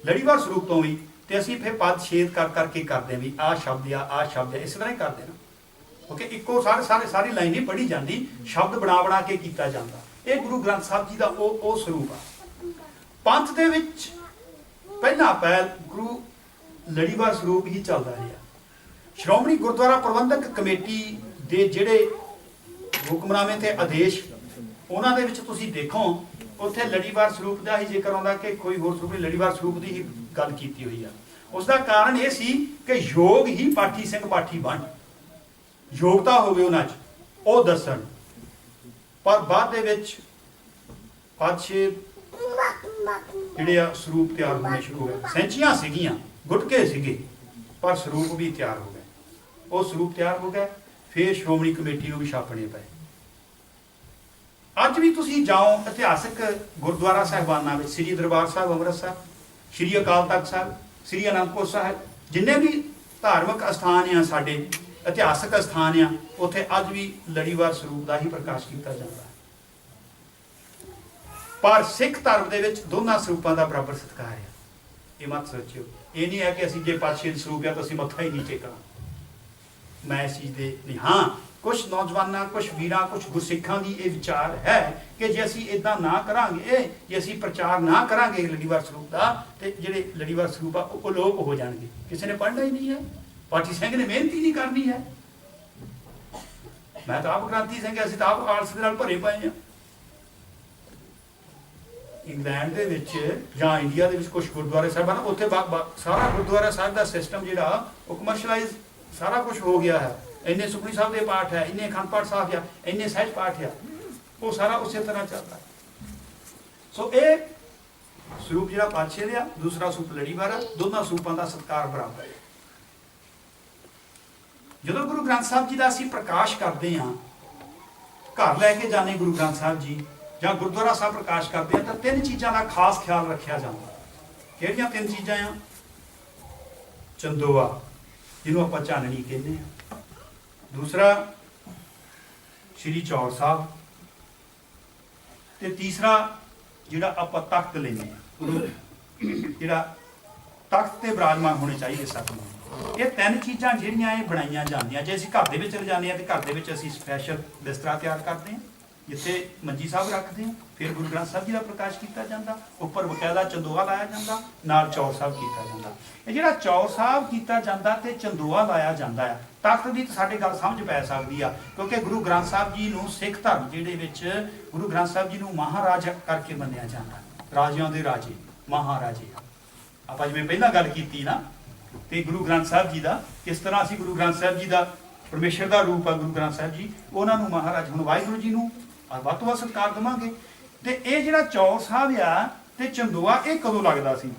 ਲੜੀਵਾਰ ਸਰੂਪ ਤੋਂ ਵੀ, ਤੇ ਅਸੀਂ ਫਿਰ ਪਦ ਛੇਦ ਕਰ ਕਰਕੇ ਕਰਦੇ ਹਾਂ, ਵੀ ਆਹ ਸ਼ਬਦ ਆ ਸ਼ਬਦ ਆ, ਇਸ ਤਰ੍ਹਾਂ ਹੀ ਕਰਦੇ ਨਾ। ਓਕੇ, ਇੱਕੋ ਸਾਰੀ ਲਾਈਨ ਨਹੀਂ ਪੜ੍ਹੀ ਜਾਂਦੀ, ਸ਼ਬਦ ਬਣਾ ਕੇ ਕੀਤਾ ਜਾਂਦਾ। ਇਹ ਗੁਰੂ ਗ੍ਰੰਥ ਸਾਹਿਬ ਜੀ ਦਾ ਉਹ ਸਰੂਪ ਆ। ਪੰਥ ਦੇ ਵਿੱਚ ਪਹਿਲਾਂ ਪਹਿਲ ਗੁਰੂ ਲੜੀਵਾਰ ਸਰੂਪ ਹੀ ਚੱਲਦਾ ਰਿਹਾ। ਸ਼੍ਰੋਮਣੀ ਗੁਰਦੁਆਰਾ ਪ੍ਰਬੰਧਕ ਕਮੇਟੀ ਦੇ ਜਿਹੜੇ ਹੁਕਮਨਾਮੇ ਤੇ ਆਦੇਸ਼, ਉਹਨਾਂ ਦੇ ਵਿੱਚ ਤੁਸੀਂ ਦੇਖੋ ਉੱਥੇ ਲੜੀਵਾਰ ਸਰੂਪ ਦਾ ਹੀ ਜ਼ਿਕਰ ਆਉਂਦਾ ਕਿ ਕੋਈ ਹੋਰ ਸਰੂਪ ਨਹੀਂ, ਲੜੀਵਾਰ ਸਰੂਪ ਦੀ ਹੀ ਗੱਲ ਕੀਤੀ ਹੋਈ ਆ। ਉਸ ਦਾ ਕਾਰਨ ਇਹ ਸੀ ਕਿ ਯੋਗ ਹੀ ਪਾਠੀ ਸਿੰਘ ਪਾਠੀ ਬਣ, ਯੋਗਤਾ ਹੋਵੇ ਉਹਨਾਂ 'ਚ, ਉਹ ਦੱਸਣ। ਪਰ ਬਾਅਦ ਦੇ ਵਿੱਚ ਪਾਤਸ਼ਾਹ ਜਿਹੜੇ ਆ ਸਰੂਪ ਤਿਆਰ ਹੋਣੇ ਸ਼ੁਰੂ ਹੋ ਗਏ। ਸੈਂਚੀਆਂ ਸੀਗੀਆਂ, ਗੁਟਕੇ ਸੀਗੇ, ਪਰ ਸਰੂਪ ਵੀ ਤਿਆਰ ਹੋ ਗਏ। ਉਹ ਸਰੂਪ ਤਿਆਰ ਹੋ ਗਏ, ਫਿਰ ਸ਼੍ਰੋਮਣੀ ਕਮੇਟੀ ਨੂੰ ਵੀ ਛਾਪਣੇ ਪਏ। ਅੱਜ ਵੀ ਤੁਸੀਂ ਜਾਓ ਇਤਿਹਾਸਕ ਗੁਰਦੁਆਰਾ ਸਾਹਿਬਾਨਾਂ ਵਿੱਚ, ਸ੍ਰੀ ਦਰਬਾਰ ਸਾਹਿਬ ਅੰਮ੍ਰਿਤਸਰ, ਸ੍ਰੀ ਅਕਾਲ ਤਖਤ ਸਾਹਿਬ, ਸ੍ਰੀ ਅਨੰਦਪੁਰ ਸਾਹਿਬ, ਜਿੰਨੇ ਵੀ ਧਾਰਮਿਕ ਅਸਥਾਨ ਆ ਸਾਡੇ, ਇਤਿਹਾਸਕ ਅਸਥਾਨ ਆ, ਉੱਥੇ ਅੱਜ ਵੀ ਲੜੀਵਾਰ ਸਰੂਪ ਦਾ ਹੀ ਪ੍ਰਕਾਸ਼ ਕੀਤਾ ਜਾਂਦਾ। ਪਰ ਸਿੱਖ ਧਰਮ ਦੇ ਵਿੱਚ ਦੋਨਾਂ ਸਰੂਪਾਂ ਦਾ ਬਰਾਬਰ ਸਤਿਕਾਰ ਹੈ। ਇਹ ਮਤ ਸੋਚਿਓ, ਇਹ ਨਹੀਂ ਹੈ ਕਿ ਅਸੀਂ ਜੇ ਪਾਤਸ਼ਾਹੀ ਦੇ ਸਰੂਪ ਆ ਤਾਂ ਅਸੀਂ ਮੱਥਾ ਹੀ ਨਹੀਂ ਟੇਕਣਾ। ਮੈਂ ਇਸ ਚੀਜ਼ ਦੇ ਨਹੀਂ। ਹਾਂ, ਕੁਝ ਨੌਜਵਾਨਾਂ, ਕੁਝ ਵੀਰਾਂ, ਕੁਝ ਗੁਰਸਿੱਖਾਂ ਦੀ ਇਹ ਵਿਚਾਰ ਹੈ ਕਿ ਜੇ ਅਸੀਂ ਇਦਾਂ ਨਾ ਕਰਾਂਗੇ, ਜੇ ਅਸੀਂ ਪ੍ਰਚਾਰ ਨਾ ਕਰਾਂਗੇ ਲੜੀਵਾਰ ਸਰੂਪ ਦਾ, ਤੇ ਜਿਹੜੇ ਲੜੀਵਾਰ ਸਰੂਪ ਆ ਉਹ ਅਲੋਪ ਹੋ ਜਾਣਗੇ। ਕਿਸੇ ਨੇ ਪੜ੍ਹਨਾ ਹੀ ਨਹੀਂ ਹੈ, ਪਾਠੀ ਸਿੰਘ ਨੇ ਮਿਹਨਤ ਹੀ ਨਹੀਂ ਕਰਨੀ ਹੈ। ਮੈਂ ਤਾਂ ਆਪ ਗ੍ਰੰਥੀ ਸਿੰਘ, ਅਸੀਂ ਤਾਂ ਆਪ ਆਲਸ ਦੇ ਨਾਲ ਭਰੇ ਪਏ ਹਾਂ। ਇੰਗਲੈਂਡ ਦੇ ਵਿੱਚ ਜਾਂ ਇੰਡੀਆ ਦੇ ਵਿੱਚ ਕੁਝ ਗੁਰਦੁਆਰੇ ਸਾਹਿਬ ਹਨ, ਉੱਥੇ ਸਾਰਾ ਗੁਰਦੁਆਰਾ ਸਾਹਿਬ ਦਾ ਸਿਸਟਮ ਜਿਹੜਾ ਉਹ ਕਮਰਸ਼ਲਾਈਜ਼ ਸਾਰਾ ਕੁਝ ਹੋ ਗਿਆ ਹੈ। ਇੰਨੇ ਸੁਖਮਨੀ ਸਾਹਿਬ ਦੇ ਪਾਠ ਹੈ, ਇੰਨੇ ਅਖੰਡ ਪਾਠ ਸਾਹਿਬ ਆ, ਇੰਨੇ ਸਹਿਜ ਪਾਠ ਆ, ਉਹ ਸਾਰਾ ਉਸੇ ਤਰ੍ਹਾਂ ਚੱਲਦਾ। ਸੋ ਇਹ ਸਰੂਪ ਜਿਹੜਾ ਪਾਤਸ਼ਾਹ ਦੇ ਆ, ਦੂਸਰਾ ਸਰੂਪ ਲੜੀਵਾਰ ਆ, ਦੋਨਾਂ ਸਰੂਪਾਂ ਦਾ ਸਤਿਕਾਰ ਬਰਾਬਰ ਹੈ। ਜਦੋਂ ਗੁਰੂ ਗ੍ਰੰਥ ਸਾਹਿਬ ਜੀ ਦਾ ਅਸੀਂ ਪ੍ਰਕਾਸ਼ ਕਰਦੇ ਹਾਂ, ਘਰ ਲੈ ਕੇ ਜਾਣੇ ਗੁਰੂ ਗ੍ਰੰਥ ਸਾਹਿਬ ਜੀ ਜਾਂ ਗੁਰਦੁਆਰਾ ਸਾਹਿਬ ਪ੍ਰਕਾਸ਼ ਕਰਦੇ ਆ, ਤਾਂ ਤਿੰਨ ਚੀਜ਼ਾਂ ਦਾ ਖਾਸ ਖਿਆਲ ਰੱਖਿਆ ਜਾਂਦਾ। ਕਿਹੜੀਆਂ ਤਿੰਨ ਚੀਜ਼ਾਂ ਆ? ਚੰਦੋਆ, ਜਿਹਨੂੰ ਆਪਾਂ ਚਾਨਣੀ ਕਹਿੰਦੇ ਆ। ਦੂਸਰਾ ਸ਼੍ਰੀ ਚੌਰ ਸਾਹਿਬ, ਤੇ ਤੀਸਰਾ ਜਿਹੜਾ ਆਪਾਂ ਤਖਤ ਲੈਂਦੇ ਆ, ਜਿਹੜਾ ਤਖਤ ਤੇ ਬਿਰਾਜਮਾਨ ਹੋਣੇ ਚਾਹੀਦੇ ਸਤਿਗੁਰੂ। ਇਹ ਤਿੰਨ ਚੀਜ਼ਾਂ ਜਿਹੜੀਆਂ ਇਹ ਬਣਾਈਆਂ ਜਾਂਦੀਆਂ। ਜੇ ਅਸੀਂ ਘਰ ਦੇ ਵਿੱਚ ਲਿਜਾਂਦੇ ਹਾਂ, ਤੇ ਘਰ ਦੇ ਵਿੱਚ ਅਸੀਂ ਸਪੈਸ਼ਲ ਬਿਸਤਰਾ ਤਿਆਰ ਕਰਦੇ ਹਾਂ, ਜਿੱਥੇ ਮੰਜੀ ਸਾਹਿਬ ਰੱਖਦੇ ਹਾਂ। ਫਿਰ ਗੁਰੂ ਗ੍ਰੰਥ ਸਾਹਿਬ ਜੀ ਦਾ ਪ੍ਰਕਾਸ਼ ਕੀਤਾ ਜਾਂਦਾ, ਉੱਪਰ ਬਕਾਇਦਾ ਚੰਦੋਆ ਲਾਇਆ ਜਾਂਦਾ, ਨਾਲ ਚੌਰ ਸਾਹਿਬ ਕੀਤਾ ਜਾਂਦਾ। ਇਹ ਜਿਹੜਾ ਚੌਰ ਸਾਹਿਬ ਕੀਤਾ ਜਾਂਦਾ ਤੇ ਚੰਦੋਆ ਲਾਇਆ ਜਾਂਦਾ ਆ, ਤਖਤ ਦੀ ਤਾਂ ਸਾਡੇ ਗੱਲ ਸਮਝ ਪੈ ਸਕਦੀ ਆ, ਕਿਉਂਕਿ ਗੁਰੂ ਗ੍ਰੰਥ ਸਾਹਿਬ ਜੀ ਨੂੰ ਸਿੱਖ ਧਰਮ ਜਿਹੜੇ ਵਿੱਚ ਗੁਰੂ ਗ੍ਰੰਥ ਸਾਹਿਬ ਜੀ ਨੂੰ ਮਹਾਰਾਜ ਕਰਕੇ ਮੰਨਿਆ ਜਾਂਦਾ। ਰਾਜਿਆਂ ਦੇ ਰਾਜੇ, ਮਹਾਰਾਜੇ। ਆਪਾਂ ਜਿਵੇਂ ਪਹਿਲਾਂ ਗੱਲ ਕੀਤੀ ਨਾ, ਤੇ ਗੁਰੂ ਗ੍ਰੰਥ ਸਾਹਿਬ ਜੀ ਦਾ ਕਿਸ ਤਰ੍ਹਾਂ ਅਸੀਂ ਗੁਰੂ ਗ੍ਰੰਥ ਸਾਹਿਬ ਜੀ ਦਾ ਪਰਮੇਸ਼ਰ ਦਾ ਰੂਪ ਆ ਗੁਰੂ ਗ੍ਰੰਥ ਸਾਹਿਬ ਜੀ, ਉਹਨਾਂ ਨੂੰ ਮਹਾਰਾਜ। ਹੁਣ ਵਾਹਿਗੁਰੂ ਜੀ ਨੂੰ ਵੱਧ ਤੋਂ ਵੱਧ ਸਤਿਕਾਰ ਦੇਵਾਂਗੇ। ਤੇ ਇਹ ਜਿਹੜਾ ਚੌਰ ਸਾਹਿਬ ਆ ਤੇ ਚੰਦੋਆ, ਇਹ ਕਦੋਂ ਲੱਗਦਾ ਸੀ?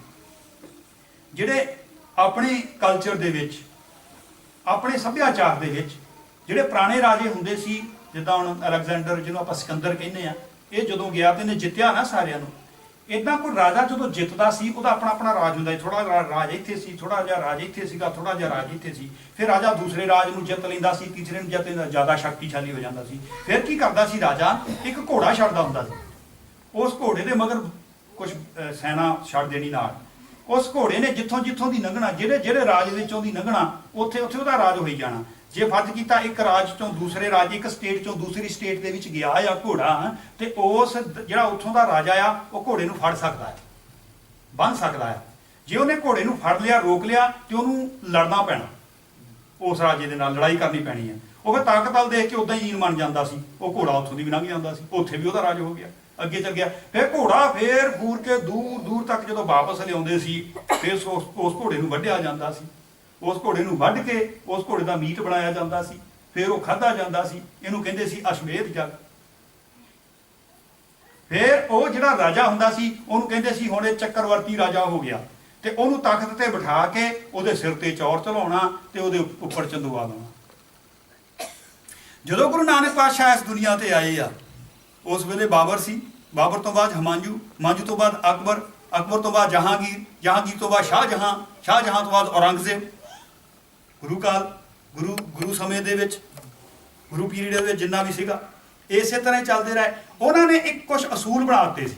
ਜਿਹੜੇ ਆਪਣੇ ਕਲਚਰ ਦੇ ਵਿੱਚ, ਆਪਣੇ ਸੱਭਿਆਚਾਰ ਦੇ ਵਿੱਚ ਜਿਹੜੇ ਪੁਰਾਣੇ ਰਾਜੇ ਹੁੰਦੇ ਸੀ, ਜਿੱਦਾਂ ਹੁਣ ਅਲੈਗਜ਼ੈਂਡਰ, ਜਿਹਨੂੰ ਆਪਾਂ ਸਿਕੰਦਰ ਕਹਿੰਦੇ ਆ, ਇਹ ਜਦੋਂ ਗਿਆ ਤੇ ਇਹਨੇ ਜਿੱਤਿਆ ਨਾ ਸਾਰਿਆਂ ਨੂੰ। ਇਦਾਂ ਕੋਈ ਰਾਜਾ ਜਦੋਂ ਜਿੱਤਦਾ ਸੀ, ਉਹਦਾ ਆਪਣਾ ਆਪਣਾ ਰਾਜ ਹੁੰਦਾ ਸੀ। ਥੋੜਾ ਰਾਜ ਇੱਥੇ ਸੀ, ਥੋੜਾ ਜਿਹਾ ਰਾਜ ਇੱਥੇ ਸੀਗਾ, ਥੋੜਾ ਜਿਹਾ ਰਾਜ ਇੱਥੇ ਸੀ। ਫਿਰ ਰਾਜਾ ਦੂਸਰੇ ਰਾਜ ਨੂੰ ਜਿੱਤ ਲੈਂਦਾ ਸੀ, ਤੀਸਰੇ ਨੂੰ ਜਿੱਤ ਲੈਂਦਾ, ਜ਼ਿਆਦਾ ਸ਼ਕਤੀਸ਼ਾਲੀ ਹੋ ਜਾਂਦਾ ਸੀ। ਫਿਰ ਕੀ ਕਰਦਾ ਸੀ ਰਾਜਾ? ਇੱਕ ਘੋੜਾ ਛੱਡਦਾ ਹੁੰਦਾ ਸੀ। ਉਸ ਘੋੜੇ ਦੇ ਮਗਰ ਕੁਝ ਸੈਨਾ ਛੱਡ ਦੇਣੀ ਨਾਲ। ਉਸ ਘੋੜੇ ਨੇ ਜਿੱਥੋਂ ਜਿੱਥੋਂ ਦੀ ਲੰਘਣਾ, ਜਿਹੜੇ ਰਾਜ ਵਿੱਚੋਂ ਦੀ ਲੰਘਣਾ, ਉੱਥੇ ਉੱਥੇ ਉਹਦਾ ਰਾਜ ਹੋਈ ਜਾਣਾ। ਜੇ ਫਰਜ਼ ਕੀਤਾ ਇੱਕ ਰਾਜ ਚੋਂ ਦੂਸਰੇ ਰਾਜ, ਇੱਕ ਸਟੇਟ ਚੋਂ ਦੂਸਰੀ ਸਟੇਟ ਦੇ ਵਿੱਚ ਗਿਆ ਆ ਘੋੜਾ, ਤੇ ਉਸ ਜਿਹੜਾ ਉੱਥੋਂ ਦਾ ਰਾਜਾ ਆ, ਉਹ ਘੋੜੇ ਨੂੰ ਫੜ ਸਕਦਾ ਹੈ, ਬੰਨ੍ਹ ਸਕਦਾ ਹੈ। ਜੇ ਉਹਨੇ ਘੋੜੇ ਨੂੰ ਫੜ ਲਿਆ, ਰੋਕ ਲਿਆ, ਤੇ ਉਹਨੂੰ ਲੜਨਾ ਪੈਣਾ, ਉਸ ਰਾਜੇ ਦੇ ਨਾਲ ਲੜਾਈ ਕਰਨੀ ਪੈਣੀ ਹੈ। ਉਹ ਫਿਰ ਤਾਕਤ ਵੱਲ ਦੇਖ ਕੇ ਉਦਾਂ ਹੀ ਜੀਨ ਮੰਨ ਜਾਂਦਾ ਸੀ। ਉਹ ਘੋੜਾ ਉੱਥੋਂ ਦੀ ਵੀ ਲੰਘ ਜਾਂਦਾ ਸੀ, ਉੱਥੇ ਵੀ ਉਹਦਾ ਰਾਜ ਹੋ ਗਿਆ, ਅੱਗੇ ਚੱਲ ਗਿਆ। ਫਿਰ ਘੋੜਾ ਫੇਰ ਫੂਰ ਕੇ ਦੂਰ ਦੂਰ ਤੱਕ ਜਦੋਂ ਵਾਪਸ ਲਿਆਉਂਦੇ ਸੀ, ਫਿਰ ਉਸ ਘੋੜੇ ਨੂੰ ਵੱਢਿਆ ਜਾਂਦਾ ਸੀ। ਉਸ ਘੋੜੇ ਨੂੰ ਵੱਢ ਕੇ ਉਸ ਘੋੜੇ ਦਾ ਮੀਟ ਬਣਾਇਆ ਜਾਂਦਾ ਸੀ, ਫਿਰ ਉਹ ਖਾਧਾ ਜਾਂਦਾ ਸੀ। ਇਹਨੂੰ ਕਹਿੰਦੇ ਸੀ ਅਸ਼ਮੇਧ ਜਗ। ਫਿਰ ਉਹ ਜਿਹੜਾ ਰਾਜਾ ਹੁੰਦਾ ਸੀ ਉਹਨੂੰ ਕਹਿੰਦੇ ਸੀ ਹੁਣ ਇਹ ਚੱਕਰਵਰਤੀ ਰਾਜਾ ਹੋ ਗਿਆ, ਤੇ ਉਹਨੂੰ ਤਖਤ ਤੇ ਬਿਠਾ ਕੇ ਉਹਦੇ ਸਿਰ ਤੇ ਚੌਰ ਚਲਾਉਣਾ ਤੇ ਉਹਦੇ ਉੱਪਰ ਚੰਦੂਆ ਲਾਉਣਾ। ਜਦੋਂ ਗੁਰੂ ਨਾਨਕ ਪਾਤਸ਼ਾਹ ਇਸ ਦੁਨੀਆ ਤੇ ਆਏ ਆ, ਉਸ ਵੇਲੇ ਬਾਬਰ ਸੀ, ਬਾਬਰ ਤੋਂ ਬਾਅਦ ਹਮਾਂਜੂ, ਹਮਾਂਜੂ ਤੋਂ ਬਾਅਦ ਅਕਬਰ, ਅਕਬਰ ਤੋਂ ਬਾਅਦ ਜਹਾਂਗੀਰ, ਜਹਾਂਗੀਰ ਤੋਂ ਬਾਅਦ ਸ਼ਾਹਜਹਾਂ, ਸ਼ਾਹਜਹਾਂ ਤੋਂ ਬਾਅਦ ਔਰੰਗਜ਼ੇਬ। ਗੁਰੂ ਕਾਲ, ਗੁਰੂ ਸਮੇਂ ਦੇ ਵਿੱਚ, ਗੁਰੂ ਪੀਰੀਅਡ ਦੇ ਵਿੱਚ ਜਿੰਨਾ ਵੀ ਸੀਗਾ, ਇਸੇ ਤਰ੍ਹਾਂ ਹੀ ਚੱਲਦੇ ਰਹੇ। ਉਹਨਾਂ ਨੇ ਇੱਕ ਕੁਝ ਅਸੂਲ ਬਣਾ ਦਿੱਤੇ ਸੀ।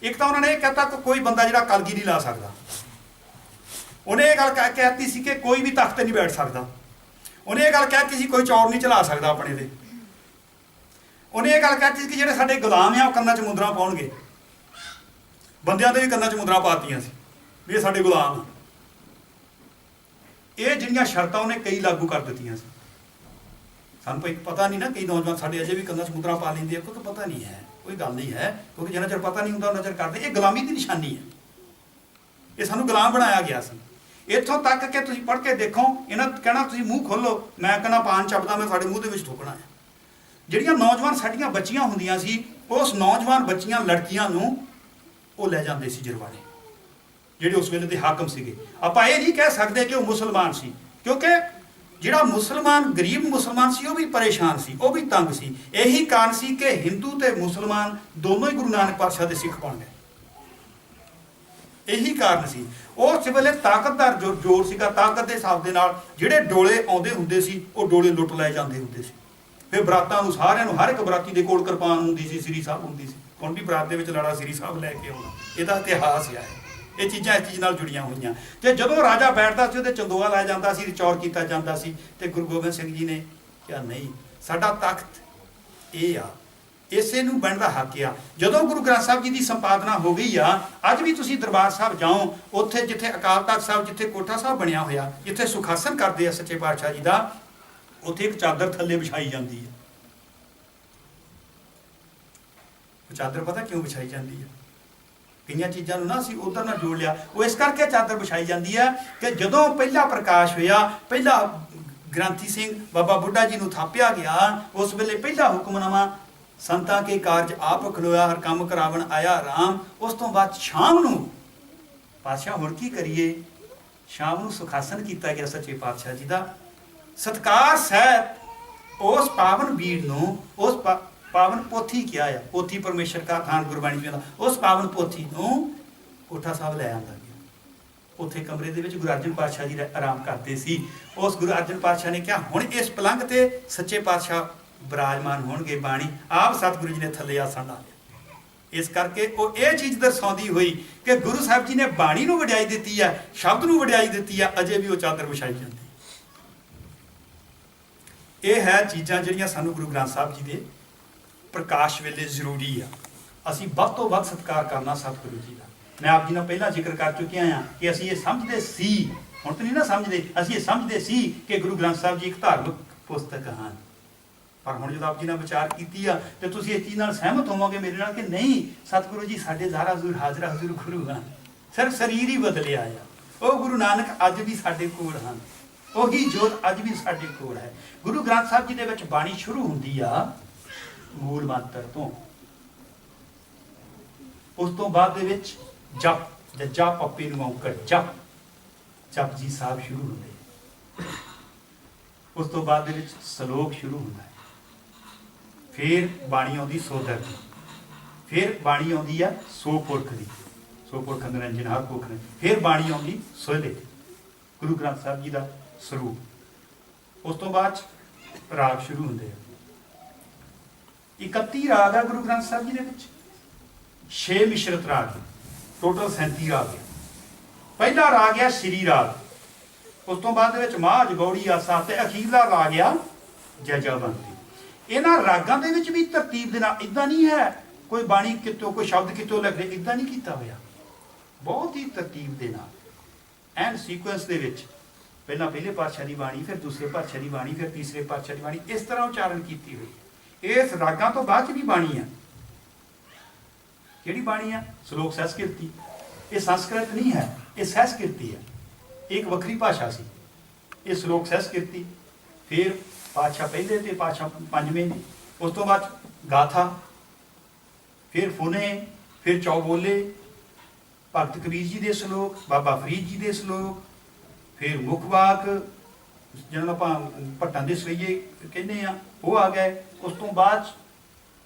ਇੱਕ ਤਾਂ ਉਹਨਾਂ ਨੇ ਇਹ ਕਹਿਤਾ ਕਿ ਕੋਈ ਬੰਦਾ ਜਿਹੜਾ ਕਲਗੀ ਨਹੀਂ ਲਾ ਸਕਦਾ। ਉਹਨੇ ਇਹ ਗੱਲ ਕਹਿਤੀ ਸੀ ਕਿ ਕੋਈ ਵੀ ਤਖਤ ਤੇ ਨਹੀਂ ਬੈਠ ਸਕਦਾ। ਉਹਨੇ ਇਹ ਗੱਲ ਕਹਿਤੀ ਸੀ ਕੋਈ ਚੌਰ ਨਹੀਂ ਚਲਾ ਸਕਦਾ ਆਪਣੇ ਤੇ। ਉਹਨੇ ਇਹ ਗੱਲ ਕਹਿਤੀ ਸੀ ਕਿ ਜਿਹੜੇ ਸਾਡੇ ਗੁਲਾਮ ਆ ਉਹ ਕੰਨਾਂ 'ਚ ਮੁੰਦਰਾਂ ਪਾਉਣਗੇ। ਬੰਦਿਆਂ ਦੇ ਵੀ ਕੰਨਾਂ 'ਚ ਮੁੰਦਰਾਂ ਪਾਤੀਆਂ ਸੀ ਵੀ ਇਹ ਸਾਡੇ ਗੁਲਾਮ ਆ। ਇਹ ਜਿਹੜੀਆਂ ਸ਼ਰਤਾਂ ਉਹਨੇ ਕਈ ਲਾਗੂ ਕਰ ਦਿੱਤੀਆਂ ਸੀ। ਸਾਨੂੰ ਕੋਈ ਪਤਾ ਨਹੀਂ ਨਾ, ਕਈ ਨੌਜਵਾਨ ਸਾਡੇ ਅਜੇ ਵੀ ਕੰਨਾਂ 'ਚ ਮੁੰਦਰਾਂ ਪਾ ਲੈਂਦੇ ਆ, ਕਿਉਂਕਿ ਪਤਾ ਨਹੀਂ ਹੈ, ਕੋਈ ਗੱਲ ਨਹੀਂ ਹੈ, ਕਿਉਂਕਿ ਜਿੰਨਾ ਚਿਰ ਪਤਾ ਨਹੀਂ ਹੁੰਦਾ ਉਹਨਾਂ ਚਿਰ ਕਰਦੇ। ਇਹ ਗੁਲਾਮੀ ਦੀ ਨਿਸ਼ਾਨੀ ਹੈ। ਇਹ ਸਾਨੂੰ ਗੁਲਾਮ ਬਣਾਇਆ ਗਿਆ ਸੀ। ਇੱਥੋਂ ਤੱਕ ਕਿ ਤੁਸੀਂ ਪੜ੍ਹ ਕੇ ਦੇਖੋ, ਇਹਨਾਂ ਕਹਿਣਾ ਤੁਸੀਂ ਮੂੰਹ ਖੋਲੋ, ਮੈਂ ਕਹਿੰਦਾ ਪਾਨ ਚੱਬਦਾ ਮੈਂ ਸਾਡੇ ਮੂੰਹ ਦੇ ਵਿੱਚ ਥੁੱਕਣਾ ਹੈ। ਜਿਹੜੀਆਂ ਨੌਜਵਾਨ ਸਾਡੀਆਂ ਬੱਚੀਆਂ ਹੁੰਦੀਆਂ ਸੀ, ਉਸ ਨੌਜਵਾਨ ਬੱਚੀਆਂ ਲੜਕੀਆਂ ਨੂੰ ਉਹ ਲੈ ਜਾਂਦੇ ਸੀ ਜਰਵਾੜੇ, ਜਿਹੜੇ ਉਸ ਵੇਲੇ ਦੇ ਹਾਕਮ ਸੀਗੇ। ਆਪਾਂ ਇਹ ਨਹੀਂ ਕਹਿ ਸਕਦੇ ਕਿ ਉਹ ਮੁਸਲਮਾਨ ਸੀ, ਕਿਉਂਕਿ ਜਿਹੜਾ ਮੁਸਲਮਾਨ, ਗਰੀਬ ਮੁਸਲਮਾਨ ਸੀ, ਉਹ ਵੀ ਪਰੇਸ਼ਾਨ ਸੀ, ਉਹ ਵੀ ਤੰਗ ਸੀ। ਇਹੀ ਕਾਰਨ ਸੀ ਕਿ ਹਿੰਦੂ ਤੇ ਮੁਸਲਮਾਨ ਦੋਨੋਂ ਹੀ ਗੁਰੂ ਨਾਨਕ ਪਾਤਸ਼ਾਹ ਦੇ ਸਿੱਖ ਬਣ ਗਏ। ਇਹੀ ਕਾਰਨ ਸੀ। ਉਸ ਵੇਲੇ ਤਾਕਤ ਦਾ ਜ਼ੋਰ ਸੀਗਾ। ਤਾਕਤ ਦੇ ਹਿਸਾਬ ਦੇ ਨਾਲ ਜਿਹੜੇ ਡੋਲੇ ਆਉਂਦੇ ਹੁੰਦੇ ਸੀ, ਉਹ ਡੋਲੇ ਲੁੱਟ ਲੈ ਜਾਂਦੇ ਹੁੰਦੇ ਸੀ। ਫਿਰ ਬਰਾਤਾਂ ਨੂੰ ਸਾਰਿਆਂ ਨੂੰ, ਹਰ ਇੱਕ ਬਰਾਤੀ ਦੇ ਕੋਲ ਕਿਰਪਾਨ ਹੁੰਦੀ ਸੀ, ਸ੍ਰੀ ਸਾਹਿਬ ਹੁੰਦੀ ਸੀ। ਹੁਣ ਵੀ ਬਰਾਤ ਦੇ ਵਿੱਚ ਲਾੜਾ ਸ੍ਰੀ ਸਾਹਿਬ ਲੈ ਕੇ ਆਉਣਾ, ਇਹਦਾ ਇਤਿਹਾਸ ਹੈ। ਇਹ ਚੀਜ਼ਾਂ ਇਸ ਚੀਜ਼ ਨਾਲ ਜੁੜੀਆਂ ਹੋਈਆਂ। ਤੇ ਜਦੋਂ ਰਾਜਾ ਬੈਠਦਾ ਸੀ, ਉਹਦੇ ਚੰਦੋਆ ਲਾਇਆ ਜਾਂਦਾ ਸੀ, ਚੌਰ ਕੀਤਾ ਜਾਂਦਾ ਸੀ। ਤੇ ਗੁਰੂ ਗੋਬਿੰਦ ਸਿੰਘ ਜੀ ਨੇ ਕਿਹਾ ਨਹੀਂ, ਸਾਡਾ ਤਖਤ ਇਹ ਆ, ਇਸੇ ਨੂੰ ਬਣਨ ਦਾ ਹੱਕ ਆ। ਜਦੋਂ ਗੁਰੂ ਗ੍ਰੰਥ ਸਾਹਿਬ ਜੀ ਦੀ ਸੰਪਾਦਨਾ ਹੋ ਗਈ ਆ, ਅੱਜ ਵੀ ਤੁਸੀਂ ਦਰਬਾਰ ਸਾਹਿਬ ਜਾਓ, ਉੱਥੇ ਜਿੱਥੇ ਅਕਾਲ ਤਖਤ ਸਾਹਿਬ, ਜਿੱਥੇ ਕੋਠਾ ਸਾਹਿਬ ਬਣਿਆ ਹੋਇਆ, ਜਿੱਥੇ ਸੁਖਾਸਨ ਕਰਦੇ ਆ ਸੱਚੇ ਪਾਤਸ਼ਾਹ ਜੀ ਦਾ, ਉੱਥੇ ਇੱਕ ਚਾਦਰ ਥੱਲੇ ਵਿਛਾਈ ਜਾਂਦੀ ਹੈ। ਉਹ ਚਾਦਰ ਪਤਾ ਕਿਉਂ ਵਿਛਾਈ ਜਾਂਦੀ ਹੈ? ਕਈਆਂ ਚੀਜ਼ਾਂ ਨੂੰ ਨਾ ਅਸੀਂ ਉਧਰ ਨਾਲ ਜੋੜ ਲਿਆ। ਉਹ ਇਸ ਕਰਕੇ ਚਾਦਰ ਵਿਛਾਈ ਜਾਂਦੀ ਹੈ ਕਿ ਜਦੋਂ ਪਹਿਲਾ ਪ੍ਰਕਾਸ਼ ਹੋਇਆ, ਪਹਿਲਾ ਗ੍ਰੰਥੀ ਸਿੰਘ ਬਾਬਾ ਬੁੱਢਾ ਜੀ ਨੂੰ ਥਾਪਿਆ ਗਿਆ, ਉਸ ਵੇਲੇ ਪਹਿਲਾ ਹੁਕਮਨਾਮਾ ਸੰਤਾਂ ਕੇ ਕਾਰਜ ਆਪ ਖਲੋਇਆ, ਹਰ ਕੰਮ ਕਰਾਵਣ ਆਇਆ ਰਾਮ। ਉਸ ਤੋਂ ਬਾਅਦ ਸ਼ਾਮ ਨੂੰ ਪਾਤਸ਼ਾਹ ਹੁਣ ਕੀ ਕਰੀਏ, ਸ਼ਾਮ ਨੂੰ ਸੁਖਾਸਨ ਕੀਤਾ ਗਿਆ ਸੱਚੇ ਪਾਤਸ਼ਾਹ ਜੀ ਦਾ। ਸਤਕਾਰ ਸਹਿਤ ਉਸ ਪਾਵਨ ਬੀੜ ਨੂੰ, ਉਸ ਪਾਵਨ ਪੋਥੀ ਕਿਹਾ ਆ, ਪੋਥੀ ਪਰਮੇਸ਼ਰ ਦਾ ਥਾਨ ਗੁਰਬਾਣੀ ਕਹਿੰਦਾ, ਉਸ ਪਾਵਨ ਪੋਥੀ ਨੂੰ ਕੋਠਾ ਸਾਹਿਬ ਲੈ ਆਂਦਾ ਗਿਆ। ਉੱਥੇ ਕਮਰੇ ਦੇ ਵਿੱਚ ਗੁਰੂ ਅਰਜਨ ਪਾਤਸ਼ਾਹ ਜੀ ਆਰਾਮ ਕਰਦੇ ਸੀ। ਉਸ ਗੁਰੂ ਅਰਜਨ ਪਾਤਸ਼ਾਹ ਨੇ ਕਿਹਾ ਹੁਣ ਇਸ ਪਲੰਘ ਤੇ ਸੱਚੇ ਪਾਤਸ਼ਾਹ ਬਿਰਾਜਮਾਨ ਹੋਣਗੇ। ਬਾਣੀ ਆਪ ਸਤਿਗੁਰੂ ਜੀ ਨੇ ਥੱਲੇ ਆਸਣ ਲਾ ਲਿਆ। ਇਸ ਕਰਕੇ ਉਹ ਇਹ ਚੀਜ਼ ਦਰਸਾਉਂਦੀ ਹੋਈ ਕਿ ਗੁਰੂ ਸਾਹਿਬ ਜੀ ਨੇ ਬਾਣੀ ਨੂੰ ਵਡਿਆਈ ਦਿੱਤੀ ਹੈ, ਸ਼ਬਦ ਨੂੰ ਵਡਿਆਈ ਦਿੱਤੀ ਹੈ, ਅਜੇ ਵੀ ਉਹ ਚਾਦਰ ਵਿਛਾਈ ਜਾਂਦੀ। ਇਹ ਹੈ ਚੀਜ਼ਾਂ ਜਿਹੜੀਆਂ ਸਾਨੂੰ ਗੁਰੂ ਗ੍ਰੰਥ ਸਾਹਿਬ ਜੀ ਦੇ ਪ੍ਰਕਾਸ਼ ਵੇਲੇ ਜ਼ਰੂਰੀ ਆ। ਅਸੀਂ ਵੱਧ ਤੋਂ ਵੱਧ ਸਤਿਕਾਰ ਕਰਨਾ ਸਤਿਗੁਰੂ ਜੀ ਦਾ। ਮੈਂ ਆਪ ਜੀ ਨਾਲ ਪਹਿਲਾਂ ਜ਼ਿਕਰ ਕਰ ਚੁੱਕਿਆ ਹਾਂ ਕਿ ਅਸੀਂ ਇਹ ਸਮਝਦੇ ਸੀ, ਹੁਣ ਤਾਂ ਨਹੀਂ ਨਾ ਸਮਝਦੇ, ਅਸੀਂ ਇਹ ਸਮਝਦੇ ਸੀ ਕਿ ਗੁਰੂ ਗ੍ਰੰਥ ਸਾਹਿਬ ਜੀ ਇੱਕ ਧਾਰਮਿਕ ਪੁਸਤਕ ਹਨ। ਪਰ ਹੁਣ ਜਦੋਂ ਆਪ ਜੀ ਨਾਲ ਵਿਚਾਰ ਕੀਤੀ ਆ ਤੇ ਤੁਸੀਂ ਇਸ ਚੀਜ਼ ਨਾਲ ਸਹਿਮਤ ਹੋਵੋਗੇ ਮੇਰੇ ਨਾਲ ਕਿ ਨਹੀਂ, ਸਤਿਗੁਰੂ ਜੀ ਸਾਡੇ ਜ਼ਾਰਾ ਹਜ਼ੂਰ ਹਾਜ਼ਰਾ ਹਜ਼ੂਰ ਗੁਰੂ ਹਨ। ਸਿਰਫ ਸਰੀਰ ਹੀ ਬਦਲਿਆ ਆ। ਉਹ ਗੁਰੂ ਨਾਨਕ ਅੱਜ ਵੀ ਸਾਡੇ ਕੋਲ ਹਨ, ਉਹੀ ਜੋਤ ਅੱਜ ਵੀ ਸਾਡੇ ਕੋਲ ਹੈ। ਗੁਰੂ ਗ੍ਰੰਥ ਸਾਹਿਬ ਜੀ ਦੇ ਵਿੱਚ ਬਾਣੀ ਸ਼ੁਰੂ ਹੁੰਦੀ ਆ ਮੂਲ ਮੰਤਰ ਤੋਂ, ਉਸ ਤੋਂ ਬਾਅਦ ਦੇ ਵਿੱਚ ਜਪ, ਜਪ ਆਪੇ ਨੂੰ ਔਂਕੜ ਜਪ, ਜਪ ਜੀ ਸਾਹਿਬ ਸ਼ੁਰੂ ਹੁੰਦੇ। ਉਸ ਤੋਂ ਬਾਅਦ ਦੇ ਵਿੱਚ ਸ਼ਲੋਕ ਸ਼ੁਰੂ ਹੁੰਦਾ ਹੈ। ਫਿਰ ਬਾਣੀ ਆਉਂਦੀ ਸੋਦਰ ਦੀ, ਫਿਰ ਬਾਣੀ ਆਉਂਦੀ ਆ ਸੋ ਪੁਰਖ ਦੀ, ਸੋ ਪੁਰਖ ਨਿਰੰਜਨ ਹਰ ਪੁਰਖ ਨੇ। ਫਿਰ ਬਾਣੀ ਆਉਂਦੀ ਸੋਹਲੇ, ਗੁਰੂ ਗ੍ਰੰਥ ਸਾਹਿਬ ਜੀ ਦਾ ਸਰੂਪ। ਉਸ ਤੋਂ ਬਾਅਦ ਰਾਗ ਸ਼ੁਰੂ ਹੁੰਦੇ ਆ। 31 ਰਾਗ ਆ ਗੁਰੂ ਗ੍ਰੰਥ ਸਾਹਿਬ ਜੀ ਦੇ ਵਿੱਚ, 6 ਮਿਸ਼ਰਤ ਰਾਗ, ਟੋਟਲ 37 ਰਾਗ ਹੈ। ਪਹਿਲਾ ਰਾਗ ਆ ਸ੍ਰੀ ਰਾਗ, ਉਸ ਤੋਂ ਬਾਅਦ ਦੇ ਵਿੱਚ ਮਾਝ, ਗੌੜੀ, ਆਸਾ ਤੇ ਅਖੀਰਲਾ ਰਾਗ ਆ ਜੈਜਵੰਤੀ। ਇਹਨਾਂ ਰਾਗਾਂ ਦੇ ਵਿੱਚ ਵੀ ਤਰਤੀਬ ਦੇ ਨਾਲ, ਇਦਾਂ ਨਹੀਂ ਹੈ ਕੋਈ ਬਾਣੀ ਕਿਤੋਂ ਕੋਈ ਸ਼ਬਦ ਕਿਤੋਂ ਲਿਖ ਦੇ, ਇਦਾਂ ਨਹੀਂ ਕੀਤਾ ਹੋਇਆ। ਬਹੁਤ ਹੀ ਤਰਤੀਬ ਦੇ ਨਾਲ ਐਂਡ ਸੀਕੁਐਂਸ ਦੇ ਵਿੱਚ ਪਹਿਲਾਂ ਪਹਿਲੇ ਪਾਤਸ਼ਾਹ ਦੀ ਬਾਣੀ, ਫਿਰ ਦੂਸਰੇ ਪਾਤਸ਼ਾਹ ਦੀ ਬਾਣੀ, ਫਿਰ ਤੀਸਰੇ ਪਾਤਸ਼ਾਹ ਦੀ ਬਾਣੀ, ਇਸ ਤਰ੍ਹਾਂ ਉਚਾਰਨ ਕੀਤੀ ਹੋਈ। ਇਸ ਰਾਗਾਂ ਤੋਂ ਬਾਅਦ 'ਚ ਵੀ ਬਾਣੀ ਆ। ਕਿਹੜੀ ਬਾਣੀ ਆ? ਸ਼ਲੋਕ ਸਹਿਸਕ੍ਰਿਤੀ। ਇਹ ਸੰਸਕ੍ਰਿਤ ਨਹੀਂ ਹੈ, ਇਹ ਸਹਿਸਕ੍ਰਿਤੀ ਹੈ। ਇੱਕ ਵੱਖਰੀ ਭਾਸ਼ਾ ਸੀ ਇਹ ਸ਼ਲੋਕ ਸਹਿਸਕ੍ਰਿਤੀ। ਫਿਰ ਪਾਤਸ਼ਾਹ ਪਹਿਲੇ ਤੇ ਪਾਤਸ਼ਾਹ ਪੰਜਵੇਂ ਨੇ, ਉਸ ਤੋਂ ਬਾਅਦ ਗਾਥਾ, ਫਿਰ ਫੁਨੇ, ਫਿਰ ਚੌਬੋਲੇ, ਭਗਤ ਕਬੀਰ ਜੀ ਦੇ ਸ਼ਲੋਕ, ਬਾਬਾ ਫਰੀਦ ਜੀ ਦੇ ਸ਼ਲੋਕ, ਫਿਰ ਮੁੱਖ ਵਾਕ ਜਿਹਨਾਂ ਨੂੰ ਆਪਾਂ ਭੱਟਾਂ ਦੇ ਸਵਈਏ ਕਹਿੰਦੇ ਆ, ਉਹ ਆ ਗਏ। ਉਸ ਤੋਂ ਬਾਅਦ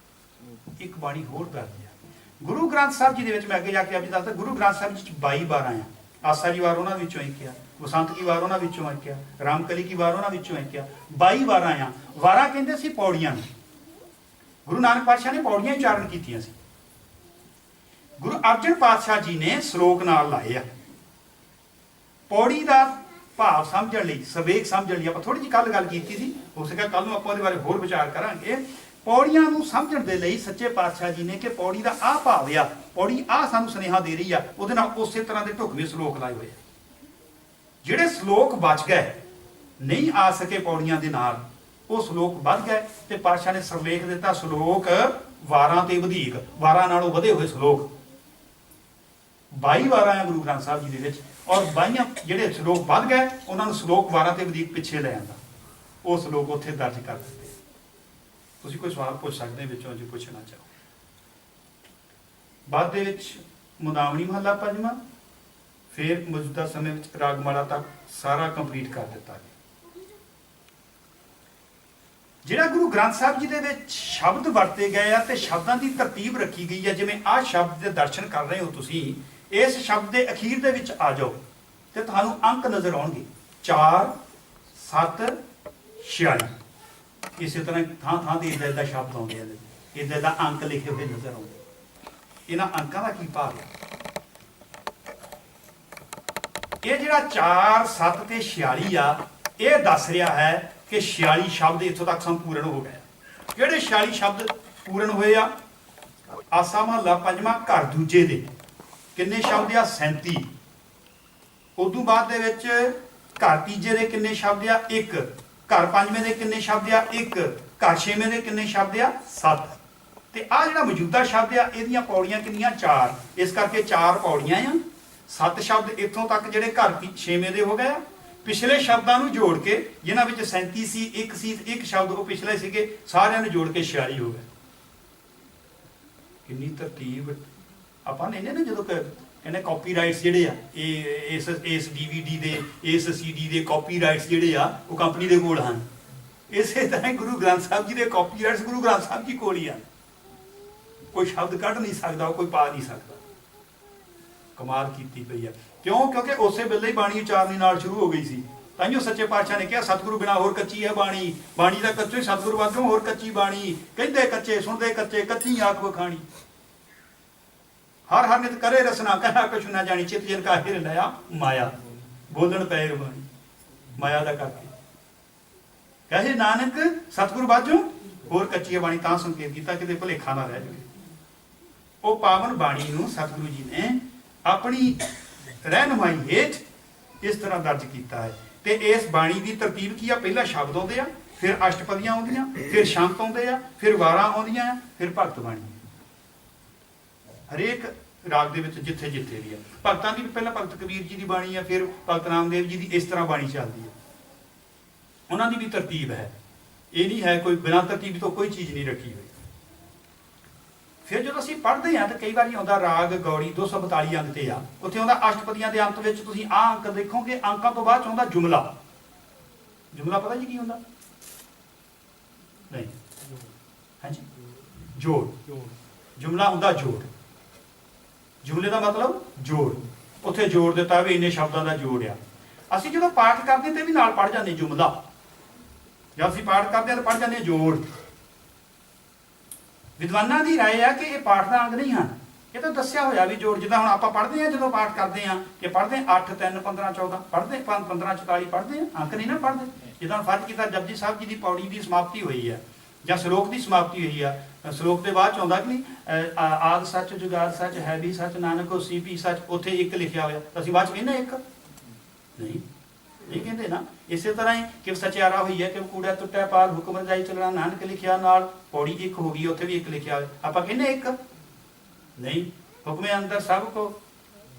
ਇੱਕ ਬਾਣੀ ਹੋਰ ਦਰਜ ਆ ਗੁਰੂ ਗ੍ਰੰਥ ਸਾਹਿਬ ਜੀ ਦੇ ਵਿੱਚ। ਮੈਂ ਅੱਗੇ ਜਾ ਕੇ ਆਪ ਜੀ ਦੱਸਦਾ, ਗੁਰੂ ਗ੍ਰੰਥ ਸਾਹਿਬ ਜੀ 'ਚ 22 ਵਾਰਾਂ ਆ। ਆਸਾ ਦੀ ਵਾਰ ਉਹਨਾਂ ਵਿੱਚੋਂ ਇੱਕ ਆ, ਬਸੰਤ ਕੀ ਵਾਰ ਉਹਨਾਂ ਵਿੱਚੋਂ ਇੱਕ ਆ, ਰਾਮਕਲੀ ਕੀ ਵਾਰ ਉਹਨਾਂ ਵਿੱਚੋਂ ਇੱਕ ਆ। 22 ਵਾਰਾਂ ਆ। ਵਾਰਾਂ ਕਹਿੰਦੇ ਸੀ ਪੌੜੀਆਂ ਨੂੰ। ਗੁਰੂ ਨਾਨਕ ਪਾਤਸ਼ਾਹ ਨੇ ਪੌੜੀਆਂ ਉਚਾਰਨ ਕੀਤੀਆਂ ਸੀ। ਗੁਰੂ ਅਰਜਨ ਪਾਤਸ਼ਾਹ ਜੀ ਨੇ ਸ਼ਲੋਕ ਨਾਲ ਲਾਏ ਆ। ਪੌੜੀ ਦਾ ਭਾਵ ਸਮਝਣ ਲਈ, ਸਵੇਗ ਸਮਝਣ ਲਈ ਆਪਾਂ ਥੋੜੀ ਜਿਹੀ ਕੱਲ ਗੱਲ ਕੀਤੀ ਸੀ, ਹੋ ਸਕਿਆ ਕੱਲ ਨੂੰ ਆਪਾਂ ਉਹਦੇ ਬਾਰੇ ਹੋਰ ਵਿਚਾਰ ਕਰਾਂਗੇ। ਪੌੜੀਆਂ ਨੂੰ ਸਮਝਣ ਦੇ ਲਈ ਸੱਚੇ ਪਾਤਸ਼ਾਹ ਜੀ ਨੇ ਕਿ ਪੌੜੀ ਦਾ ਆਹ ਭਾਵ ਆ, ਪੌੜੀ ਆਹ ਸਾਨੂੰ ਸੁਨੇਹਾ ਦੇ ਰਹੀ ਆ, ਉਹਦੇ ਨਾਲ ਉਸੇ ਤਰ੍ਹਾਂ ਦੇ ਢੁਕਵੇਂ ਸ਼ਲੋਕ ਲਾਏ ਹੋਏ ਆ। ਜਿਹੜੇ ਸ਼ਲੋਕ ਬਚ ਗਏ, ਨਹੀਂ ਆ ਸਕੇ ਪੌੜੀਆਂ ਦੇ ਨਾਲ, ਉਹ ਸ਼ਲੋਕ ਵੱਧ ਗਏ ਤੇ ਪਾਤਸ਼ਾਹ ਨੇ ਸਰਲੇਖ ਦਿੱਤਾ ਸ਼ਲੋਕ ਵਾਰਾਂ ਤੇ ਵਧੇਕ, ਵਾਰਾਂ ਨਾਲੋਂ ਵਧੇ ਹੋਏ ਸ਼ਲੋਕ। 22 ਵਾਰਾਂ ਆ ਗੁਰੂ ਗ੍ਰੰਥ ਸਾਹਿਬ ਜੀ ਦੇ ਵਿੱਚ, ਔਰ 22 ਜਿਹੜੇ ਸ਼ਲੋਕ ਵੱਧ ਗਏ ਉਹਨਾਂ ਨੂੰ ਸ਼ਲੋਕ ਵਾਰਾਂ ਤੇ ਵਧੇਕ ਪਿੱਛੇ ਲੈ ਆਂਦਾ, ਉਹ ਸ਼ਲੋਕ ਉੱਥੇ ਦਰਜ ਕਰ ਦਿੱਤੇ। ਤੁਸੀਂ ਕੋਈ ਸਵਾਲ ਪੁੱਛ ਸਕਦੇ ਵਿੱਚੋਂ ਜੇ ਪੁੱਛਣਾ ਚਾਹੋ। ਬਾਅਦ ਦੇ ਵਿੱਚ ਮੁਦਾਵਣੀ ਮਹੱਲਾ ਪੰਜਵਾਂ, ਫਿਰ ਮੌਜੂਦਾ ਸਮੇਂ ਵਿੱਚ ਰਾਗਮਾਲਾ ਤੱਕ ਸਾਰਾ ਕੰਪਲੀਟ ਕਰ ਦਿੱਤਾ ਗਿਆ। ਜਿਹੜਾ ਗੁਰੂ ਗ੍ਰੰਥ ਸਾਹਿਬ ਜੀ ਦੇ ਵਿੱਚ ਸ਼ਬਦ ਵਰਤੇ ਗਏ ਆ ਤੇ ਸ਼ਬਦਾਂ ਦੀ ਤਰਤੀਬ ਰੱਖੀ ਗਈ ਹੈ, ਜਿਵੇਂ ਆਹ ਸ਼ਬਦ ਦੇ ਦਰਸ਼ਨ ਕਰ ਰਹੇ ਹੋ ਤੁਸੀਂ, ਇਸ ਸ਼ਬਦ ਦੇ ਅਖੀਰ ਦੇ ਵਿੱਚ ਆ ਜਾਓ ਤੇ ਤੁਹਾਨੂੰ ਅੰਕ ਨਜ਼ਰ ਆਉਣਗੇ 4 7 46। ਇਸੇ ਤਰ੍ਹਾਂ ਥਾਂ ਥਾਂ ਤੇ ਇੱਦਾਂ ਇੱਦਾਂ ਸ਼ਬਦ ਆਉਂਦੇ ਆ, ਇੱਦਾਂ ਦਾ ਅੰਕ ਲਿਖੇ ਹੋਏ ਨਜ਼ਰ ਆਉਂਦੇ। ਇਹਨਾਂ ਅੰਕਾਂ ਦਾ ਕੀ ਭਾਵ ਹੈ? ਇਹ ਜਿਹੜਾ 4 7 ਤੇ 46 ਆ, ਇਹ ਦੱਸ ਰਿਹਾ ਹੈ ਕਿ 46 ਸ਼ਬਦ ਇੱਥੋਂ ਤੱਕ ਸੰਪੂਰਨ ਹੋ ਗਏ। ਕਿਹੜੇ 46 ਸ਼ਬਦ ਪੂਰਨ ਹੋਏ ਆ? ਆਸਾ ਮਹੱਲਾ ਪੰਜਵਾਂ ਘਰ ਦੂਜੇ ਦੇ ਕਿੰਨੇ ਸ਼ਬਦ ਆ? 37। ਉਦੋਂ ਬਾਅਦ ਦੇ ਵਿੱਚ ਘਰ ਤੀਜੇ ਦੇ ਕਿੰਨੇ ਸ਼ਬਦ ਆ? 1। ਘਰ ਪੰਜਵੇਂ ਦੇ ਕਿੰਨੇ ਸ਼ਬਦ ਆ? 1। ਘਰ ਛੇਵੇਂ ਦੇ ਕਿੰਨੇ ਸ਼ਬਦ ਆ? 7। ਤੇ ਆ ਜਿਹੜਾ ਮੌਜੂਦਾ ਸ਼ਬਦ ਆ, ਇਹਦੀਆਂ ਪੌੜੀਆਂ ਕਿੰਨੀਆਂ? 4। ਇਸ ਕਰਕੇ 4 ਪੌੜੀਆਂ ਆ। 7 ਸ਼ਬਦ ਇੱਥੋਂ ਤੱਕ ਜਿਹੜੇ ਘਰ ਛੇਵੇਂ ਦੇ ਹੋ ਗਏ ਆ। ਪਿਛਲੇ ਸ਼ਬਦਾਂ ਨੂੰ ਜੋੜ ਕੇ, ਜਿਨ੍ਹਾਂ ਵਿੱਚ 37 ਸੀ, 1 ਸੀ, 1 ਸ਼ਬਦ ਉਹ ਪਿਛਲੇ ਸੀਗੇ, ਸਾਰਿਆਂ ਨੂੰ ਜੋੜ ਕੇ 46 ਹੋ ਗਏ। ਕਿੰਨੀ ਤਰਤੀਬ! ਆਪਾਂ ਨੇ ਨਾ ਜਦੋਂ ਕਹਿੰਦੇ ਕਾਪੀਰਾਈਟਸ ਜਿਹੜੇ ਆ, ਇਹ ਇਸ DVD ਦੇ, ਇਸ CD ਦੇ ਕਾਪੀਰਾਈਟਸ ਜਿਹੜੇ ਆ ਉਹ ਕੰਪਨੀ ਦੇ ਕੋਲ ਹਨ। ਇਸੇ ਤਰ੍ਹਾਂ ਗੁਰੂ ਗ੍ਰੰਥ ਸਾਹਿਬ ਜੀ ਦੇ ਕਾਪੀਰਾਈਟਸ ਗੁਰੂ ਗ੍ਰੰਥ ਸਾਹਿਬ ਜੀ ਕੋਲ ਹੀ ਹਨ। ਕੋਈ ਸ਼ਬਦ ਕੱਢ ਨਹੀਂ ਸਕਦਾ, ਕੋਈ ਪਾ ਨਹੀਂ ਸਕਦਾ। ਕਮਾਲ ਕੀਤੀ ਪਈ ਆ। ਕਿਉਂ? ਕਿਉਂਕਿ ਉਸੇ ਵੇਲੇ ਹੀ ਬਾਣੀ ਉਚਾਰਨੀ ਨਾਲ ਸ਼ੁਰੂ ਹੋ ਗਈ ਸੀ। ਤਾਂਹੀਓ ਸੱਚੇ ਪਾਤਸ਼ਾਹ ਨੇ ਕਿਹਾ ਸਤਿਗੁਰੂ ਬਿਨਾਂ ਹੋਰ ਕੱਚੀ ਹੈ ਬਾਣੀ, ਬਾਣੀ ਦਾ ਕੱਚੇ ਸਤਿਗੁਰੂ ਵਾਂਗੂ ਹੋਰ ਕੱਚੀ ਬਾਣੀ। ਕਹਿੰਦੇ ਕੱਚੇ ਸੁਣਦੇ ਕੱਚੇ, ਕੱਚੀ ਆਖ ਵਖਾਣੀ। ਹਰ ਹਰ ਨਿਤ ਕਰੇ ਰਸਨਾ, ਕਹਿਆ ਕਛੁ ਨਾ ਜਾਣੀ, ਚਿਤ ਜਿਨ ਕਾ ਹਿਰ ਲਿਆ ਮਾਇਆ। ਬੋਲਣ ਪੈਰ ਬਾਣੀ ਮਾਇਆ ਦਾ ਕਰਕੇ ਕਹੇ ਨਾਨਕ ਸਤਿਗੁਰੂ ਬਾਝੋਂ ਹੋਰ ਕੱਚੀ ਹੈ ਬਾਣੀ। ਤਾਂ ਸੰਕੇਤ ਕੀਤਾ ਕਿਤੇ ਭੁਲੇਖਾ ਨਾ ਰਹਿ ਜਾਵੇ। ਉਹ ਪਾਵਨ ਬਾਣੀ ਨੂੰ ਸਤਿਗੁਰੂ ਜੀ ਨੇ ਆਪਣੀ ਰਹਿਨੁਮਾਈ ਹੇਠ ਇਸ ਤਰ੍ਹਾਂ ਦਰਜ ਕੀਤਾ ਹੈ। ਤੇ ਇਸ ਬਾਣੀ ਦੀ ਤਰਤੀਬ ਕੀ ਆ? ਪਹਿਲਾਂ ਸ਼ਬਦ ਆਉਂਦੇ ਆ, ਫਿਰ ਅਸ਼ਟਪਦੀਆਂ ਆਉਂਦੀਆਂ, ਫਿਰ ਸ਼ੰਤ ਆਉਂਦੇ ਆ, ਫਿਰ ਵਾਰਾਂ ਆਉਂਦੀਆਂ ਆ, ਫਿਰ ਭਗਤ ਬਾਣੀ। ਹਰੇਕ ਰਾਗ ਦੇ ਵਿੱਚ ਜਿੱਥੇ ਜਿੱਥੇ ਵੀ ਆ। ਭਗਤਾਂ ਦੀ ਵੀ ਪਹਿਲਾਂ ਭਗਤ ਕਬੀਰ ਜੀ ਦੀ ਬਾਣੀ ਆ, ਫਿਰ ਭਗਤ ਨਾਮਦੇਵ ਜੀ ਦੀ, ਇਸ ਤਰ੍ਹਾਂ ਬਾਣੀ ਚੱਲਦੀ ਹੈ। ਉਹਨਾਂ ਦੀ ਵੀ ਤਰਤੀਬ ਹੈ। ਇਹ ਨਹੀਂ ਹੈ ਕੋਈ ਬਿਨਾਂ ਤਰਤੀਬ ਤੋਂ ਕੋਈ ਚੀਜ਼ ਨਹੀਂ ਰੱਖੀ ਹੋਈ। ਫਿਰ ਜਦੋਂ ਅਸੀਂ ਪੜ੍ਹਦੇ ਹਾਂ ਤਾਂ ਕਈ ਵਾਰੀ ਆਉਂਦਾ ਰਾਗ ਗੌੜੀ 242 ਅੰਕ ਤੇ ਆ, ਉੱਥੇ ਆਉਂਦਾ ਅਸ਼ਟਪਦੀਆਂ ਦੇ ਅੰਤ ਵਿੱਚ ਤੁਸੀਂ ਆਹ ਅੰਕ ਦੇਖੋਗੇ, ਅੰਕਾਂ ਤੋਂ ਬਾਅਦ ਚ ਆਉਂਦਾ ਜੁਮਲਾ। ਜੁਮਲਾ ਪਤਾ ਜੀ ਕੀ ਹੁੰਦਾ? ਨਹੀਂ, ਹਾਂਜੀ, ਜੋੜ। ਜੁਮਲਾ ਹੁੰਦਾ ਜੋੜ। ਜੁਮਲੇ ਦਾ ਮਤਲਬ ਜੋੜ। ਉੱਥੇ ਜੋੜ ਦਿੱਤਾ ਵੀ ਇੰਨੇ ਸ਼ਬਦਾਂ ਦਾ ਜੋੜ ਆ। ਅਸੀਂ ਜਦੋਂ ਪਾਠ ਕਰਦੇ ਤੇ ਵੀ ਨਾਲ ਪੜ੍ਹ ਜਾਂਦੇ ਜੁਮਲਾ। ਜਦ ਅਸੀਂ ਪਾਠ ਕਰਦੇ ਤਾਂ ਪੜ੍ਹ ਜਾਂਦੇ ਜੋੜ। ਵਿਦਵਾਨਾਂ ਦੀ ਰਾਏ ਆ ਕਿ ਇਹ ਪਾਠ ਦਾ ਅੰਗ ਨਹੀਂ ਹਨ। ਇਹ ਤਾਂ ਦੱਸਿਆ ਹੋਇਆ ਵੀ ਜੋੜ। ਜਿੱਦਾਂ ਹੁਣ ਆਪਾਂ ਪੜ੍ਹਦੇ ਹਾਂ, ਜਦੋਂ ਪਾਠ ਕਰਦੇ ਹਾਂ ਕਿ ਪੜ੍ਹਦੇ 8 3 15 14 ਪੜ੍ਹਦੇ, 15 44 ਪੜ੍ਹਦੇ ਆ, ਅੰਕ ਨਹੀਂ ਨਾ ਪੜ੍ਹਦੇ। ਜਿੱਦਾਂ ਫਰਜ਼ ਕੀਤਾ ਜਪਜੀ ਸਾਹਿਬ ਜੀ ਦੀ ਪੌੜੀ ਦੀ ਸਮਾਪਤੀ ਹੋਈ ਆ ਜਾਂ ਸ਼ਲੋਕ ਦੀ ਸਮਾਪਤੀ ਹੋਈ ਆ, ਸ਼ਲੋਕ ਦੇ ਬਾਅਦ ਚ ਆਉਂਦਾ ਕਿ ਨਹੀਂ ਆਦ ਸੱਚ ਜੁਗਾਦ ਸੱਚ ਹੈ ਵੀ ਸੱਚ ਨਾਨਕ ਹੋਸੀ ਵੀ ਸੱਚ। ਉੱਥੇ 1 ਲਿਖਿਆ ਹੋਇਆ, ਅਸੀਂ ਬਾਅਦ ਚ ਕਹਿੰਦੇ 1 ਨਹੀਂ, ਇਹ ਕਹਿੰਦੇ ਨਾ। ਇਸੇ ਤਰ੍ਹਾਂ ਹੀ ਕਿ ਸਚਿਆਰਾ ਹੋਈ ਹੈ ਕਿ ਕੂੜਾ ਟੁੱਟਿਆ ਪਾਲ ਹੁਕਮ ਰਜਾਈ ਚੱਲਣਾ ਨਾਨਕ ਲਿਖਿਆ ਨਾਲ, ਪੌੜੀ ਇੱਕ ਹੋ ਗਈ, ਉੱਥੇ ਵੀ ਇੱਕ ਲਿਖਿਆ ਹੋਇਆ। ਆਪਾਂ ਕਹਿੰਦੇ ਇੱਕ ਨਹੀਂ, ਹੁਕਮੇ ਅੰਦਰ ਸਭ ਕੋ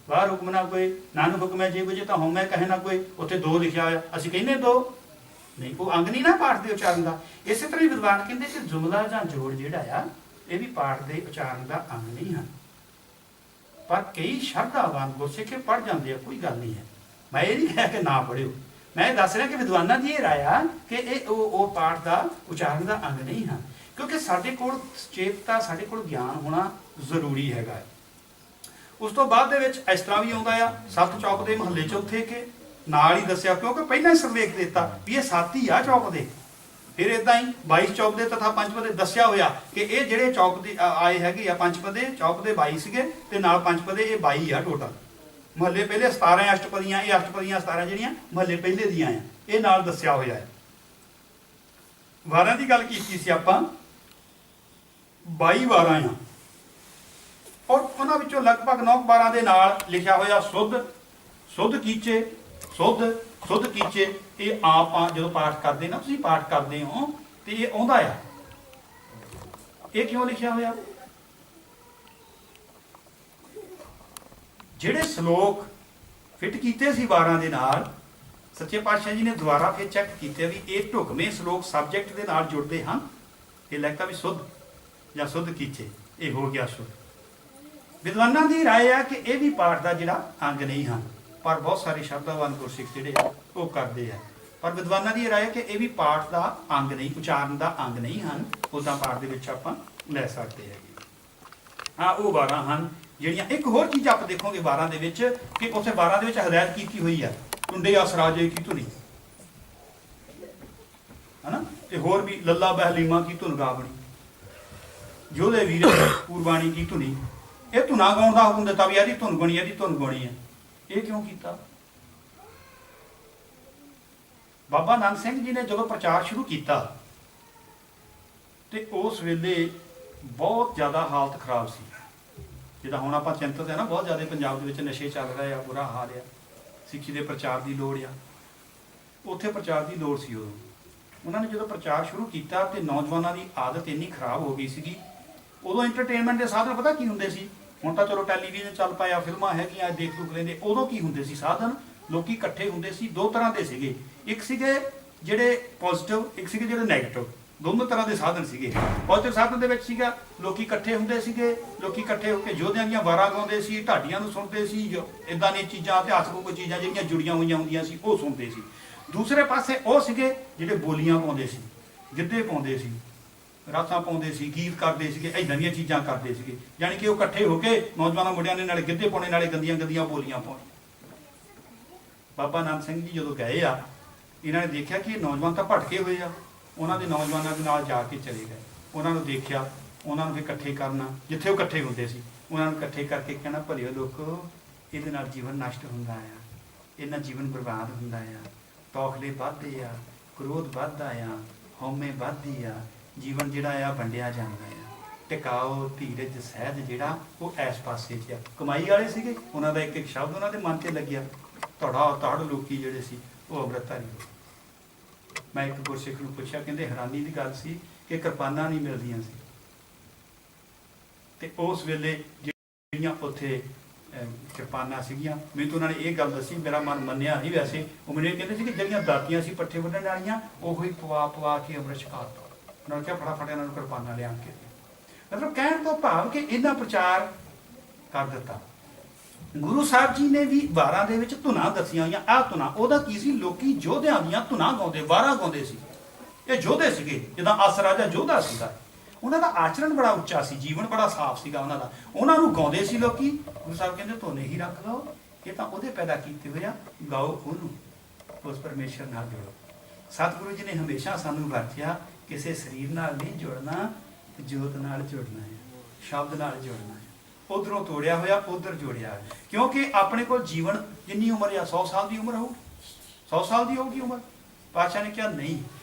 ਬਾਹਰ ਹੁਕਮ ਨਾ ਕੋਈ, ਨਾਨਕ ਹੁਕਮੇ ਜੇ ਬੁਝੇ ਤਾਂ ਹਉਮੈ ਕਹੇ ਨਾ ਕੋਈ, ਉੱਥੇ ਦੋ ਲਿਖਿਆ ਹੋਇਆ। ਅਸੀਂ ਕਹਿੰਦੇ ਦੋ ਨਹੀਂ, ਉਹ ਅੰਗ ਨਹੀਂ ਨਾ ਪਾਠ ਦੇ ਉਚਾਰਨ ਦਾ। ਇਸੇ ਤਰ੍ਹਾਂ ਹੀ ਵਿਦਵਾਨ ਕਹਿੰਦੇ ਕਿ ਜੁਮਲਾ ਜਾਂ ਜੋੜ ਜਿਹੜਾ ਆ ਇਹ ਵੀ ਪਾਠ ਦੇ ਉਚਾਰਨ ਦਾ ਅੰਗ ਨਹੀਂ ਹਨ। ਪਰ ਕਈ ਸ਼ਰਧਾਵਾਨ ਗੁਰਸਿੱਖੇ ਪੜ੍ਹ ਜਾਂਦੇ ਆ, ਕੋਈ ਗੱਲ ਨਹੀਂ ਹੈ। ਮੈਂ ਇਹ ਨਹੀਂ ਕਿਹਾ ਕਿ ਨਾ ਪੜ੍ਹਿਓ, ਮੈਂ ਇਹ ਦੱਸ ਰਿਹਾ ਕਿ ਵਿਦਵਾਨਾਂ ਦੀ ਇਹ ਰਾਏ ਆ ਕਿ ਇਹ ਉਹ ਪਾਠ ਦਾ ਉਚਾਰਨ ਦਾ ਅੰਗ ਨਹੀਂ ਹਨ, ਕਿਉਂਕਿ ਸਾਡੇ ਕੋਲ ਚੇਤਤਾ, ਸਾਡੇ ਕੋਲ ਗਿਆਨ ਹੋਣਾ ਜ਼ਰੂਰੀ ਹੈਗਾ। ਉਸ ਤੋਂ ਬਾਅਦ ਦੇ ਵਿੱਚ ਇਸ ਤਰ੍ਹਾਂ ਵੀ ਆਉਂਦਾ ਆ, 7 ਚੌਕ ਦੇ ਮਹੱਲੇ ਚੌਥੇ ਕੇ ਨਾਲ ਹੀ ਦੱਸਿਆ, ਕਿਉਂਕਿ ਪਹਿਲਾਂ ਹੀ ਸਰਲੇਖ ਦਿੱਤਾ ਵੀ ਇਹ 7 ਹੀ ਆ ਚੌਕ ਦੇ। ਫਿਰ ਇਦਾਂ ਹੀ 22 ਚੌਕ ਦੇ ਤਥਾ ਪੰਚਪਦੇ ਦੱਸਿਆ ਹੋਇਆ ਕਿ ਇਹ ਜਿਹੜੇ ਚੌਕ ਦੇ ਆਏ ਹੈਗੇ ਆ ਪੰਚਪਦੇ, ਚੌਕ ਦੇ 22 ਸੀਗੇ ਤੇ ਨਾਲ ਪੰਚਪਦੇ, ਇਹ 22 ਆ ਟੋਟਲ। ਮਹੱਲੇ ਪਹਿਲੇ 17 ਅਸ਼ਟਪਦੀਆਂ, ਇਹ ਅਸ਼ਟਪਦੀਆਂ 17 ਜਿਹੜੀਆਂ ਮਹੱਲੇ ਪਹਿਲੇ ਦੀਆਂ ਆ, ਇਹ ਨਾਲ ਦੱਸਿਆ ਹੋਇਆ ਹੈ। ਵਾਰਾਂ ਦੀ ਗੱਲ ਕੀਤੀ ਸੀ ਆਪਾਂ, 22 ਵਾਰਾਂ ਆ, ਔਰ ਉਹਨਾਂ ਵਿੱਚੋਂ ਲਗਭਗ 9 12 ਦੇ ਨਾਲ ਲਿਖਿਆ ਹੋਇਆ ਸੁੱਧ ਕੀਚੇ, ਸੁੱਧ ਕੀਚੇ। ਇਹ ਆਪਾਂ ਜਦੋਂ ਪਾਠ ਕਰਦੇ ਨਾ, ਤੁਸੀਂ ਪਾਠ ਕਰਦੇ ਹੋ ਤੇ ਇਹ ਆਉਂਦਾ ਆ। ਇਹ ਕਿਉਂ ਲਿਖਿਆ ਹੋਇਆ? ਜਿਹੜੇ ਸ਼ਲੋਕ ਫਿੱਟ ਕੀਤੇ ਸੀ ਵਾਰਾਂ ਦੇ ਨਾਲ, ਸੱਚੇ ਪਾਤਸ਼ਾਹ ਜੀ ਨੇ ਦੁਬਾਰਾ ਫਿਰ ਚੈੱਕ ਕੀਤੇ ਵੀ ਇਹ ਢੁਕਵੇਂ ਸ਼ਲੋਕ ਸਬਜੈਕਟ ਦੇ ਨਾਲ ਜੁੜਦੇ ਹਨ। ਇਹ ਲਿਖਤਾ ਵੀ ਸੁੱਧ ਜਾਂ ਸੁੱਧ ਕੀਚੇ, ਇਹ ਹੋ ਗਿਆ ਸੁੱਧ। ਵਿਦਵਾਨਾਂ ਦੀ ਰਾਏ ਹੈ ਕਿ ਇਹ ਵੀ ਪਾਠ ਦਾ ਜਿਹੜਾ ਅੰਗ ਨਹੀਂ ਹਨ, ਪਰ ਬਹੁਤ ਸਾਰੇ ਸ਼ਬਦਾਵਾਨ ਗੁਰਸਿੱਖ ਜਿਹੜੇ ਆ ਉਹ ਕਰਦੇ ਆ। ਪਰ ਵਿਦਵਾਨਾਂ ਦੀ ਰਾਏ ਹੈ ਕਿ ਇਹ ਵੀ ਪਾਠ ਦਾ ਅੰਗ ਨਹੀਂ, ਉਚਾਰਨ ਦਾ ਅੰਗ ਨਹੀਂ ਹਨ। ਉਦਾਂ ਪਾਠ ਦੇ ਵਿੱਚ ਆਪਾਂ ਲੈ ਸਕਦੇ ਹੈਗੇ। ਹਾਂ, ਉਹ ਵਾਰਾਂ ਹਨ ਜਿਹੜੀਆਂ। ਇੱਕ ਹੋਰ ਚੀਜ਼ ਆਪਾਂ ਦੇਖੋਗੇ ਵਾਰਾਂ ਦੇ ਵਿੱਚ ਕਿ ਉੱਥੇ ਵਾਰਾਂ ਦੇ ਵਿੱਚ ਹਦਾਇਤ ਕੀਤੀ ਹੋਈ ਆ, ਟੁੰਡੇ ਅਸਰਾਜੇ ਕੀ ਧੁਨੀ, ਹਨਾ, ਤੇ ਹੋਰ ਵੀ ਲੱਲਾ ਬਹਿਲੀਮਾ ਕੀ ਧੁਨ ਗਾਵਣੀ, ਜੋਧੇ ਵੀਰ ਪੂਰਬਾਣੀ ਕੀ ਧੁਨੀ। ਇਹ ਧੁਨਾ ਗਾਉਣ ਦਾ ਹੁਕਮ ਦਿੱਤਾ ਵੀ ਇਹਦੀ ਧੁਨ ਗਾਉਣੀ, ਇਹਦੀ ਧੁਨ ਗਾਉਣੀ ਹੈ। ਇਹ ਕਿਉਂ ਕੀਤਾ? ਬਾਬਾ ਨਾਨਕ ਸਿੰਘ ਜੀ ਨੇ ਜਦੋਂ ਪ੍ਰਚਾਰ ਸ਼ੁਰੂ ਕੀਤਾ ਤੇ ਉਸ ਵੇਲੇ ਬਹੁਤ ਜ਼ਿਆਦਾ ਹਾਲਤ ਖਰਾਬ ਸੀ। ਜਿੱਦਾਂ ਹੁਣ ਆਪਾਂ ਚਿੰਤਤ ਹੈ ਨਾ, ਬਹੁਤ ਜ਼ਿਆਦਾ ਪੰਜਾਬ ਦੇ ਵਿੱਚ ਨਸ਼ੇ ਚੱਲ ਰਹੇ ਆ, ਬੁਰਾ ਹਾਲ ਆ, ਸਿੱਖੀ ਦੇ ਪ੍ਰਚਾਰ ਦੀ ਲੋੜ ਆ। ਉੱਥੇ ਪ੍ਰਚਾਰ ਦੀ ਲੋੜ ਸੀ ਉਦੋਂ। ਉਹਨਾਂ ਨੇ ਜਦੋਂ ਪ੍ਰਚਾਰ ਸ਼ੁਰੂ ਕੀਤਾ ਤੇ ਨੌਜਵਾਨਾਂ ਦੀ ਆਦਤ ਇੰਨੀ ਖਰਾਬ ਹੋ ਗਈ ਸੀਗੀ। ਉਦੋਂ ਐਂਟਰਟੇਨਮੈਂਟ ਦੇ ਸਾਧਨ ਪਤਾ ਕੀ ਹੁੰਦੇ ਸੀ? ਹੁਣ ਤਾਂ ਚਲੋ ਟੈਲੀਵਿਜ਼ਨ ਚੱਲ ਪਿਆ, ਫਿਲਮਾਂ ਹੈਗੀਆਂ, ਦੇਖ ਲੁਕ ਲੈਂਦੇ। ਉਦੋਂ ਕੀ ਹੁੰਦੇ ਸੀ ਸਾਧਨ? ਲੋਕੀ ਇਕੱਠੇ ਹੁੰਦੇ ਸੀ, ਦੋ ਤਰ੍ਹਾਂ ਦੇ ਸੀਗੇ। ਇੱਕ ਸੀਗੇ ਜਿਹੜੇ ਪੋਜ਼ਿਟਿਵ, ਇੱਕ ਸੀਗੇ ਜਿਹੜੇ ਨੈਗੇਟਿਵ। ਦੋਨੋਂ ਤਰ੍ਹਾਂ ਦੇ ਸਾਧਨ ਸੀਗੇ। ਪੋਜ਼ਿਟਿਵ ਸਾਧਨ ਦੇ ਵਿੱਚ ਸੀਗਾ ਲੋਕੀ ਇਕੱਠੇ ਹੁੰਦੇ ਸੀਗੇ, ਲੋਕੀ ਇਕੱਠੇ ਹੋ ਕੇ ਯੋਧਿਆਂ ਦੀਆਂ ਵਾਰਾਂ ਗਾਉਂਦੇ ਸੀ, ਢਾਡੀਆਂ ਨੂੰ ਸੁਣਦੇ ਸੀ, ਇਦਾਂ ਦੀਆਂ ਚੀਜ਼ਾਂ, ਇਤਿਹਾਸਕ ਕੋਈ ਚੀਜ਼ਾਂ ਜਿਹੜੀਆਂ ਜੁੜੀਆਂ ਹੋਈਆਂ ਹੁੰਦੀਆਂ ਸੀ ਉਹ ਸੁਣਦੇ ਸੀ। ਦੂਸਰੇ ਪਾਸੇ ਉਹ ਸੀਗੇ ਜਿਹੜੇ ਬੋਲੀਆਂ ਪਾਉਂਦੇ ਸੀ, ਗਿੱਧੇ ਪਾਉਂਦੇ ਸੀ, ਰਾਤਾਂ ਪਾਉਂਦੇ ਸੀ, ਗੀਤ ਕਰਦੇ ਸੀਗੇ, ਇਦਾਂ ਦੀਆਂ ਚੀਜ਼ਾਂ ਕਰਦੇ ਸੀਗੇ। ਯਾਨੀ ਕਿ ਉਹ ਇਕੱਠੇ ਹੋ ਕੇ ਨੌਜਵਾਨਾਂ ਮੁੰਡਿਆਂ ਨੇ ਨਾਲੇ ਗਿੱਧੇ ਪਾਉਣੇ, ਨਾਲੇ ਗੰਦੀਆਂ ਗੰਦੀਆਂ ਬੋਲੀਆਂ ਪਾਉਣੀਆਂ। ਬਾਬਾ ਨਾਨਕ ਸਿੰਘ ਜੀ ਜਦੋਂ ਗਏ ਆ, ਇਹਨਾਂ ਨੇ ਦੇਖਿਆ ਕਿ ਇਹ ਨੌਜਵਾਨ ਤਾਂ ਭਟਕੇ ਹੋਏ ਆ। ਉਹਨਾਂ ਦੇ ਨੌਜਵਾਨਾਂ ਦੇ ਨਾਲ ਜਾ ਕੇ ਚਲੇ ਗਏ, ਉਹਨਾਂ ਨੂੰ ਦੇਖਿਆ, ਉਹਨਾਂ ਨੂੰ ਫਿਰ ਇਕੱਠੇ ਕਰਨਾ, ਜਿੱਥੇ ਉਹ ਇਕੱਠੇ ਹੁੰਦੇ ਸੀ ਉਹਨਾਂ ਨੂੰ ਇਕੱਠੇ ਕਰਕੇ ਕਹਿਣਾ, ਭਲਿਓ ਲੋਕੋ, ਇਹਦੇ ਨਾਲ ਜੀਵਨ ਨਸ਼ਟ ਹੁੰਦਾ ਆ, ਇਹਨਾਂ ਜੀਵਨ ਬਰਬਾਦ ਹੁੰਦਾ ਆ, ਤੌਖਲੇ ਵੱਧਦੇ ਆ, ਕ੍ਰੋਧ ਵੱਧਦਾ ਆ, ਹਉਮੈ ਵੱਧਦੀ ਆ, ਜੀਵਨ ਜਿਹੜਾ ਆ ਵੰਡਿਆ ਜਾਂਦਾ ਆ। ਟਿਕਾਓ, ਧੀਰਜ, ਸਹਿਜ ਜਿਹੜਾ ਉਹ ਇਸ ਪਾਸੇ 'ਚ ਆ। ਕਮਾਈ ਵਾਲੇ ਸੀਗੇ, ਉਹਨਾਂ ਦਾ ਇੱਕ ਇੱਕ ਸ਼ਬਦ ਉਹਨਾਂ ਦੇ ਮਨ 'ਤੇ ਲੱਗਿਆ। ਧੜ ਲੋਕੀ ਜਿਹੜੇ ਸੀ ਉਹ ਅੰਮ੍ਰਿਤਧਾਰੀ ਹੋ। ਮੈਂ ਇੱਕ ਗੁਰਸਿੱਖ ਨੂੰ ਪੁੱਛਿਆ, ਕਹਿੰਦੇ ਹੈਰਾਨੀ ਦੀ ਗੱਲ ਸੀ ਕਿ ਕਿਰਪਾਨਾਂ ਨਹੀਂ ਮਿਲਦੀਆਂ ਸੀ। ਤੇ ਉਸ ਵੇਲੇ ਜਿਹੜੀਆਂ ਉੱਥੇ ਕਿਰਪਾਨਾਂ ਸੀਗੀਆਂ, ਮੈਨੂੰ ਤਾਂ ਉਹਨਾਂ ਨੇ ਇਹ ਗੱਲ ਦੱਸੀ, ਮੇਰਾ ਮਨ ਮੰਨਿਆ ਨਹੀਂ ਵੈਸੇ। ਉਹ ਮੈਨੂੰ ਇਹ ਕਹਿੰਦੇ ਸੀ ਕਿ ਜਿਹੜੀਆਂ ਦਾਤੀਆਂ ਸੀ ਪੱਠੇ ਵੱਢਣ ਵਾਲੀਆਂ, ਉਹੀ ਪਵਾ ਕੇ ਅੰਮ੍ਰਿਤ ਛਕਾ ਦਿੱਤਾ। ਉਹਨਾਂ ਨੇ ਕਿਹਾ ਫਟਾਫਟ ਇਹਨਾਂ ਨੂੰ ਕਿਰਪਾਨਾਂ ਲਿਆ ਕੇ। ਮਤਲਬ ਕਹਿਣ ਤੋਂ ਭਾਵ ਕਿ ਇਹਨਾਂ ਪ੍ਰਚਾਰ ਕਰ ਦਿੱਤਾ। ਗੁਰੂ ਸਾਹਿਬ ਜੀ ਨੇ ਵੀ ਵਾਰਾਂ ਦੇ ਵਿੱਚ ਧੁਨਾਂ ਦੱਸੀਆਂ ਹੋਈਆਂ। ਆਹ ਧੁਨਾਂ ਉਹਦਾ ਕੀ ਸੀ? ਲੋਕੀ ਯੋਧਿਆਂ ਦੀਆਂ ਧੁਨਾਂ ਗਾਉਂਦੇ, ਵਾਰਾਂ ਗਾਉਂਦੇ ਸੀ। ਇਹ ਯੋਧੇ ਸੀਗੇ, ਜਿੱਦਾਂ ਅਸ ਰਾਜਾ ਯੋਧਾ ਸੀਗਾ। ਉਹਨਾਂ ਦਾ ਆਚਰਣ ਬੜਾ ਉੱਚਾ ਸੀ, ਜੀਵਨ ਬੜਾ ਸਾਫ਼ ਸੀਗਾ ਉਹਨਾਂ ਦਾ। ਉਹਨਾਂ ਨੂੰ ਗਾਉਂਦੇ ਸੀ ਲੋਕੀ। ਗੁਰੂ ਸਾਹਿਬ ਕਹਿੰਦੇ ਧੁਨ ਹੀ ਰੱਖ ਲਓ, ਇਹ ਤਾਂ ਉਹਦੇ ਪੈਦਾ ਕੀਤੇ ਹੋਏ ਆ, ਗਾਓ ਉਹਨੂੰ, ਉਸ ਪਰਮੇਸ਼ਰ ਨਾਲ ਜੁੜੋ। ਸਤਿਗੁਰੂ ਜੀ ਨੇ ਹਮੇਸ਼ਾ ਸਾਨੂੰ ਵਰਤਿਆ, ਕਿਸੇ ਸਰੀਰ ਨਾਲ ਨਹੀਂ ਜੁੜਨਾ, ਜੋਤ ਨਾਲ ਜੁੜਨਾ ਹੈ, ਸ਼ਬਦ ਨਾਲ ਜੁੜਨਾ ਹੈ। ਉਧਰੋਂ ਤੋੜਿਆ ਹੋਇਆ ਉਧਰ ਜੋੜਿਆ ਹੈ। ਕਿਉਂਕਿ ਆਪਣੇ ਕੋਲ ਜੀਵਨ ਜਿੰਨੀ ਉਮਰ ਆ, 100 ਸਾਲ ਦੀ ਉਮਰ ਹੋਊ, 100 ਸਾਲ ਦੀ ਹੋਊਗੀ ਉਮਰ। ਪਾਤਸ਼ਾਹ ਨੇ ਕਿਹਾ ਨਹੀਂ,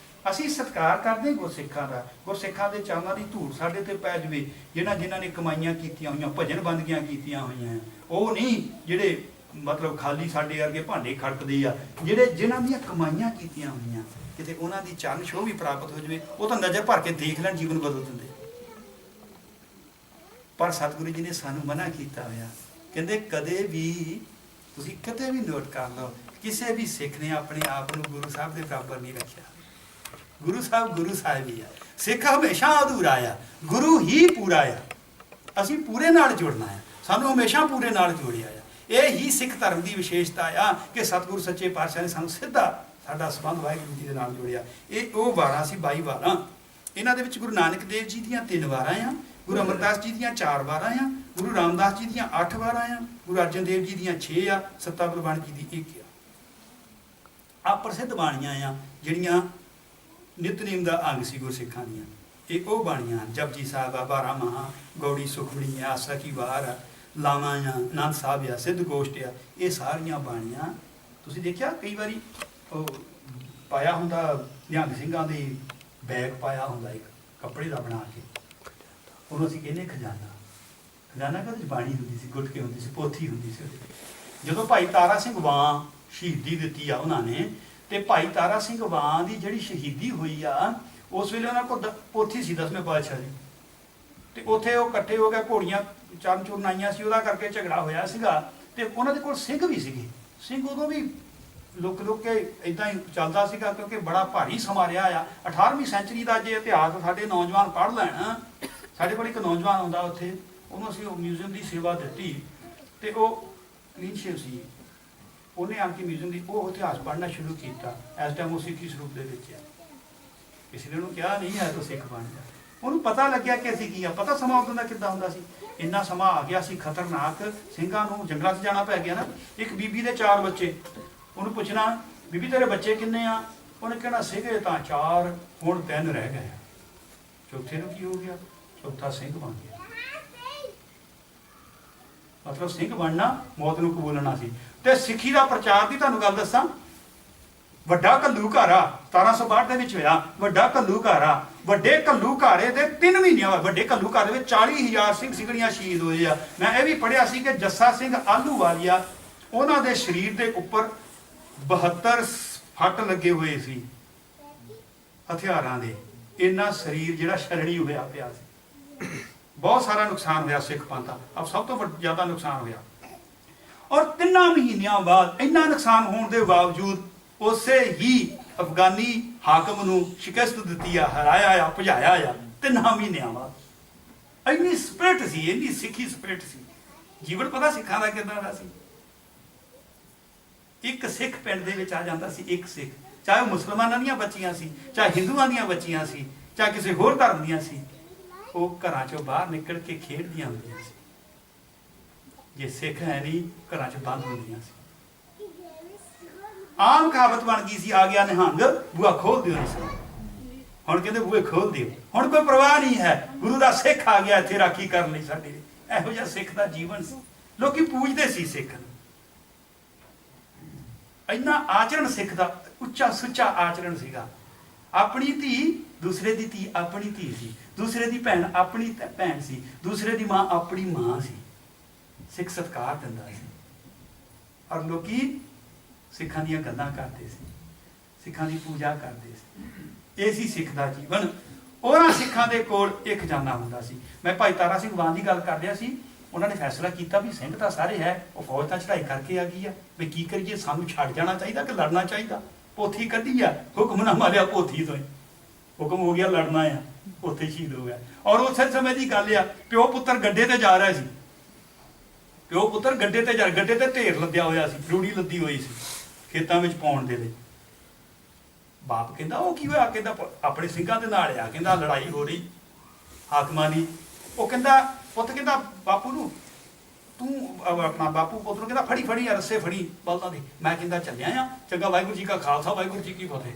ਅਸੀਂ ਸਤਿਕਾਰ ਕਰਦੇ ਗੁਰਸਿੱਖਾਂ ਦਾ। ਗੁਰਸਿੱਖਾਂ ਦੇ ਚਰਨਾਂ ਦੀ ਧੂੜ ਸਾਡੇ ਤੇ ਪੈ ਜਾਵੇ, ਜਿਨ੍ਹਾਂ ਨੇ ਕਮਾਈਆਂ ਕੀਤੀਆਂ ਹੋਈਆਂ, ਭਜਨ ਬੰਦਗੀਆਂ ਕੀਤੀਆਂ ਹੋਈਆਂ, ਉਹ ਨਹੀਂ ਜਿਹੜੇ ਮਤਲਬ ਖਾਲੀ ਸਾਡੇ ਵਰਗੇ ਭਾਂਡੇ ਖੜਕਦੇ ਆ, ਜਿਹੜੇ ਜਿਨ੍ਹਾਂ ਦੀਆਂ ਕਮਾਈਆਂ ਕੀਤੀਆਂ ਹੋਈਆਂ ਕਿਤੇ ਉਹਨਾਂ ਦੀ ਚਰਨ ਛੋਹ ਵੀ ਪ੍ਰਾਪਤ ਹੋ ਜਾਵੇ, ਉਹ ਤਾਂ ਨਜ਼ਰ ਭਰ ਕੇ ਦੇਖ ਲੈਣ, ਜੀਵਨ ਬਦਲ ਦਿੰਦੇ। ਪਰ ਸਤਿਗੁਰੂ ਜੀ ਨੇ ਸਾਨੂੰ ਮਨਾ ਕੀਤਾ ਹੋਇਆ, ਕਹਿੰਦੇ ਕਦੇ ਵੀ ਤੁਸੀਂ ਕਿਤੇ ਵੀ ਨੋਟ ਕਰ ਲਓ, ਕਿਸੇ ਵੀ ਸਿੱਖ ਨੇ ਆਪਣੇ ਆਪ ਨੂੰ ਗੁਰੂ ਸਾਹਿਬ ਦੇ ਬਰਾਬਰ ਨਹੀਂ ਰੱਖਿਆ। ਗੁਰੂ ਸਾਹਿਬ ਹੀ ਆ, ਸਿੱਖ ਹਮੇਸ਼ਾ ਅਧੂਰਾ ਆ, ਗੁਰੂ ਹੀ ਪੂਰਾ ਆ। ਅਸੀਂ ਪੂਰੇ ਨਾਲ ਜੁੜਨਾ ਆ, ਸਾਨੂੰ ਹਮੇਸ਼ਾ ਪੂਰੇ ਨਾਲ ਜੋੜਿਆ ਆ। ਇਹ ਹੀ ਸਿੱਖ ਧਰਮ ਦੀ ਵਿਸ਼ੇਸ਼ਤਾ ਆ ਕਿ ਸਤਿਗੁਰੂ ਸੱਚੇ ਪਾਤਸ਼ਾਹ ਨੇ ਸਾਨੂੰ ਸਿੱਧਾ ਸਾਡਾ ਸੰਬੰਧ ਵਾਹਿਗੁਰੂ ਜੀ ਦੇ ਨਾਲ ਜੋੜਿਆ। ਇਹ ਉਹ ਵਾਰਾਂ ਸੀ 22 ਵਾਰਾਂ। ਇਹਨਾਂ ਦੇ ਵਿੱਚ ਗੁਰੂ ਨਾਨਕ ਦੇਵ ਜੀ ਦੀਆਂ 3 ਵਾਰਾਂ ਆ, ਗੁਰੂ ਅਮਰਦਾਸ ਜੀ ਦੀਆਂ 4 ਵਾਰਾਂ ਆ, ਗੁਰੂ ਰਾਮਦਾਸ ਜੀ ਦੀਆਂ 8 ਵਾਰਾਂ ਆ, ਗੁਰੂ ਅਰਜਨ ਦੇਵ ਜੀ ਦੀਆਂ 6 ਆ, ਸੱਤਾ ਗੁਰਬਾਣੀ ਜੀ ਦੀ 1 ਆ। ਪ੍ਰਸਿੱਧ ਬਾਣੀਆਂ ਆ ਜਿਹੜੀਆਂ ਨਿਤਨੇਮ ਦਾ ਅੰਗ ਸੀ ਗੁਰਸਿੱਖਾਂ ਦੀਆਂ। ਇਹ ਉਹ ਬਾਣੀਆਂ ਜਪਜੀ ਸਾਹਿਬ ਆ, 12 ਮਹਾ, ਗੌੜੀ ਸੁਖਮਣੀ ਆ, ਸਖੀ ਵਾਰ ਆ, ਲਾਵਾਂ ਆ, ਆਨੰਦ ਸਾਹਿਬ ਆ, ਸਿੱਧ ਗੋਸ਼ਟ ਆ। ਇਹ ਸਾਰੀਆਂ ਬਾਣੀਆਂ ਤੁਸੀਂ ਦੇਖਿਆ ਕਈ ਵਾਰੀ ਉਹ ਪਾਇਆ ਹੁੰਦਾ ਨਿਹੰਗ ਸਿੰਘਾਂ ਦੇ ਬੈਗ ਪਾਇਆ ਹੁੰਦਾ ਇੱਕ ਕੱਪੜੇ ਦਾ ਬਣਾ ਕੇ, ਉਹਨੂੰ ਅਸੀਂ ਕਹਿੰਦੇ ਖਜ਼ਾਨਾ। ਖਜ਼ਾਨਾ ਕਦੇ ਬਾਣੀ ਹੁੰਦੀ ਸੀ, ਗੁਟਕੇ ਹੁੰਦੀ ਸੀ, ਪੋਥੀ ਹੁੰਦੀ ਸੀ। ਜਦੋਂ ਭਾਈ ਤਾਰਾ ਸਿੰਘ ਵਾਂ ਸ਼ਹੀਦੀ ਦਿੱਤੀ ਆ ਉਹਨਾਂ ਨੇ, ਤੇ ਭਾਈ ਤਾਰਾ ਸਿੰਘ ਵਾਂ ਦੀ ਜਿਹੜੀ ਸ਼ਹੀਦੀ ਹੋਈ ਆ, ਉਸ ਵੇਲੇ ਉਹਨਾਂ ਕੋਲ ਪੋਥੀ ਸੀ 10ਵੇਂ ਪਾਤਸ਼ਾਹ ਦੀ, ਤੇ ਉੱਥੇ ਉਹ ਇਕੱਠੇ ਹੋ ਗਏ, ਘੋੜੀਆਂ ਚਰਨ ਚੂਰਨ ਆਈਆਂ ਸੀ, ਉਹਦਾ ਕਰਕੇ ਝਗੜਾ ਹੋਇਆ ਸੀਗਾ। ਤੇ ਉਹਨਾਂ ਦੇ ਕੋਲ ਸਿੰਘ ਵੀ ਸੀਗੇ। ਸਿੰਘ ਉਦੋਂ ਵੀ ਲੁੱਕ ਕੇ ਇਦਾਂ ਹੀ ਚੱਲਦਾ ਸੀਗਾ, ਕਿਉਂਕਿ ਬੜਾ ਭਾਰੀ ਸਮਾਂ ਰਿਹਾ ਆ। 18ਵੀਂ ਸੈਂਚਰੀ ਦਾ ਜੇ ਇਤਿਹਾਸ ਸਾਡੇ ਨੌਜਵਾਨ ਪੜ੍ਹ ਲੈਣ, ਸਾਡੇ ਕੋਲ ਇੱਕ ਨੌਜਵਾਨ ਆਉਂਦਾ ਉੱਥੇ, ਉਹਨੂੰ ਅਸੀਂ ਉਹ ਮਿਊਜ਼ੀਅਮ ਦੀ ਸੇਵਾ ਦਿੱਤੀ, ਤੇ ਉਹ ਕਲੀਨ ਸ਼ੇਵ ਸੀ। ਉਹਨੇ ਆ ਕੇ ਮਿਊਜ਼ੀਅਮ ਦੀ ਉਹ ਇਤਿਹਾਸ ਪੜ੍ਹਨਾ ਸ਼ੁਰੂ ਕੀਤਾ। ਇਸ ਟਾਈਮ ਉਹ ਸਿੱਖੀ ਸਰੂਪ ਦੇ ਵਿੱਚ ਹੈ। ਕਿਸੇ ਨੇ ਉਹਨੂੰ ਕਿਹਾ ਨਹੀਂ ਹੈ ਤਾਂ ਸਿੱਖ ਬਣ ਜਾ। ਉਹਨੂੰ ਪਤਾ ਲੱਗਿਆ ਕਿ ਅਸੀਂ ਕੀ ਆ। ਪਤਾ ਸਮਾਂ ਉਦੋਂ ਦਾ ਕਿੱਦਾਂ ਹੁੰਦਾ ਸੀ। ਇੰਨਾ ਸਮਾਂ ਆ ਗਿਆ ਸੀ ਖਤਰਨਾਕ, ਸਿੰਘਾਂ ਨੂੰ ਜੰਗਲਾਂ 'ਚ ਜਾਣਾ ਪੈ ਗਿਆ ਨਾ। ਇੱਕ ਬੀਬੀ ਦੇ 4 ਬੱਚੇ, ਉਹਨੂੰ ਪੁੱਛਣਾ ਬੀਬੀ ਤੇਰੇ ਬੱਚੇ ਕਿੰਨੇ ਆ? ਉਹਨੇ ਕਹਿਣਾ ਸੀਗੇ ਤਾਂ 4, ਹੁਣ 3 ਰਹਿ ਗਏ। ਚੌਥੇ ਨੂੰ ਕੀ ਹੋ ਗਿਆ? ਚੌਥਾ ਸਿੰਘ ਬਣ ਗਿਆ। ਮਤਲਬ ਸਿੰਘ ਬਣਨਾ ਮੌਤ ਨੂੰ ਕਬੂਲਣਾ ਸੀ। ਤੇ ਸਿੱਖੀ ਦਾ ਪ੍ਰਚਾਰ ਦੀ ਤੁਹਾਨੂੰ ਗੱਲ ਦੱਸਾਂ, ਵੱਡਾ ਘੱਲੂਘਾਰਾ 1762 ਦੇ ਵਿੱਚ ਹੋਇਆ। ਵੱਡਾ ਘੱਲੂਘਾਰਾ, ਵੱਡੇ ਘੱਲੂਘਾਰੇ ਦੇ 3 ਮਹੀਨਿਆਂ ਬਾਅਦ ਵੱਡੇ ਘੱਲੂਘਾਰੇ ਵਿੱਚ 40,000 ਸਿੰਘ ਸਿੰਘਣੀਆਂ ਸ਼ਹੀਦ ਹੋਏ ਆ। ਮੈਂ ਇਹ ਵੀ ਪੜ੍ਹਿਆ ਸੀ ਕਿ ਜੱਸਾ ਸਿੰਘ ਆਹਲੂਵਾਲੀਆ, ਉਹਨਾਂ ਦੇ ਸਰੀਰ ਦੇ ਉੱਪਰ 72 ਫੱਟ ਲੱਗੇ ਹੋਏ ਸੀ ਹਥਿਆਰਾਂ ਦੇ। ਇੰਨਾ ਸਰੀਰ ਜਿਹੜਾ ਛਲਣੀ ਹੋਇਆ ਪਿਆ ਸੀ। ਬਹੁਤ ਸਾਰਾ ਨੁਕਸਾਨ ਹੋਇਆ ਸਿੱਖ ਪੰਥ ਦਾ। ਅਬ ਸਭ ਤੋਂ ਜ਼ਿਆਦਾ ਨੁਕਸਾਨ ਹੋਇਆ। ਔਰ 3 ਮਹੀਨਿਆਂ ਬਾਅਦ ਇੰਨਾ ਨੁਕਸਾਨ ਹੋਣ ਦੇ ਬਾਵਜੂਦ ਉਸੇ ਹੀ ਅਫਗਾਨੀ ਹਾਕਮ ਨੂੰ ਸ਼ਿਕਸਤ ਦਿੱਤੀ ਆ, ਹਰਾਇਆ ਆ, ਭਜਾਇਆ ਆ 3 ਮਹੀਨਿਆਂ ਬਾਅਦ। ਇੰਨੀ ਸਪਿਰਿਟ ਸੀ, ਇੰਨੀ ਸਿੱਖੀ ਸਪਿਰਿਟ ਸੀ। ਜੀਵਨ ਪਤਾ ਸਿੱਖਾਂ ਦਾ ਕਿੱਦਾਂ ਦਾ ਸੀ। ਇੱਕ ਸਿੱਖ ਪਿੰਡ ਦੇ ਵਿੱਚ ਆ ਜਾਂਦਾ ਸੀ, ਇੱਕ ਸਿੱਖ, ਚਾਹੇ ਉਹ ਮੁਸਲਮਾਨਾਂ ਦੀਆਂ ਬੱਚੀਆਂ ਸੀ, ਚਾਹੇ ਹਿੰਦੂਆਂ ਦੀਆਂ ਬੱਚੀਆਂ ਸੀ, ਚਾਹੇ ਕਿਸੇ ਹੋਰ ਧਰਮ ਦੀਆਂ ਸੀ, ਉਹ ਘਰਾਂ ਚੋਂ ਬਾਹਰ ਨਿਕਲ ਕੇ ਖੇਡਦੀਆਂ ਹੁੰਦੀਆਂ ਸੀ। ਜੇ ਸਿੱਖ ਹੈ ਨਹੀਂ, ਘਰਾਂ 'ਚ ਬੰਦ ਹੁੰਦੀਆਂ ਸੀ। ਆਮ ਕਹਾਵਤ ਬਣ ਗਈ ਸੀ, ਆ ਗਿਆ ਨਿਹੰਗ, ਬੂਹਾ ਖੋਲ ਦਿਓ। ਹੁਣ ਕਹਿੰਦੇ ਬੂਹੇ ਖੋਲ ਦਿਓ। ਹੁਣ ਕੋਈ ਪਰਵਾਹ ਨਹੀਂ ਹੈ, ਗੁਰੂ ਦਾ ਸਿੱਖ ਆ ਗਿਆ ਇੱਥੇ ਰਾਖੀ ਕਰਨ ਲਈ ਸਾਡੇ। ਇਹੋ ਜਿਹਾ ਸਿੱਖ ਦਾ ਜੀਵਨ ਸੀ। ਲੋਕੀ ਪੂਜਦੇ ਸੀ ਸਿੱਖ ਨੂੰ। ਇੰਨਾ ਆਚਰਣ ਸਿੱਖ ਦਾ ਉੱਚਾ ਸੁੱਚਾ ਆਚਰਣ ਸੀਗਾ। ਆਪਣੀ ਧੀ ਦੂਸਰੇ ਦੀ ਧੀ ਆਪਣੀ ਧੀ ਸੀ, ਦੂਸਰੇ ਦੀ ਭੈਣ ਆਪਣੀ ਭੈਣ ਸੀ, ਦੂਸਰੇ ਦੀ ਮਾਂ ਆਪਣੀ ਮਾਂ ਸੀ। ਸਿੱਖ ਸਤਿਕਾਰ ਦਿੰਦਾ ਸੀ। ਔਰ ਲੋਕੀ ਸਿੱਖਾਂ ਦੀਆਂ ਗੱਲਾਂ ਕਰਦੇ ਸੀ, ਸਿੱਖਾਂ ਦੀ ਪੂਜਾ ਕਰਦੇ ਸੀ। ਇਹ ਸੀ ਸਿੱਖ ਦਾ ਜੀਵਨ। ਉਹਨਾਂ ਸਿੱਖਾਂ ਦੇ ਕੋਲ ਇੱਕ ਖਜ਼ਾਨਾ ਹੁੰਦਾ ਸੀ। ਮੈਂ ਭਾਈ ਤਾਰਾ ਸਿੰਘ ਵਾਂ ਦੀ ਗੱਲ ਕਰ ਰਿਹਾ ਸੀ। ਉਹਨਾਂ ਨੇ ਫੈਸਲਾ ਕੀਤਾ ਵੀ ਸਿੰਘ ਤਾਂ ਸਾਰੇ ਹੈ, ਉਹ ਫੌਜ ਤਾਂ ਚੜ੍ਹਾਈ ਕਰਕੇ ਆ ਗਈ ਆ, ਵੀ ਕੀ ਕਰੀਏ, ਸਾਨੂੰ ਛੱਡ ਜਾਣਾ ਚਾਹੀਦਾ ਕਿ ਲੜਨਾ ਚਾਹੀਦਾ। ਪੋਥੀ ਕੱਢੀ ਆ, ਹੁਕਮਨਾਮਾ ਲਿਆ ਪੋਥੀ ਤੋਂ ਹੀ, ਹੁਕਮ ਹੋ ਗਿਆ ਲੜਨਾ ਆ, ਉੱਥੇ ਸ਼ਹੀਦ ਹੋ ਗਿਆ। ਔਰ ਉਸੇ ਸਮੇਂ ਦੀ ਗੱਲ ਆ, ਪਿਓ ਪੁੱਤਰ ਗੱਡੇ ਤੇ ਜਾ ਰਿਹਾ ਸੀ। ਪਿਓ ਪੁੱਤਰ ਗੱਡੇ ਤੇ ਢੇਰ ਲੱਦਿਆ ਹੋਇਆ ਸੀ, ਰੂੜੀ ਲੱਦੀ ਹੋਈ ਸੀ ਖੇਤਾਂ ਵਿੱਚ ਪਾਉਣ ਦੇ ਲਈ। ਬਾਪ ਕਹਿੰਦਾ ਉਹ ਕੀ ਹੋਇਆ? ਕਹਿੰਦਾ ਆਪਣੇ ਸਿੰਘਾਂ ਦੇ ਨਾਲ ਆ, ਕਹਿੰਦਾ ਲੜਾਈ ਹੋ ਰਹੀ ਹਾਕਮਾਂ ਦੀ। ਉਹ ਕਹਿੰਦਾ ਪੁੱਤ, ਕਹਿੰਦਾ ਬਾਪੂ ਨੂੰ, ਤੂੰ ਆਪਣਾ ਬਾਪੂ ਪੁੱਤ ਨੂੰ ਕਹਿੰਦਾ ਫੜੀ ਆ ਰੱਸੇ, ਫੜੀ ਬਲਦਾਂ ਦੀ। ਮੈਂ ਕਹਿੰਦਾ ਚੱਲਿਆ ਆ, ਚੰਗਾ ਵਾਹਿਗੁਰੂ ਜੀ ਕਾ ਖਾਲਸਾ ਵਾਹਿਗੁਰੂ ਜੀ ਕੀ ਫਤਿਹ।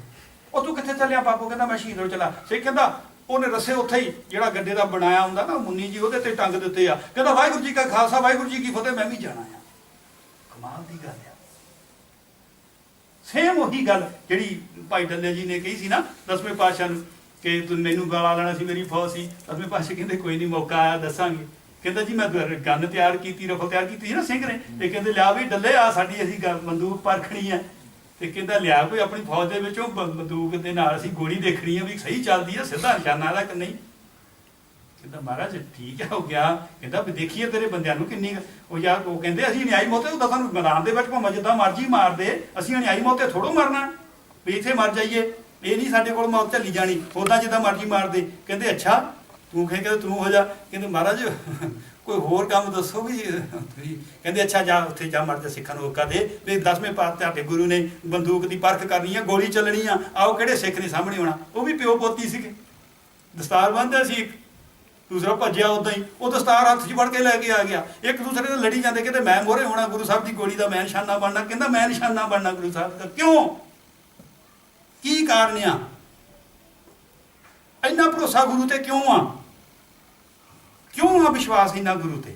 ਉਹ ਤੂੰ ਕਿੱਥੇ ਚੱਲਿਆ ਬਾਪੂ? ਕਹਿੰਦਾ ਮੈਂ ਸ਼ਹੀਦ ਹੋ ਚਲਾ। ਸਿੱਖ ਕਹਿੰਦਾ ਉਹਨੇ ਰੱਸੇ ਉੱਥੇ ਹੀ ਜਿਹੜਾ ਗੱਡੇ ਦਾ ਬਣਾਇਆ ਹੁੰਦਾ ਨਾ ਮੁੰਨੀ ਜੀ, ਉਹਦੇ ਤੇ ਟੰਗ ਦਿੱਤੇ ਆ। ਕਹਿੰਦਾ ਵਾਹਿਗੁਰੂ ਜੀ ਕਾ ਖਾਲਸਾ ਵਾਹਿਗੁਰੂ ਜੀ ਕੀ ਫਤਿਹ, ਮੈਂ ਵੀ ਜਾਣਾ ਆ। ਕਮਾਲ ਦੀ ਗੱਲ ਆ। ਸੇਮ ਉਹੀ ਗੱਲ ਜਿਹੜੀ ਭਾਈ ਡੱਲੇ ਜੀ ਨੇ ਕਹੀ ਸੀ ਨਾ 10ਵੇਂ ਪਾਤਸ਼ਾਹ ਨੂੰ, ਕਿ ਤੂੰ ਮੈਨੂੰ ਗਾਲਾਂ ਲੈਣਾ ਸੀ, ਮੇਰੀ ਫੌਜ ਸੀ। 10ਵੇਂ ਪਾਤਸ਼ਾਹ ਕਹਿੰਦੇ ਕੋਈ ਨਹੀਂ, ਮੌਕਾ ਆਇਆ ਦੱਸਾਂਗੇ। ਕਹਿੰਦਾ ਜੀ ਮੈਂ ਗਨ ਤਿਆਰ ਕੀਤੀ, ਰਫਲ ਤਿਆਰ ਕੀਤੀ ਸੀ ਨਾ ਸਿੰਘ ਨੇ। ਤੇ ਕਹਿੰਦੇ ਲਿਆ ਵੀ ਡੱਲੇ ਆ ਸਾਡੀ, ਅਸੀਂ ਬੰਦੂਕ ਪਰਖਣੀ ਹੈ। ਤੇ ਕਹਿੰਦਾ ਲਿਆ ਕੋਈ ਆਪਣੀ ਫੌਜ ਦੇ ਵਿੱਚੋਂ ਬੰਦੂਕ ਦੇ ਨਾਲ ਅਸੀਂ ਗੋਲੀ ਦੇਖਣੀ ਆ ਵੀ ਸਹੀ ਚੱਲਦੀ ਆ, ਸਿੱਧਾ ਨਿਸ਼ਾਨਾ ਇਹਦਾ ਕਿ ਨਹੀਂ। ਕਹਿੰਦਾ ਮਹਾਰਾਜ ਠੀਕ ਹੈ ਹੋ ਗਿਆ। ਕਹਿੰਦਾ ਵੀ ਦੇਖੀਏ ਤੇਰੇ ਬੰਦਿਆਂ ਨੂੰ ਕਿੰਨੀ। ਉਹ ਯਾਰ ਉਹ ਕਹਿੰਦੇ ਅਸੀਂ ਨਿਆਈ ਮੌਤੇ ਉਹ ਸਾਨੂੰ ਮੈਦਾਨ ਦੇ ਵਿੱਚ ਭਾਵੇਂ ਜਿੱਦਾਂ ਮਰਜ਼ੀ ਮਾਰਦੇ, ਅਸੀਂ ਨਿਆਈ ਮੌਤੇ ਥੋੜੋ ਮਰਨਾ ਵੀ ਇੱਥੇ ਮਰ ਜਾਈਏ, ਇਹ ਨਹੀਂ ਸਾਡੇ ਕੋਲ ਮੌਤ ਝੱਲੀ ਜਾਣੀ, ਉੱਦਾਂ ਜਿੱਦਾਂ ਮਰਜ਼ੀ ਮਾਰਦੇ। ਕਹਿੰਦੇ ਅੱਛਾ ਤੂੰ ਕਹਿੰਦੇ ਤੂੰ ਹੋ ਜਾ। ਕਹਿੰਦੇ ਮਹਾਰਾਜ ਕੋਈ ਹੋਰ ਕੰਮ ਦੱਸੋ ਵੀ। ਕਹਿੰਦੇ ਅੱਛਾ ਜਾ ਉੱਥੇ ਜਾ ਮਰ ਜਾ, ਸਿੱਖਾਂ ਨੂੰ ਹੋਕਾ ਦੇ ਵੀ 10ਵੇਂ ਪਾਤ ਤੁਹਾਡੇ ਗੁਰੂ ਨੇ ਬੰਦੂਕ ਦੀ ਪਰਖ ਕਰਨੀ ਆ, ਗੋਲੀ ਚੱਲਣੀ ਆ, ਆਓ ਕਿਹੜੇ ਸਿੱਖ ਨੇ ਸਾਹਮਣੇ ਆਉਣਾ। ਉਹ ਵੀ ਪਿਓ ਪੋਤੀ ਸੀਗੇ, ਦਸਤਾਰ ਬੰਨ੍ਹਦੇ ਸੀ, ਇੱਕ ਦੂਸਰਾ ਭੱਜਿਆ ਉੱਦਾਂ ਹੀ, ਉਹ ਦਸਤਾਰ ਹੱਥ 'ਚ ਫੜ ਕੇ ਲੈ ਕੇ ਆ ਗਿਆ। ਇੱਕ ਦੂਸਰੇ ਨਾਲ ਲੜੀ ਜਾਂਦੇ, ਕਹਿੰਦੇ ਮੈਂ ਮੋਹਰੇ ਹੋਣਾ ਗੁਰੂ ਸਾਹਿਬ ਦੀ ਗੋਲੀ ਦਾ, ਮੈਂ ਨਿਸ਼ਾਨਾ ਬਣਨਾ। ਕਹਿੰਦਾ ਮੈਂ ਨਿਸ਼ਾਨਾ ਬਣਨਾ ਗੁਰੂ ਸਾਹਿਬ ਦਾ। ਕਿਉਂ, ਕੀ ਕਾਰਨ ਆ, ਇੰਨਾ ਭਰੋਸਾ ਗੁਰੂ ਤੇ ਕਿਉਂ ਆ, ਕਿਉਂ ਆ ਵਿਸ਼ਵਾਸ ਇੰਨਾ ਗੁਰੂ ਤੇ।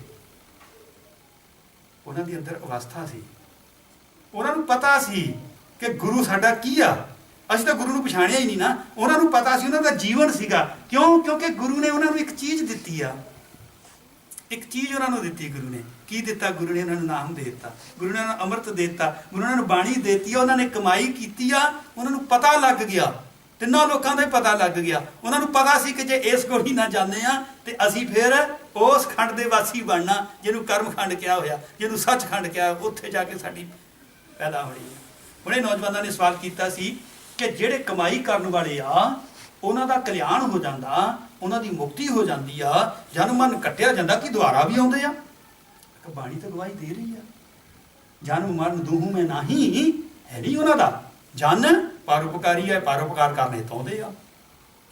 ਉਹਨਾਂ ਦੀ ਅੰਦਰ ਅਵਸਥਾ ਸੀ, ਉਹਨਾਂ ਨੂੰ ਪਤਾ ਸੀ ਕਿ ਗੁਰੂ ਸਾਡਾ ਕੀ ਆ। ਅਸੀਂ ਤਾਂ ਗੁਰੂ ਨੂੰ ਪਛਾਣਿਆ ਹੀ ਨਹੀਂ ਨਾ, ਉਹਨਾਂ ਨੂੰ ਪਤਾ ਸੀ, ਉਹਨਾਂ ਦਾ ਜੀਵਨ ਸੀਗਾ। ਕਿਉਂ, ਕਿਉਂਕਿ ਗੁਰੂ ਨੇ ਉਹਨਾਂ ਨੂੰ ਇੱਕ ਚੀਜ਼ ਦਿੱਤੀ ਆ, ਇੱਕ ਚੀਜ਼ ਉਹਨਾਂ ਨੂੰ ਦਿੱਤੀ। ਗੁਰੂ ਨੇ ਕੀ ਦਿੱਤਾ, ਗੁਰੂ ਨੇ ਉਹਨਾਂ ਨੂੰ ਨਾਮ ਦੇ ਦਿੱਤਾ, ਗੁਰੂ ਨੇ ਉਹਨਾਂ ਨੂੰ ਅੰਮ੍ਰਿਤ ਦੇ ਦਿੱਤਾ, ਗੁਰੂ ਨੇ ਉਹਨਾਂ ਨੂੰ ਬਾਣੀ ਦੇ ਦਿੱਤੀ ਆ। ਉਹਨਾਂ ਨੇ ਕਮਾਈ ਕੀਤੀ ਆ, ਉਹਨਾਂ ਨੂੰ ਪਤਾ ਲੱਗ ਗਿਆ, ਤਿੰਨਾਂ ਲੋਕਾਂ ਦਾ ਹੀ ਪਤਾ ਲੱਗ ਗਿਆ। ਉਹਨਾਂ ਨੂੰ ਪਤਾ ਸੀ ਕਿ ਜੇ ਇਸ ਗੋਲੀ ਨਾਲ ਜਾਂਦੇ ਆ ਤੇ ਅਸੀਂ ਫਿਰ ਉਸ ਖੰਡ ਦੇ ਵਾਸੀ ਬਣਨਾ ਜਿਹਨੂੰ ਕਰਮ ਖੰਡ ਕਿਹਾ ਹੋਇਆ, ਜਿਹਨੂੰ ਸੱਚ ਖੰਡ ਕਿਹਾ, ਉੱਥੇ ਜਾ ਕੇ ਸਾਡੀ ਪੈਦਾ ਹੋਣੀ ਹੈ। ਹੁਣੇ ਨੌਜਵਾਨਾਂ ਨੇ ਸਵਾਲ ਕੀਤਾ ਸੀ ਕਿ ਜਿਹੜੇ ਕਮਾਈ ਕਰਨ ਵਾਲੇ ਆ ਉਹਨਾਂ ਦਾ ਕਲਿਆਣ ਹੋ ਜਾਂਦਾ, ਉਹਨਾਂ ਦੀ ਮੁਕਤੀ ਹੋ ਜਾਂਦੀ ਆ, ਜਨ ਮਨ ਕੱਟਿਆ ਜਾਂਦਾ, ਕਿ ਦੁਆਰਾ ਵੀ ਆਉਂਦੇ ਆ। ਬਾਣੀ ਤਾਂ ਗਵਾਹੀ ਦੇ ਰਹੀ ਆ, ਜਨਮ ਮਰਨ ਦੋਹੂ ਮੈਂ ਨਹੀਂ ਹੈ ਨਹੀਂ ਉਹਨਾਂ ਦਾ। ਜਨ ਪਰਉਪਕਾਰੀ ਹੈ, ਪਰਉਪਕਾਰ ਕਰਨੇ ਚਾਹੁੰਦੇ ਆ।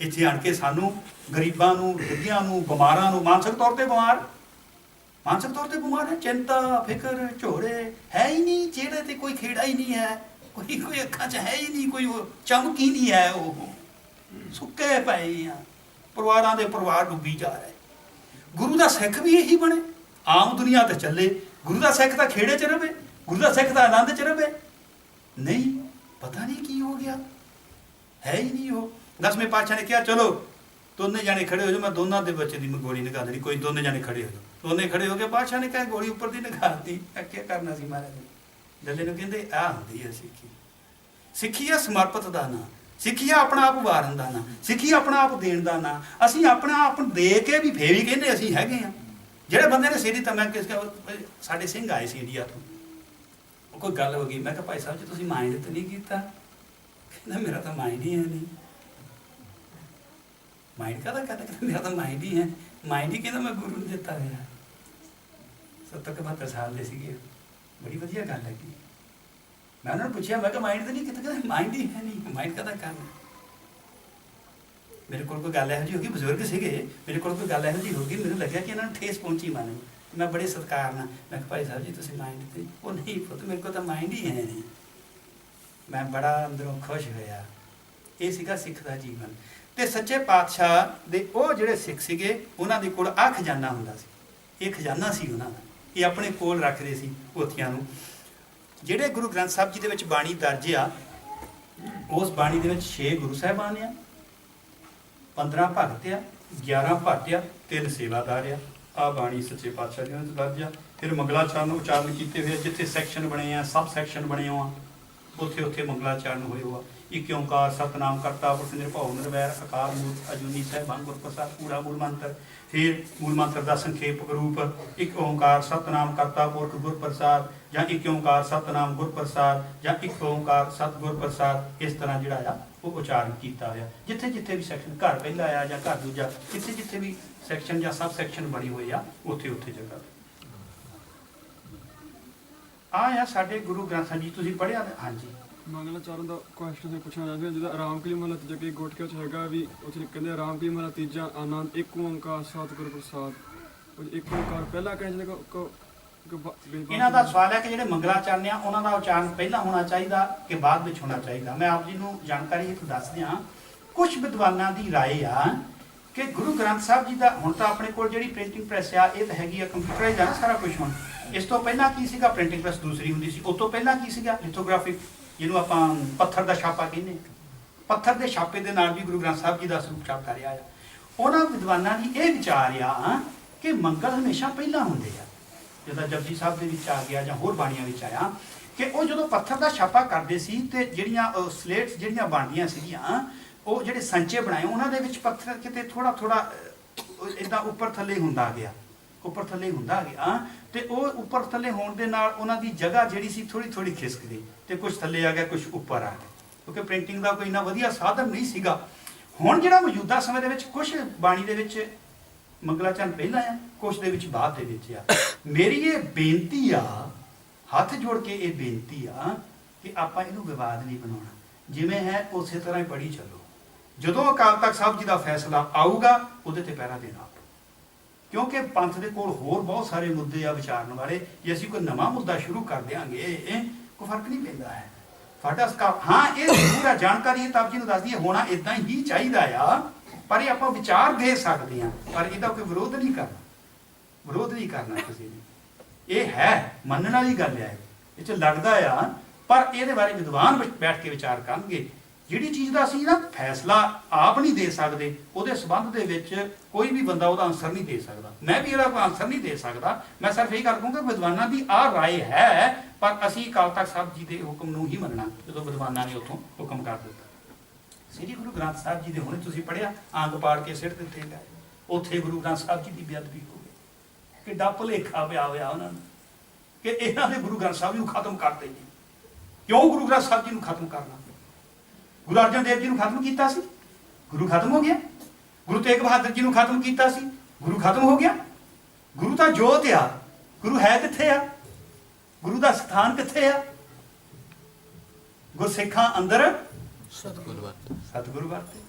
ਇੱਥੇ ਆਣ ਕੇ ਸਾਨੂੰ ਗਰੀਬਾਂ ਨੂੰ, ਵਿਧਿਆਂ ਨੂੰ, ਬਿਮਾਰਾਂ ਨੂੰ, ਮਾਨਸਿਕ ਤੌਰ ਤੇ ਬਿਮਾਰ, ਮਾਨਸਿਕ ਤੌਰ ਤੇ ਬਿਮਾਰ ਹੈ, ਚਿੰਤਾ ਫਿਕਰ ਝੋੜੇ ਹੈ ਹੀ ਨਹੀਂ, ਚਿਹਰੇ ਤੇ ਕੋਈ ਖੇੜਾ ਹੀ ਨਹੀਂ ਹੈ, ਕੋਈ ਅੱਖਾਂ 'ਚ ਹੈ ਹੀ ਨਹੀਂ, ਕੋਈ ਚਮਕ ਹੀ ਨਹੀਂ ਹੈ, ਉਹ ਸੁੱਕੇ ਪਏ ਆ, ਪਰਿਵਾਰਾਂ ਦੇ ਪਰਿਵਾਰ ਡੁੱਬੀ ਜਾ ਰਹੇ। ਗੁਰੂ ਦਾ ਸਿੱਖ ਵੀ ਇਹੀ ਬਣੇ, ਆਮ ਦੁਨੀਆ ਤੇ ਚੱਲੇ। ਗੁਰੂ ਦਾ ਸਿੱਖ ਤਾਂ ਖੇੜੇ 'ਚ ਰਵੇ, ਗੁਰੂ ਦਾ ਸਿੱਖ ਤਾਂ ਆਨੰਦ 'ਚ ਰਵੇ। ਨਹੀਂ, ਪਤਾ ਨਹੀਂ ਕੀ ਹੋ ਗਿਆ, ਹੈ ਹੀ ਨਹੀਂ ਉਹ। 10ਵੇਂ ਪਾਤਸ਼ਾਹ ਨੇ ਕਿਹਾ ਚਲੋ ਦੋਨੇ ਜਾਣੇ ਖੜੇ ਹੋ ਜਾਓ, ਮੈਂ ਦੋਨਾਂ ਦੇ ਬੱਚੇ ਦੀ ਗੋਲੀ ਨਿਕਾਲ ਦੇਣੀ। ਕੋਈ ਦੋਨੇ ਜਾਣੇ ਖੜੇ ਹੋ ਜਾਓ। ਦੋਨੇ ਖੜੇ ਹੋ ਗਏ, ਪਾਤਸ਼ਾਹ ਨੇ ਕਿਹਾ ਗੋਲੀ ਉੱਪਰ ਦੀ ਨਿਕਾਲਤੀ। ਕੀ ਕਰਨਾ ਸੀ ਮਹਾਰਾਜ ਨੇ। ਡੱਲੇ ਨੂੰ ਕਹਿੰਦੇ ਆਹ ਹੁੰਦੀ ਹੈ ਸਿੱਖੀ। ਸਿੱਖੀ ਆ ਸਮਰਪਿਤ ਦਾ ਨਾਂ, ਸਿੱਖੀ ਆ ਆਪਣਾ ਆਪ ਵਾਰਨ ਦਾ ਨਾਂ, ਸਿੱਖੀ ਆਪਣਾ ਆਪ ਦੇਣ ਦਾ ਨਾਂ। ਅਸੀਂ ਆਪਣਾ ਆਪ ਦੇ ਕੇ ਵੀ ਫੇਰ ਵੀ ਕਹਿੰਦੇ ਅਸੀਂ ਹੈਗੇ ਆ। ਜਿਹੜੇ ਬੰਦੇ ਨੇ ਸਿੱਧੀ ਤਾਂ ਮੈਂ ਸਾਡੇ ਸਿੰਘ ਆਏ ਸੀ ਇੰਡੀਆ ਤੋਂ, ਉਹ ਕੋਈ ਗੱਲ ਹੋ ਗਈ, ਮੈਂ ਕਿਹਾ ਭਾਈ ਸਾਹਿਬ ਜੀ ਤੁਸੀਂ ਮਾਈਂਡ ਤਾਂ ਨਹੀਂ ਕੀਤਾ। ਕਹਿੰਦਾ ਮੇਰਾ ਤਾਂ ਮਾਈਂਡ ਹੀ ਹੈ ਨਹੀਂ। ਮਾਈਂਡ ਕਾਹਦਾ ਕਹਿੰਦਾ, ਮੇਰਾ ਤਾਂ ਮਾਈਂਡ ਹੀ ਹੈ। ਮਾਈਂਡ ਹੀ ਕਹਿੰਦਾ ਮੈਂ ਗੁਰੂ ਨੂੰ ਦਿੱਤਾ ਹੋਇਆ। 70-72 ਸਾਲ ਦੇ ਸੀਗੇ, ਬੜੀ ਵਧੀਆ ਗੱਲ ਹੈਗੀ। ਮੈਂ ਉਹਨਾਂ ਨੂੰ ਪੁੱਛਿਆ, ਮੈਂ ਕਿਹਾ ਮਾਈਂਡ ਤਾਂ ਨਹੀਂ ਕੀਤਾ। ਕਹਿੰਦਾ ਮਾਈਂਡ ਹੀ ਹੈ ਨਹੀਂ, ਮਾਈਂਡ ਕਾਹਦਾ ਕਰਨਾ। ਮੇਰੇ ਕੋਲ ਕੋਈ ਗੱਲ ਇਹੋ ਜਿਹੀ ਹੋ ਗਈ, ਬਜ਼ੁਰਗ ਸੀਗੇ, ਮੇਰੇ ਕੋਲ ਕੋਈ ਗੱਲ ਇਹੋ ਜਿਹੀ ਹੋ ਗਈ, ਮੈਨੂੰ ਲੱਗਿਆ ਕਿ ਇਹਨਾਂ ਨੂੰ ਠੇਸ ਪਹੁੰਚੀ ਮਨ ਨੂੰ। ਮੈਂ ਬੜੇ ਸਤਿਕਾਰ ਨਾਲ ਮੈਂ ਕਿਹਾ ਭਾਈ ਸਾਹਿਬ ਜੀ ਤੁਸੀਂ ਮਾਈਂਡ ਤੇ, ਉਹ ਨਹੀਂ ਪੁੱਤ ਮੇਰੇ ਕੋਲ ਤਾਂ ਮਾਈਂਡ ਹੀ ਹੈ ਨਹੀਂ। ਮੈਂ ਬੜਾ ਅੰਦਰੋਂ ਖੁਸ਼ ਹੋਇਆ। ਇਹ ਸੀਗਾ ਸਿੱਖ ਦਾ ਜੀਵਨ। ਤੇ ਸੱਚੇ ਪਾਤਸ਼ਾਹ ਦੇ ਉਹ ਜਿਹੜੇ ਸਿੱਖ ਸੀਗੇ, ਉਹਨਾਂ ਦੇ ਕੋਲ ਆਹ ਖਜ਼ਾਨਾ ਹੁੰਦਾ ਸੀ। ਇਹ ਖਜ਼ਾਨਾ ਸੀ ਉਹਨਾਂ ਦਾ, ਇਹ ਆਪਣੇ ਕੋਲ ਰੱਖਦੇ ਸੀ ਪੋਥੀਆਂ ਨੂੰ। ਜਿਹੜੇ ਗੁਰੂ ਗ੍ਰੰਥ ਸਾਹਿਬ ਜੀ ਦੇ ਵਿੱਚ ਬਾਣੀ ਦਰਜ ਆ, ਉਸ ਬਾਣੀ ਦੇ ਵਿੱਚ 6 ਗੁਰੂ ਸਾਹਿਬਾਨ ਆ, 15 ਭਗਤ ਆ, 11 ਭੱਟ ਆ, 3 ਸੇਵਾਦਾਰ ਆ। ਆ ਬਾਣੀ ਸੱਚੇ ਪਾਤਸ਼ਾਹ ਜੀ ਨੇ ਦਰਜ ਆ। ਫਿਰ ਮੰਗਲਾਚਰਨ ਉਚਾਰਨ ਕੀਤੇ ਹੋਏ, ਜਿੱਥੇ ਸੈਕਸ਼ਨ ਬਣੇ ਆ, ਸਬ ਸੈਕਸ਼ਨ ਬਣੇ ਆ, ਉੱਥੇ ਉੱਥੇ ਮੰਗਲਾਚਰਨ ਹੋਏ ਹੋ ਆ। ਇੱਕ ਓਂਕਾਰ ਸਤਨਾਮ ਕਰਤਾ ਪੁਰਖ ਨਿਰਭਉ ਨਿਰਵੈਰ ਅਕਾਲ ਮੂਰਤ ਅਜੂਨੀ ਸਾਹਿਬਾਨ ਗੁਰ ਪ੍ਰਸਾਦ ਪੂਰਾ ਮੂਲ ਮੰਤਰ। ਫਿਰ ਮੂਲ ਮੰਤਰ ਦਾ ਸੰਖੇਪ ਰੂਪ ਇੱਕ ਓਂਕਾਰ ਸਤਨਾਮ ਕਰਤਾ ਪੁਰਖ ਗੁਰ ਪ੍ਰਸਾਦ, ਜਾਂ ਇੱਕ ਓਂਕਾਰ ਸਤਨਾਮ ਗੁਰ ਪ੍ਰਸਾਦ, ਜਾਂ ਇੱਕ ਓਂਕਾਰ ਸਤਿਗੁਰ ਪ੍ਰਸਾਦ। ਇਸ ਤਰ੍ਹਾਂ ਜਿਹੜਾ ਆ ਉਹ ਉਚਾਰਨ ਕੀਤਾ ਹੋਇਆ। ਜਿੱਥੇ ਜਿੱਥੇ ਵੀ ਸੈਕਸ਼ਨ, ਘਰ ਪਹਿਲਾ ਆ ਜਾਂ ਘਰ ਦੂਜਾ, ਜਿੱਥੇ ਜਿੱਥੇ ਵੀ ਸੈਕਸ਼ਨ ਜਾਂ ਸਬ ਸੈਕਸ਼ਨ ਬਣੀ ਹੋਈ ਆ, ਉੱਥੇ ਉੱਥੇ ਜਗ੍ਹਾ ਆ ਸਾਡੇ ਗੁਰੂ ਗ੍ਰੰਥ ਸਾਹਿਬ ਜੀ। ਤੁਸੀਂ ਪੜ੍ਹਿਆ? ਹਾਂਜੀ। ਮੰਗਲਾਚਰਨ ਦਾ ਕੁਐਸਚਨ ਤੇ ਪੁੱਛਣਾ ਚਾਹੁੰਦੇ ਜਿਹਦਾ ਆਰਾਮ ਕਲੀ ਮਹਲਾ ਤੀਜਾ ਕੇ ਗੋਟਕੇ ਚ ਹੈਗਾ ਵੀ ਉੱਥੇ ਕਹਿੰਦੇ ਆਰਾਮ ਕਲੀ ਮਹਲਾ ਤੀਜਾ ਆਨੰਦ ਇੱਕ ਓਂਕਾਰ ਸਤਿਗੁਰ ਪ੍ਰਸਾਦ। ਉਹ ਇੱਕ ਓਂਕਾਰ ਪਹਿਲਾਂ ਕਹਿੰਦੇ ਇਹਨਾਂ ਦਾ ਸਵਾਲ ਹੈ ਕਿ ਜਿਹੜੇ ਮੰਗਲਾਚਰਨ ਆ ਉਹਨਾਂ ਦਾ ਉਚਾਰਨ ਪਹਿਲਾਂ ਹੋਣਾ ਚਾਹੀਦਾ ਕਿ ਬਾਅਦ ਵਿੱਚ ਹੋਣਾ ਚਾਹੀਦਾ। ਮੈਂ ਆਪ ਜੀ ਨੂੰ ਜਾਣਕਾਰੀ ਇੱਕ ਦੱਸ ਦਿਆਂ। ਕੁਝ ਵਿਦਵਾਨਾਂ ਦੀ ਰਾਏ ਆ ਕਿ ਗੁਰੂ ਗ੍ਰੰਥ ਸਾਹਿਬ ਜੀ ਦਾ ਹੁਣ ਤਾਂ ਆਪਣੇ ਕੋਲ ਜਿਹੜੀ ਪ੍ਰਿੰਟਿੰਗ ਪ੍ਰੈਸ ਆ ਇਹ ਤਾਂ ਹੈਗੀ ਆ, ਕੰਪਿਊਟਰਾਈਜ਼ ਆ ਸਾਰਾ ਕੁਝ। ਹੁਣ ਇਸ ਤੋਂ ਪਹਿਲਾਂ ਕੀ ਸੀਗਾ, ਪ੍ਰਿੰਟਿੰਗ ਪ੍ਰੈਸ ਦੂਸਰੀ ਹੁੰਦੀ ਸੀ। ਉਸ ਤੋਂ ਪਹਿਲਾਂ ਕੀ ਸੀਗਾ, ਲਿਥੋਗ੍ਰਾਫਿਕ, ਜਿਹਨੂੰ ਆਪਾਂ ਪੱਥਰ ਦਾ ਛਾਪਾ ਕਹਿੰਦੇ। ਪੱਥਰ ਦੇ ਛਾਪੇ ਦੇ ਨਾਲ ਵੀ ਗੁਰੂ ਗ੍ਰੰਥ ਸਾਹਿਬ ਜੀ ਦਾ ਸਰੂਪ ਛਾਪ ਕਰ ਰਿਹਾ ਆ। ਉਹਨਾਂ ਵਿਦਵਾਨਾਂ ਦੀ ਇਹ ਵਿਚਾਰ ਆ ਕਿ ਮੰਗਲ ਹਮੇਸ਼ਾ ਪਹਿਲਾਂ ਹੁੰਦੇ ਆ। ਜਿੱਦਾਂ ਜਪਜੀ ਸਾਹਿਬ ਦੇ ਵਿੱਚ ਆ ਗਿਆ ਜਾਂ ਹੋਰ ਬਾਣੀਆਂ ਵਿੱਚ ਆਇਆ ਕਿ ਉਹ ਜਦੋਂ ਪੱਥਰ ਦਾ ਛਾਪਾ ਕਰਦੇ ਸੀ ਤੇ ਜਿਹੜੀਆਂ ਸਲੇਟਸ ਜਿਹੜੀਆਂ ਬਣਦੀਆਂ ਸੀਗੀਆਂ, ਉਹ ਜਿਹੜੇ ਸੰਚੇ ਬਣਾਏ ਉਹਨਾਂ ਦੇ ਵਿੱਚ ਪੱਥਰ ਕਿਤੇ ਥੋੜਾ ਥੋੜਾ ਇਦਾਂ ਉੱਪਰ ਥੱਲੇ ਹੁੰਦਾ ਗਿਆ, ਉੱਪਰ ਥੱਲੇ ਹੁੰਦਾ ਗਿਆ, ਤੇ ਉਹ ਉੱਪਰ ਥੱਲੇ ਹੋਣ ਦੇ ਨਾਲ ਉਹਨਾਂ ਦੀ ਜਗ੍ਹਾ ਜਿਹੜੀ ਸੀ ਥੋੜੀ ਥੋੜੀ ਖਿਸਕ ਗਈ ਤੇ ਕੁਝ ਥੱਲੇ ਆ ਗਿਆ, ਕੁਝ ਉੱਪਰ ਆ ਗਿਆ, ਕਿਉਂਕਿ ਪ੍ਰਿੰਟਿੰਗ ਦਾ ਕੋਈ ਇੰਨਾ ਵਧੀਆ ਸਾਧਨ ਨਹੀਂ ਸੀਗਾ। ਹੁਣ ਜਿਹੜਾ ਮੌਜੂਦਾ ਸਮੇਂ ਦੇ ਵਿੱਚ ਕੁਝ ਬਾਣੀ ਦੇ ਵਿੱਚ ਮੰਗਲਾਚਰਨ ਪਹਿਲਾਂ ਆ, ਕੁਝ ਦੇ ਵਿੱਚ ਬਾਅਦ ਦੇ ਵਿੱਚ ਆ। ਮੇਰੀ ਇਹ ਬੇਨਤੀ ਆ, ਹੱਥ ਜੋੜ ਕੇ ਇਹ ਬੇਨਤੀ ਆ ਕਿ ਆਪਾਂ ਇਹਨੂੰ ਵਿਵਾਦ ਨਹੀਂ ਬਣਾਉਣਾ, ਜਿਵੇਂ ਹੈ ਉਸੇ ਤਰ੍ਹਾਂ ਹੀ ਪੜ੍ਹੀ ਚੱਲੋ। ਜਦੋਂ ਅਕਾਲ ਤਖਤ ਸਾਹਿਬ ਜੀ ਦਾ ਫੈਸਲਾ ਆਊਗਾ ਉਹਦੇ ਤੇ ਪਹਿਰਾ ਦੇਣਾ, ਕਿਉਂਕਿ ਪੰਥ ਦੇ ਕੋਲ ਹੋਰ ਬਹੁਤ ਸਾਰੇ ਮੁੱਦੇ ਆ ਵਿਚਾਰਨ ਵਾਲੇ। ਜੇ ਅਸੀਂ ਕੋਈ ਨਵਾਂ ਮੁੱਦਾ ਸ਼ੁਰੂ ਕਰ ਦਿਆਂਗੇ ਕੋਈ ਫਰਕ ਨਹੀਂ ਪੈਂਦਾ ਹੈ ਸਾਡਾ। ਹਾਂ ਇਹ ਜ਼ਰੂਰ ਆ, ਜਾਣਕਾਰੀ ਇਹ ਤਾਂ ਜੀ ਨੂੰ ਦੱਸਦੀ ਹੈ, ਹੋਣਾ ਇਦਾਂ ਹੀ ਚਾਹੀਦਾ ਆ, ਪਰ ਇਹ ਆਪਾਂ ਵਿਚਾਰ ਦੇ ਸਕਦੇ ਹਾਂ, ਪਰ ਇਹਦਾ ਕੋਈ ਵਿਰੋਧ ਨਹੀਂ ਕਰਨਾ, ਵਿਰੋਧ ਨਹੀਂ ਕਰਨਾ ਕਿਸੇ ਨੇ। ਇਹ ਹੈ ਮੰਨਣ ਵਾਲੀ ਗੱਲ ਹੈ, ਇਹ 'ਚ ਲੱਗਦਾ ਆ, ਪਰ ਇਹਦੇ ਬਾਰੇ ਵਿਦਵਾਨ ਬੈਠ ਕੇ ਵਿਚਾਰ ਕਰਨਗੇ। ਜਿਹੜੀ ਚੀਜ਼ ਦਾ ਅਸੀਂ ਨਾ ਫੈਸਲਾ ਆਪ ਨਹੀਂ ਦੇ ਸਕਦੇ, ਉਹਦੇ ਸੰਬੰਧ ਦੇ ਵਿੱਚ ਕੋਈ ਵੀ ਬੰਦਾ ਉਹਦਾ ਆਨਸਰ ਨਹੀਂ ਦੇ ਸਕਦਾ, ਮੈਂ ਵੀ ਇਹਦਾ ਕੋਈ ਆਨਸਰ ਨਹੀਂ ਦੇ ਸਕਦਾ। ਮੈਂ ਸਿਰਫ ਇਹ ਕਰ ਦੂੰਗਾ ਵਿਦਵਾਨਾਂ ਦੀ ਆਹ ਰਾਏ ਹੈ, ਪਰ ਅਸੀਂ ਅਕਾਲ ਤਖਤ ਸਾਹਿਬ ਜੀ ਦੇ ਹੁਕਮ ਨੂੰ ਹੀ ਮੰਨਣਾ ਜਦੋਂ ਵਿਦਵਾਨਾਂ ਨੇ ਉੱਥੋਂ ਹੁਕਮ ਕਰ ਦਿੱਤਾ। ਸ੍ਰੀ ਗੁਰੂ ਗ੍ਰੰਥ ਸਾਹਿਬ ਜੀ ਦੇ ਹੁਣੇ ਤੁਸੀਂ ਪੜ੍ਹਿਆ, ਅੰਗ ਪਾੜ ਕੇ ਸਿੱਟ ਦਿੱਤੇ ਗਏ, ਉੱਥੇ ਗੁਰੂ ਗ੍ਰੰਥ ਸਾਹਿਬ ਜੀ ਦੀ ਬੇਅਦਬੀ ਹੋ ਗਈ। ਕਿੱਡਾ ਭੁਲੇਖਾ ਪਿਆ ਹੋਇਆ ਉਹਨਾਂ ਨੂੰ ਕਿ ਇਹਨਾਂ ਦੇ ਗੁਰੂ ਗ੍ਰੰਥ ਸਾਹਿਬ ਜੀ ਨੂੰ ਖਤਮ ਕਰ ਦੇਈਏ। ਕਿਉਂ ਗੁਰੂ ਗ੍ਰੰਥ ਸਾਹਿਬ ਜੀ ਨੂੰ ਖਤਮ ਕਰਨਾ? ਗੁਰੂ ਅਰਜਨ ਦੇਵ ਜੀ ਨੂੰ ਖਤਮ ਕੀਤਾ ਸੀ, ਗੁਰੂ ਖਤਮ ਹੋ ਗਿਆ। ਗੁਰੂ ਤੇਗ ਬਹਾਦਰ ਜੀ ਨੂੰ ਖਤਮ ਕੀਤਾ ਸੀ, ਗੁਰੂ ਖਤਮ ਹੋ ਗਿਆ। ਗੁਰੂ ਤਾਂ ਜੋਤ ਆ, ਗੁਰੂ ਹੈ ਕਿੱਥੇ ਆ? ਗੁਰੂ ਦਾ ਸਥਾਨ ਕਿੱਥੇ ਆ? ਗੁਰਸਿੱਖਾਂ ਅੰਦਰ ਸਤਿਗੁਰੂ ਵਰਤੇ।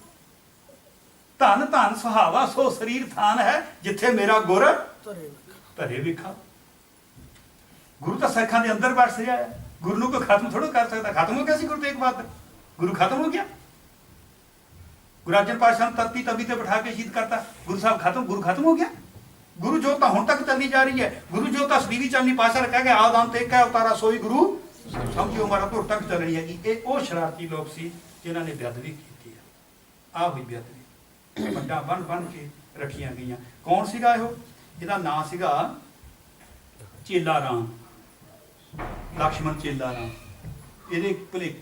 ਧੰਨ ਧੰਨ ਸੁਹਾਵਾ ਸੋ ਸਰੀਰ ਥਾਨ ਹੈ, ਜਿੱਥੇ ਮੇਰਾ ਗੁਰ ਧਰੇ ਵਿਖਾ। ਗੁਰੂ ਤਾਂ ਸਿੱਖਾਂ ਦੇ ਅੰਦਰ ਵਸ ਰਿਹਾ ਹੈ, ਗੁਰੂ ਨੂੰ ਕੋਈ ਖਤਮ ਥੋੜਾ ਕਰ ਸਕਦਾ। ਖਤਮ ਹੋ ਗਿਆ ਸੀ ਗੁਰੂ ਤੇਗ ਬਹਾਦਰ, ਗੁਰੂ ਖਤਮ ਹੋ ਗਿਆ। ਗੁਰੂ ਅਰਜਨ ਪਾਤਸ਼ਾਹ ਨੂੰ ਤੱਤੀ ਤਵੀ ਤੇ ਬਿਠਾ ਕੇ ਸ਼ਹੀਦ ਕਰਤਾ, ਗੁਰੂ ਸਾਹਿਬ ਖਤਮ, ਗੁਰੂ ਖਤਮ ਹੋ ਗਿਆ। ਗੁਰੂ ਜੋਤ ਤਾਂ ਹੁਣ ਤੱਕ ਚੱਲੀ ਜਾ ਰਹੀ ਹੈ। ਗੁਰੂ ਜੋਤ ਤਾਂ ਸ੍ਰੀ ਚੰਨੀ ਪਾਤਸ਼ਾਹ ਨੇ ਕਹਿ ਕੇ ਆਦਾਨ ਤੇ ਕਹਿ ਉਤਾਰਾ ਸੋਈ ਗੁਰੂ ਸਮਝਿਓ ਮਾਰਾ ਧੁਰ ਤੱਕ ਚੱਲ ਰਹੀ ਹੈਗੀ। ਇਹ ਉਹ ਸ਼ਰਾਰਤੀ ਲੋਕ ਸੀ ਜਿਨ੍ਹਾਂ ਨੇ ਬੇਅਦਬੀ ਕੀਤੀ ਹੈ। ਆਹ ਹੋਈ ਬੇਅਦਬੀ, ਵੱਡਾ ਬਣ ਕੇ ਰੱਖੀਆਂ ਗਈਆਂ। ਕੌਣ ਸੀਗਾ ਇਹੋ? ਇਹਦਾ ਨਾਂ ਸੀਗਾ ਚੇਲਾ ਰਾਮ, ਲਕਸ਼ਮਣ ਚੇਲਾ ਰਾਮ। ਇਹਦੇ ਭਲੇ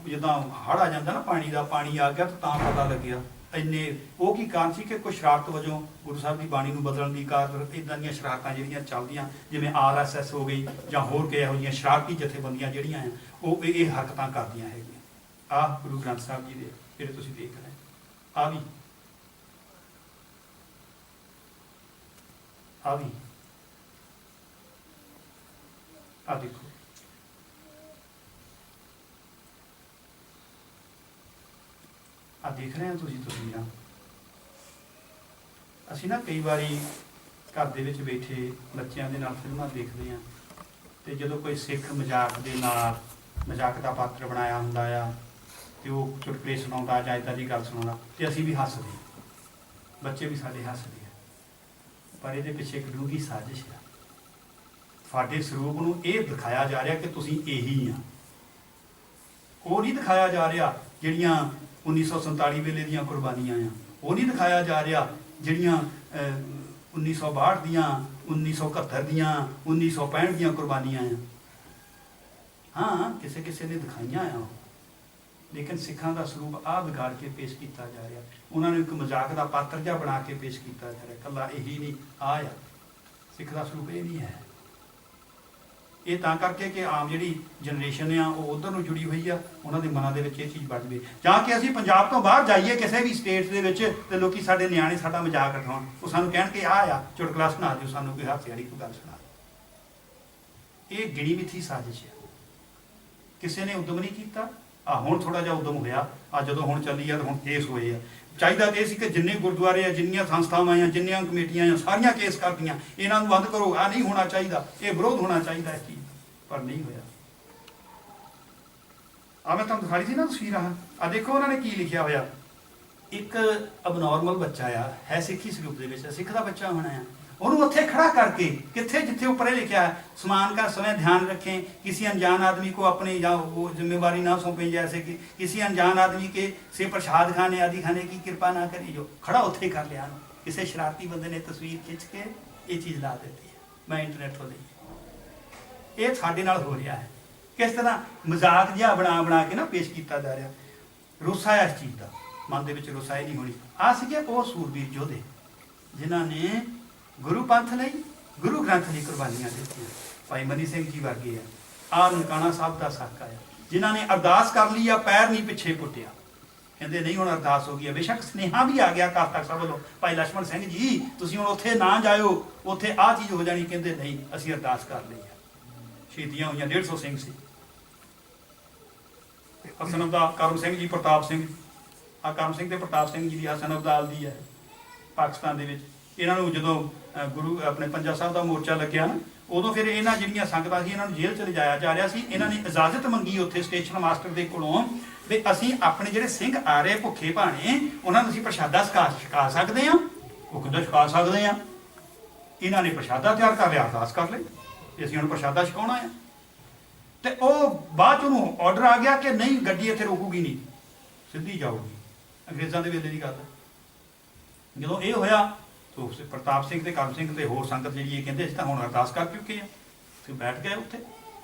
ਜਿੱਦਾਂ ਹੜ੍ਹ ਆ ਜਾਂਦਾ ਨਾ, ਪਾਣੀ ਦਾ, ਪਾਣੀ ਆ ਗਿਆ ਤਾਂ ਪਤਾ ਲੱਗਿਆ ਇੰਨੇ। ਉਹ ਕੀ ਕਾਰਨ ਸੀ ਕਿ ਕੋਈ ਸ਼ਰਾਰਤ ਵਜੋਂ ਗੁਰੂ ਸਾਹਿਬ ਦੀ ਬਾਣੀ ਨੂੰ ਬਦਲਣ ਦੀ ਕਾਰਨ ਇੱਦਾਂ ਦੀਆਂ ਸ਼ਰਾਰਤਾਂ ਜਿਹੜੀਆਂ ਚੱਲਦੀਆਂ, ਜਿਵੇਂ RSS ਹੋ ਗਈ ਜਾਂ ਹੋਰ ਕਈ ਇਹੋ ਜਿਹੀਆਂ ਸ਼ਰਾਰਤੀ ਜਥੇਬੰਦੀਆਂ ਜਿਹੜੀਆਂ ਆ, ਉਹ ਇਹ ਹਰਕਤਾਂ ਕਰਦੀਆਂ ਹੈਗੀਆਂ। ਆਹ ਗੁਰੂ ਗ੍ਰੰਥ ਸਾਹਿਬ ਜੀ ਦੇ ਜਿਹੜੇ ਤੁਸੀਂ ਦੇਖ ਰਹੇ, ਆ ਵੀ ਆ ਦੇਖੋ, ਆ ਦੇਖ ਰਹੇ ਹੋ ਤੁਸੀਂ ਤਸਵੀਰਾਂ। ਅਸੀਂ ਨਾ ਕਈ ਵਾਰੀ ਘਰ ਦੇ ਵਿੱਚ ਬੈਠੇ ਬੱਚਿਆਂ ਦੇ ਨਾਲ ਫਿਲਮਾਂ ਦੇਖਦੇ ਹਾਂ, ਤੇ ਜਦੋਂ ਕੋਈ ਸਿੱਖ ਮਜ਼ਾਕ ਦੇ ਨਾਲ ਮਜ਼ਾਕ ਦਾ ਪਾਤਰ ਬਣਾਇਆ ਹੁੰਦਾ ਆ ਤੇ ਉਹ ਚੁਟਕਲੇ ਸੁਣਾਉਂਦਾ ਜਾਂ ਇੱਦਾਂ ਦੀ ਗੱਲ ਸੁਣਾਉਂਦਾ, ਤੇ ਅਸੀਂ ਵੀ ਹੱਸਦੇ, ਬੱਚੇ ਵੀ ਸਾਡੇ ਹੱਸਦੇ ਆ। ਪਰ ਇਹਦੇ ਪਿੱਛੇ ਇੱਕ ਡੂੰਘੀ ਸਾਜ਼ਿਸ਼ ਆ। ਸਾਡੇ ਸਰੂਪ ਨੂੰ ਇਹ ਦਿਖਾਇਆ ਜਾ ਰਿਹਾ ਕਿ ਤੁਸੀਂ ਇਹੀ ਆ, ਉਹ ਨਹੀਂ ਦਿਖਾਇਆ ਜਾ ਰਿਹਾ ਜਿਹੜੀਆਂ 1947 ਵੇਲੇ ਦੀਆਂ ਕੁਰਬਾਨੀਆਂ ਆ, ਉਹ ਨਹੀਂ ਦਿਖਾਇਆ ਜਾ ਰਿਹਾ ਜਿਹੜੀਆਂ 1962 ਦੀਆਂ, 1971 ਦੀਆਂ, 1965 ਦੀਆਂ ਕੁਰਬਾਨੀਆਂ ਆ। ਹਾਂ, ਕਿਸੇ ਕਿਸੇ ਨੇ ਦਿਖਾਈਆਂ ਆ, ਲੇਕਿਨ ਸਿੱਖਾਂ ਦਾ ਸਰੂਪ ਆਹ ਵਿਗਾੜ ਕੇ ਪੇਸ਼ ਕੀਤਾ ਜਾ ਰਿਹਾ। ਉਹਨਾਂ ਨੂੰ ਇੱਕ ਮਜ਼ਾਕ ਦਾ ਪਾਤਰ ਜਿਹਾ ਬਣਾ ਕੇ ਪੇਸ਼ ਕੀਤਾ ਜਾ ਰਿਹਾ। ਇਕੱਲਾ ਇਹੀ ਨਹੀਂ, ਆਹ ਆ ਸਿੱਖ ਦਾ ਸਰੂਪ, ਇਹ ਨਹੀਂ ਹੈ। ਇਹ ਤਾਂ ਕਰਕੇ ਕਿ ਆਮ ਜਿਹੜੀ ਜਨਰੇਸ਼ਨ ਆ ਉਹ ਉਧਰ ਨੂੰ ਜੁੜੀ ਹੋਈ ਆ, ਉਹਨਾਂ ਦੇ ਮਨਾਂ ਦੇ ਵਿੱਚ ਇਹ ਚੀਜ਼ ਵੱਜ ਜਾਵੇ। ਜਾਂ ਕਿ ਅਸੀਂ ਪੰਜਾਬ ਤੋਂ ਬਾਹਰ ਜਾਈਏ ਕਿਸੇ ਵੀ ਸਟੇਟ ਦੇ ਵਿੱਚ ਤੇ ਲੋਕੀ ਸਾਡੇ ਨਿਆਣੇ ਸਾਡਾ ਮਜ਼ਾਕ ਉਠਾਉਣ, ਉਹ ਸਾਨੂੰ ਕਹਿਣ ਕਿ ਆਹ ਆ ਚੁਟਕਲਾ ਸੁਣਾ ਦਿਓ, ਸਾਨੂੰ ਕੋਈ ਹਾਸੇ ਵਾਲੀ ਕੋਈ ਗੱਲ ਸੁਣਾ ਦਿਓ। ਇਹ ਗਿਣੀ ਮਿੱਥੀ ਸਾਜ਼ਿਸ਼ ਹੈ, ਕਿਸੇ ਨੇ ਉਦਮ ਨਹੀਂ ਕੀਤਾ। ਹੁਣ ਥੋੜਾ ਜਿਹਾ ਉਦਮ ਹੋਇਆ, ਜਦੋਂ ਹੁਣ ਚੱਲੀ ਆ, ਹੁਣ ਕੇਸ ਹੋਏ ਆ। ਚਾਹੀਦਾ ਤੇ ਸੀ ਕਿ ਜਿੰਨੇ ਗੁਰਦੁਆਰੇ ਆ, ਜਿੰਨੀਆਂ ਸੰਸਥਾਵਾਂ ਆ, ਜਿੰਨੀਆਂ ਕਮੇਟੀਆਂ ਆ, ਸਾਰੀਆਂ ਕੇਸ ਕਰਦੀਆਂ, ਇਹਨਾਂ ਨੂੰ ਬੰਦ ਕਰੋ। ਆ ਨਹੀਂ ਹੋਣਾ ਚਾਹੀਦਾ, ਇਹ ਵਿਰੋਧ ਹੋਣਾ ਚਾਹੀਦਾ ਇਸ ਚੀਜ਼, ਪਰ ਨਹੀਂ ਹੋਇਆ। ਮੈਂ ਤੁਹਾਨੂੰ ਦਿਖਾਈ ਸੀ ਨਾ ਤਸਵੀਰ, ਆ ਦੇਖੋ ਉਹਨਾਂ ਨੇ ਕੀ ਲਿਖਿਆ ਹੋਇਆ। ਇੱਕ ਅਬਨੋਰਮਲ ਬੱਚਾ ਆ, ਹੈ ਸਿੱਖੀ ਸਰੂਪ ਦੇ ਵਿੱਚ, ਸਿੱਖ ਦਾ ਬੱਚਾ ਹੋਣਾ ਆ, ਉਹਨੂੰ ਉੱਥੇ ਖੜਾ करके, कितने जिथे ऊपर लिखा है, समान का समय ध्यान रखें, किसी अनजान आदमी को अपनी या वो जिम्मेवारी ना सौंपें, जैसे कि किसी अनजान आदमी के से प्रसाद खाने आदि खाने की कृपा ना करें। जो खड़ा उत्थे कर लिया, ਕਿਸੇ ਸ਼ਰਾਰਤੀ ਬੰਦੇ ਨੇ ਤਸਵੀਰ ਖਿੱਚ ਕੇ ਇਹ ਚੀਜ਼ ਲਾ ਦਿੱਤੀ ਹੈ, ਮੈਂ ਇੰਟਰਨੈਟ ਤੋਂ ਲਈ। ਇਹ ਸਾਡੇ ਨਾਲ ਹੋ ਰਿਹਾ ਹੈ, ਕਿਸ ਤਰ੍ਹਾਂ ਮਜ਼ਾਕ ਜਿਹਾ ਬਣਾ ਕੇ ਨਾ ਪੇਸ਼ ਕੀਤਾ ਜਾ ਰਿਹਾ। ਰੁੱਸਾ ਹੈ ਇਸ ਚੀਜ਼ ਦਾ, ਮਨ ਦੇ ਵਿੱਚ ਰੁੱਸਾਈ ਨਹੀਂ ਹੋਣੀ। ਆ ਸੀਗੇ ਉਹ ਸੂਰਬੀਰ ਯੋਧੇ ਜਿਨ੍ਹਾਂ ਨੇ ਗੁਰੂ ਪੰਥ ਲਈ, ਗੁਰੂ ਗ੍ਰੰਥ ਲਈ ਕੁਰਬਾਨੀਆਂ ਦਿੱਤੀਆਂ। ਭਾਈ ਮਨੀ ਸਿੰਘ ਜੀ ਵਰਗੇ ਆ ਨਨਕਾਣਾ ਸਾਹਿਬ ਦਾ ਸਾਕਾ ਆ, ਜਿਨ੍ਹਾਂ ਨੇ ਅਰਦਾਸ ਕਰ ਲਈ ਆ, ਪੈਰ ਨਹੀਂ ਪਿੱਛੇ ਪੁੱਟਿਆ, ਕਹਿੰਦੇ ਨਹੀਂ ਹੁਣ ਅਰਦਾਸ ਹੋ ਗਈ ਹੈ। ਬੇਸ਼ੱਕ ਸੁਨੇਹਾ ਵੀ ਆ ਗਿਆ ਅਕਾਲ ਤਖਤ ਸਾਹਿਬ ਵੱਲੋਂ, ਭਾਈ ਲਛਮਣ ਸਿੰਘ ਜੀ ਤੁਸੀਂ ਹੁਣ ਉੱਥੇ ਨਾ ਜਾਇਓ, ਉੱਥੇ ਆਹ ਚੀਜ਼ ਹੋ ਜਾਣੀ, ਕਹਿੰਦੇ ਨਹੀਂ ਅਸੀਂ ਅਰਦਾਸ ਕਰ ਲਈ ਹੈ। ਸ਼ਹੀਦੀਆਂ ਹੋਈਆਂ 150 ਸਿੰਘ ਸੀ। ਹਸਨ ਅਬਦਾਲ ਕਰਮ ਸਿੰਘ ਜੀ, ਪ੍ਰਤਾਪ ਸਿੰਘ, ਆ ਕਰਮ ਸਿੰਘ ਤੇ ਪ੍ਰਤਾਪ ਸਿੰਘ ਜੀ ਦੀ ਹਸਨ ਅਬਦਾਲ ਦੀ ਹੈ ਪਾਕਿਸਤਾਨ ਦੇ ਵਿੱਚ। ਇਹਨਾਂ ਨੂੰ ਜਦੋਂ ਗੁਰੂ ਆਪਣੇ ਪੰਜਾ ਸਾਹਿਬ ਦਾ ਮੋਰਚਾ ਲੱਗਿਆ ਨਾ, ਉਦੋਂ ਫਿਰ ਇਹਨਾਂ ਜਿਹੜੀਆਂ ਸੰਗਤਾਂ ਸੀ ਇਹਨਾਂ ਨੂੰ ਜੇਲ੍ਹ ਚ ਲਿਜਾਇਆ ਜਾ ਰਿਹਾ ਸੀ। ਇਹਨਾਂ ਨੇ ਇਜਾਜ਼ਤ ਮੰਗੀ ਉੱਥੇ ਸਟੇਸ਼ਨ ਮਾਸਟਰ ਦੇ ਕੋਲੋਂ ਵੀ ਅਸੀਂ ਆਪਣੇ ਜਿਹੜੇ ਸਿੰਘ ਆ ਰਹੇ ਭੁੱਖੇ ਭਾਣੇ, ਉਹਨਾਂ ਨੂੰ ਅਸੀਂ ਪ੍ਰਸ਼ਾਦਾ ਛਕਾ ਸਕਦੇ ਹਾਂ। ਉਹ ਕਹਿੰਦਾ ਛਕਾ ਸਕਦੇ ਹਾਂ। ਇਹਨਾਂ ਨੇ ਪ੍ਰਸ਼ਾਦਾ ਤਿਆਰ ਕਰ ਲਿਆ, ਅਰਦਾਸ ਕਰ ਲਈ ਤੇ ਅਸੀਂ ਹੁਣ ਪ੍ਰਸ਼ਾਦਾ ਛਕਾਉਣਾ ਆ। ਤੇ ਉਹ ਬਾਅਦ ਚ ਉਹਨੂੰ ਆਰਡਰ ਆ ਗਿਆ ਕਿ ਨਹੀਂ ਗੱਡੀ ਇੱਥੇ ਰੋਕੂਗੀ ਨਹੀਂ, ਸਿੱਧੀ ਜਾਊਗੀ। ਅੰਗਰੇਜ਼ਾਂ ਦੇ ਵੇਲੇ ਦੀ ਗੱਲ ਹੈ। ਜਦੋਂ ਇਹ ਹੋਇਆ ਤਾਂ ਪ੍ਰਤਾਪ ਸਿੰਘ ਤੇ ਕਰਮ ਸਿੰਘ ਤੇ ਹੋਰ ਸੰਗਤ ਜਿਹੜੀ ਇਹ ਕਹਿੰਦੇ ਅਸੀਂ ਤਾਂ ਹੁਣ ਅਰਦਾਸ ਕਰ ਚੁੱਕੇ ਆ, ਫਿਰ ਬੈਠ ਗਏ ਉੱਥੇ।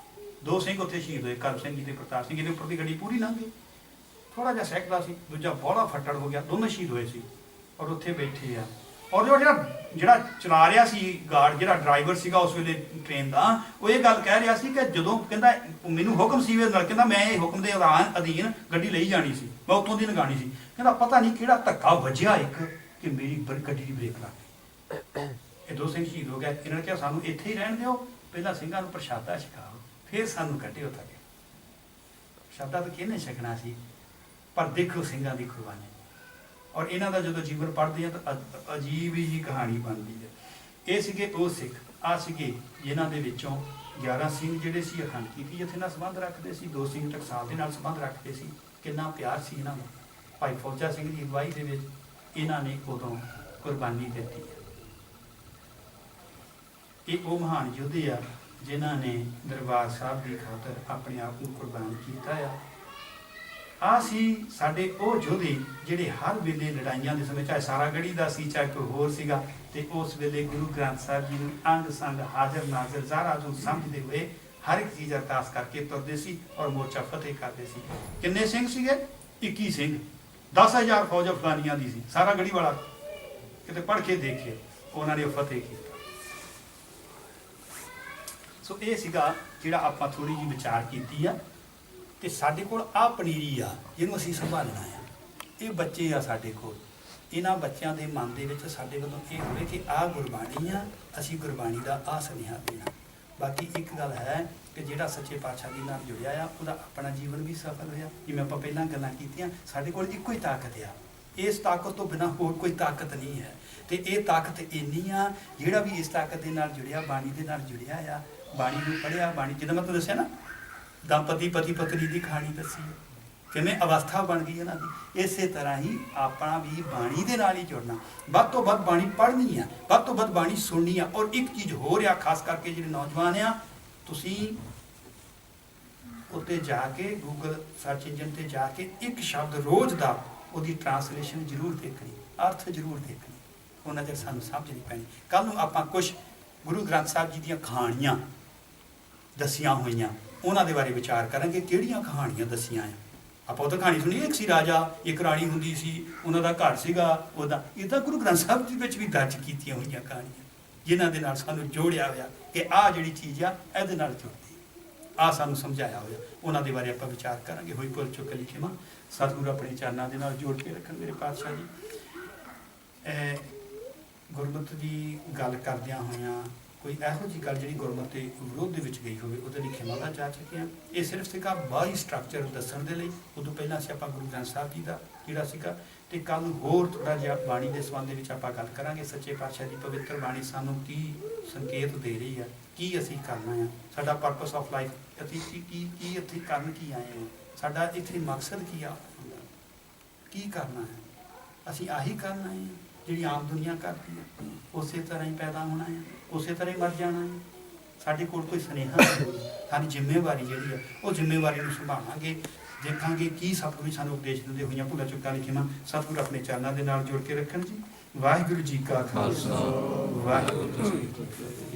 2 ਸਿੰਘ ਉੱਥੇ ਸ਼ਹੀਦ ਹੋਏ, ਕਰਮ ਸਿੰਘ ਜੀ ਤੇ ਪ੍ਰਤਾਪ ਸਿੰਘ ਜੀ ਦੇ ਉੱਪਰ ਦੀ ਗੱਡੀ ਪੂਰੀ ਲੰਘ ਗਈ। ਥੋੜਾ ਜਿਹਾ ਸਹਿਕਦਾ ਸੀ, ਦੂਜਾ ਬੋੜਾ ਫੱਟੜ ਹੋ ਗਿਆ, ਦੋਨੋਂ ਸ਼ਹੀਦ ਹੋਏ ਸੀ ਔਰ ਉੱਥੇ ਬੈਠੇ ਆ। ਔਰ ਜਿਹੜਾ ਚਲਾ ਰਿਹਾ ਸੀ ਗਾਰਡ, ਜਿਹੜਾ ਡਰਾਈਵਰ ਸੀਗਾ ਉਸ ਵੇਲੇ ਟ੍ਰੇਨ ਦਾ, ਉਹ ਇਹ ਗੱਲ ਕਹਿ ਰਿਹਾ ਸੀ ਕਿ ਜਦੋਂ ਕਹਿੰਦਾ ਮੈਨੂੰ ਹੁਕਮ ਸੀ ਨਾਲ, ਕਹਿੰਦਾ ਮੈਂ ਇਹ ਹੁਕਮ ਦੇ ਅਧੀਨ ਗੱਡੀ ਲਈ ਜਾਣੀ ਸੀ, ਮੈਂ ਉੱਥੋਂ ਦੀ ਲੰਘਾਣੀ ਸੀ। ਕਹਿੰਦਾ ਪਤਾ ਨਹੀਂ ਕਿਹੜਾ ਧੱਕਾ ਵੱਜਿਆ ਇੱਕ ਕਿ ਮੇਰੀ ਗੱਡੀ ਦੀ ਬ੍ਰੇਕ ਲੱਗ ਗਈ। ਇਹ 2 ਸਿੰਘ ਸ਼ਹੀਦ ਹੋ ਗਏ। ਇਹਨਾਂ ਨੇ ਕਿਹਾ ਸਾਨੂੰ ਇੱਥੇ ਹੀ ਰਹਿਣ ਦਿਓ, ਪਹਿਲਾਂ ਸਿੰਘਾਂ ਨੂੰ ਪ੍ਰਸ਼ਾਦਾ ਛਕਾਓ, ਫਿਰ ਸਾਨੂੰ ਕੱਢਿਓ ਥੱਲੇ। ਪ੍ਰਸ਼ਾਦਾ ਤਾਂ ਕਿਹਨੇ ਛਕਣਾ ਸੀ, ਪਰ ਦੇਖੋ ਸਿੰਘਾਂ ਦੀ ਕੁਰਬਾਨੀ। ਔਰ ਇਹਨਾਂ ਦਾ ਜਦੋਂ ਜੀਵਨ ਪੜ੍ਹਦੇ ਆ ਤਾਂ ਅਜੀਬ ਹੀ ਕਹਾਣੀ ਬਣਦੀ ਹੈ। ਇਹ ਸੀਗੇ ਉਹ ਸਿੱਖ, ਆ ਸੀਗੇ ਜਿਨ੍ਹਾਂ ਦੇ ਵਿੱਚੋਂ 11 ਸਿੰਘ ਜਿਹੜੇ ਸੀ ਅਖੰਡ ਕੀਰਤੀ ਜਥੇ ਨਾਲ ਸੰਬੰਧ ਰੱਖਦੇ ਸੀ, 2 ਸਿੰਘ ਟਕਸਾਲ ਦੇ ਨਾਲ ਸੰਬੰਧ ਰੱਖਦੇ ਸੀ। ਕਿੰਨਾ ਪਿਆਰ ਸੀ ਇਹਨਾਂ ਦਾ। ਭਾਈ ਫੌਜਾ ਸਿੰਘ ਦੀ ਅਗਵਾਈ ਦੇ ਵਿੱਚ ਇਹਨਾਂ ਨੇ ਉਦੋਂ ਕੁਰਬਾਨੀ ਦਿੱਤੀ ਹੈ। ਇਹ ਉਹ ਮਹਾਨ ਯੋਧੇ ਆ ਜਿਨ੍ਹਾਂ ਨੇ ਦਰਬਾਰ ਸਾਹਿਬ ਦੀ ਖਾਤਰ ਆਪਣੇ ਆਪ ਨੂੰ ਕੁਰਬਾਨ ਕੀਤਾ ਆ। ਆ ਸੀ ਸਾਡੇ ਉਹ ਯੋਧੇ ਜਿਹੜੇ ਹਰ ਵੇਲੇ ਲੜਾਈਆਂ ਦੇ ਸਮੇਂ, ਚਾਹੇ ਸਾਰਾਗੜ੍ਹੀ ਦਾ ਸੀ ਚਾਹੇ ਕੋਈ ਹੋਰ ਸੀਗਾ, ਤੇ ਉਸ ਵੇਲੇ ਗੁਰੂ ਗ੍ਰੰਥ ਸਾਹਿਬ ਜੀ ਨੂੰ ਅੰਗ ਸੰਗ ਹਾਜ਼ਰ ਨਾਜ਼ਰ ਜ਼ਾਰਾ ਜੋ ਸਮਝਦੇ ਹੋਏ ਹਰ ਇੱਕ ਚੀਜ਼ ਅਰਦਾਸ ਕਰਕੇ ਤੁਰਦੇ ਸੀ ਔਰ ਮੋਰਚਾ ਫਤਿਹ ਕਰਦੇ ਸੀ। ਕਿੰਨੇ ਸਿੰਘ ਸੀਗੇ? 21 ਸਿੰਘ। 10,000 ਫੌਜ ਅਫਗਾਨੀਆਂ ਦੀ ਸੀ। ਸਾਰਾਗੜ੍ਹੀ ਵਾਲਾ ਕਿਤੇ ਪੜ੍ਹ ਕੇ ਦੇਖਿਓ, ਉਹਨਾਂ ਨੇ ਫਤਿਹ ਕੀਤਾ। ਸੋ ਇਹ ਸੀਗਾ ਜਿਹੜਾ ਆਪਾਂ ਥੋੜੀ ਜਿਹੀ ਵਿਚਾਰ ਕੀਤੀ ਆ। ਤੇ ਸਾਡੇ ਕੋਲ ਆ ਪਨੀਰੀ ਆ ਜਿਹਨੂੰ ਅਸੀਂ ਸੰਭਾਲਣਾ ਆ। ਇਹ ਬੱਚੇ ਆ ਸਾਡੇ ਕੋਲ, ਇਹਨਾਂ ਬੱਚਿਆਂ ਦੇ ਮਨ ਦੇ ਵਿੱਚ ਸਾਡੇ ਵੱਲੋਂ ਇਹ ਹੋਵੇ ਕਿ ਆਹ ਗੁਰਬਾਣੀ ਆ, ਅਸੀਂ ਗੁਰਬਾਣੀ ਦਾ ਆਹ ਸੁਨੇਹਾ ਦੇਣਾ। ਬਾਕੀ ਇੱਕ ਗੱਲ ਹੈ ਕਿ ਜਿਹੜਾ ਸੱਚੇ ਪਾਤਸ਼ਾਹ ਜੀ ਨਾਲ ਜੁੜਿਆ ਆ ਉਹਦਾ ਆਪਣਾ ਜੀਵਨ ਵੀ ਸਫਲ ਹੋਇਆ। ਜਿਵੇਂ ਆਪਾਂ ਪਹਿਲਾਂ ਗੱਲਾਂ ਕੀਤੀਆਂ, ਸਾਡੇ ਕੋਲ ਇੱਕੋ ਹੀ ਤਾਕਤ ਆ। ਇਸ ਤਾਕਤ ਤੋਂ ਬਿਨਾਂ ਹੋਰ ਕੋਈ ਤਾਕਤ ਨਹੀਂ ਹੈ। ਤੇ ਇਹ ਤਾਕਤ ਇੰਨੀ ਆ, ਜਿਹੜਾ ਵੀ ਇਸ ਤਾਕਤ ਦੇ ਨਾਲ ਜੁੜਿਆ, ਬਾਣੀ ਦੇ ਨਾਲ ਜੁੜਿਆ ਆ, ਬਾਣੀ ਨੂੰ ਪੜ੍ਹਿਆ, ਬਾਣੀ ਜਿੱਦਾਂ ਮੈਂ ਤੁਹਾਨੂੰ ਦੱਸਿਆ ਨਾ, ਦੰਪਤੀ ਪਤੀ ਪਤਨੀ ਦੀ ਕਹਾਣੀ ਦੱਸੀ ਹੈ, ਕਿਵੇਂ ਅਵਸਥਾ ਬਣ ਗਈ ਇਹਨਾਂ ਦੀ। ਇਸੇ ਤਰ੍ਹਾਂ ਹੀ ਆਪਣਾ ਵੀ ਬਾਣੀ ਦੇ ਨਾਲ ਹੀ ਜੁੜਨਾ, ਵੱਧ ਤੋਂ ਵੱਧ ਬਾਣੀ ਪੜ੍ਹਨੀ ਆ, ਵੱਧ ਤੋਂ ਵੱਧ ਬਾਣੀ ਸੁਣਨੀ ਆ। ਔਰ ਇੱਕ ਚੀਜ਼ ਹੋਰ ਆ, ਖਾਸ ਕਰਕੇ ਜਿਹੜੇ ਨੌਜਵਾਨ ਆ, ਤੁਸੀਂ ਉੱਤੇ ਜਾ ਕੇ ਗੂਗਲ ਸਰਚ ਇੰਜਨ ਤੇ ਜਾ ਕੇ ਇੱਕ ਸ਼ਬਦ ਰੋਜ਼ ਦਾ ਉਹਦੀ ਟ੍ਰਾਂਸਲੇਸ਼ਨ ਜ਼ਰੂਰ ਦੇਖਣੀ, ਅਰਥ ਜ਼ਰੂਰ ਦੇਖਣੀ। ਉਹਨਾਂ ਚਿਰ ਸਾਨੂੰ ਸਮਝ ਨਹੀਂ ਪੈਣੀ। ਕੱਲ੍ਹ ਨੂੰ ਆਪਾਂ ਕੁਝ ਗੁਰੂ ਗ੍ਰੰਥ ਸਾਹਿਬ ਜੀ ਦੀਆਂ ਕਹਾਣੀਆਂ ਦੱਸੀਆਂ ਹੋਈਆਂ, ਉਹਨਾਂ ਦੇ ਬਾਰੇ ਵਿਚਾਰ ਕਰਾਂਗੇ। ਕਿਹੜੀਆਂ ਕਹਾਣੀਆਂ ਦੱਸੀਆਂ ਆ? ਆਪਾਂ ਉਹ ਤਾਂ ਕਹਾਣੀ ਸੁਣੀ, ਇੱਕ ਸੀ ਰਾਜਾ, ਇੱਕ ਰਾਣੀ ਹੁੰਦੀ ਸੀ, ਉਹਨਾਂ ਦਾ ਘਰ ਸੀਗਾ ਉਹਦਾ। ਇਹ ਤਾਂ ਗੁਰੂ ਗ੍ਰੰਥ ਸਾਹਿਬ ਜੀ ਵਿੱਚ ਵੀ ਦਰਜ ਕੀਤੀਆਂ ਹੋਈਆਂ ਕਹਾਣੀਆਂ, ਜਿਨ੍ਹਾਂ ਦੇ ਨਾਲ ਸਾਨੂੰ ਜੋੜਿਆ ਹੋਇਆ ਕਿ ਆਹ ਜਿਹੜੀ ਚੀਜ਼ ਆ ਇਹਦੇ ਨਾਲ ਜੁੜਦੀ, ਆਹ ਸਾਨੂੰ ਸਮਝਾਇਆ ਹੋਇਆ। ਉਹਨਾਂ ਦੇ ਬਾਰੇ ਆਪਾਂ ਵਿਚਾਰ ਕਰਾਂਗੇ। ਹੋਈ ਭੁੱਲ ਚੁੱਕ ਲਿਖੇ ਮਾਂ ਸਤਿਗੁਰੂ ਆਪਣੇ ਚਰਨਾਂ ਦੇ ਨਾਲ ਜੋੜ ਕੇ ਰੱਖਣ। ਮੇਰੇ ਪਾਤਸ਼ਾਹ ਜੀ, ਗੁਰਮਤਿ ਦੀ ਗੱਲ ਕਰਦਿਆਂ ਹੋਇਆਂ ਕੋਈ ਇਹੋ ਜਿਹੀ ਗੱਲ ਜਿਹੜੀ ਗੁਰਮਤਿ ਦੇ ਵਿਰੋਧ ਦੇ ਵਿੱਚ ਗਈ ਹੋਵੇ, ਉਹਦੇ ਲਈ ਖਿਮਾ ਦਾ ਚਾਹ ਚੁੱਕੇ ਹਾਂ। ਇਹ ਸਿਰਫ ਸੀਗਾ ਬਾਹਰੀ ਸਟਰਕਚਰ ਦੱਸਣ ਦੇ ਲਈ। ਉਦੋਂ ਪਹਿਲਾਂ ਅਸੀਂ ਆਪਾਂ ਗੁਰੂ ਗ੍ਰੰਥ ਸਾਹਿਬ ਜੀ ਦਾ ਜਿਹੜਾ ਸੀਗਾ, ਤੇ ਕੱਲ੍ਹ ਨੂੰ ਹੋਰ ਥੋੜ੍ਹਾ ਜਿਹਾ ਬਾਣੀ ਦੇ ਸੰਬੰਧ ਦੇ ਵਿੱਚ ਆਪਾਂ ਗੱਲ ਕਰਾਂਗੇ। ਸੱਚੇ ਪਾਤਸ਼ਾਹ ਦੀ ਪਵਿੱਤਰ ਬਾਣੀ ਸਾਨੂੰ ਕੀ ਸੰਕੇਤ ਦੇ ਰਹੀ ਆ, ਕੀ ਅਸੀਂ ਕਰਨਾ ਆ, ਸਾਡਾ ਪਰਪਸ ਆਫ ਲਾਈਫ, ਅਸੀਂ ਕੀ ਇੱਥੇ ਕਰਨ ਕੀ ਆਏ ਹਾਂ, ਸਾਡਾ ਇੱਥੇ ਮਕਸਦ ਕੀ ਆ, ਕੀ ਕਰਨਾ ਹੈ। ਅਸੀਂ ਆਹੀ ਕਰਨਾ ਹੈ ਜਿਹੜੀ ਆਮ ਦੁਨੀਆ ਕਰਦੀ ਹੈ, ਉਸੇ ਤਰ੍ਹਾਂ ਹੀ ਪੈਦਾ ਹੋਣਾ ਹੈ, ਉਸੇ ਤਰ੍ਹਾਂ ਹੀ ਮਰ ਜਾਣਾ ਹੈ। ਸਾਡੇ ਕੋਲ ਕੋਈ ਸੁਨੇਹਾ ਨਹੀਂ, ਸਾਡੀ ਜ਼ਿੰਮੇਵਾਰੀ ਜਿਹੜੀ ਹੈ ਉਹ ਜ਼ਿੰਮੇਵਾਰੀ ਨੂੰ ਸੰਭਾਲਾਂਗੇ। ਦੇਖਾਂਗੇ ਕੀ ਸਤਿਗੁਰੂ ਸਾਨੂੰ ਉਪਦੇਸ਼ ਦਿੰਦੇ ਹੋਈਆਂ ਭੁੱਲਾਂ ਚੁੱਕਾਂ ਲਿਖੀਆਂ। ਸਤਿਗੁਰੂ ਆਪਣੇ ਚਰਨਾਂ ਦੇ ਨਾਲ ਜੁੜ ਕੇ ਰੱਖਣ ਜੀ। ਵਾਹਿਗੁਰੂ ਜੀ ਕਾ ਖਾਲਸਾ ਵਾਹਿਗੁਰੂ ਜੀ ਕੀ ਫਤਿਹ।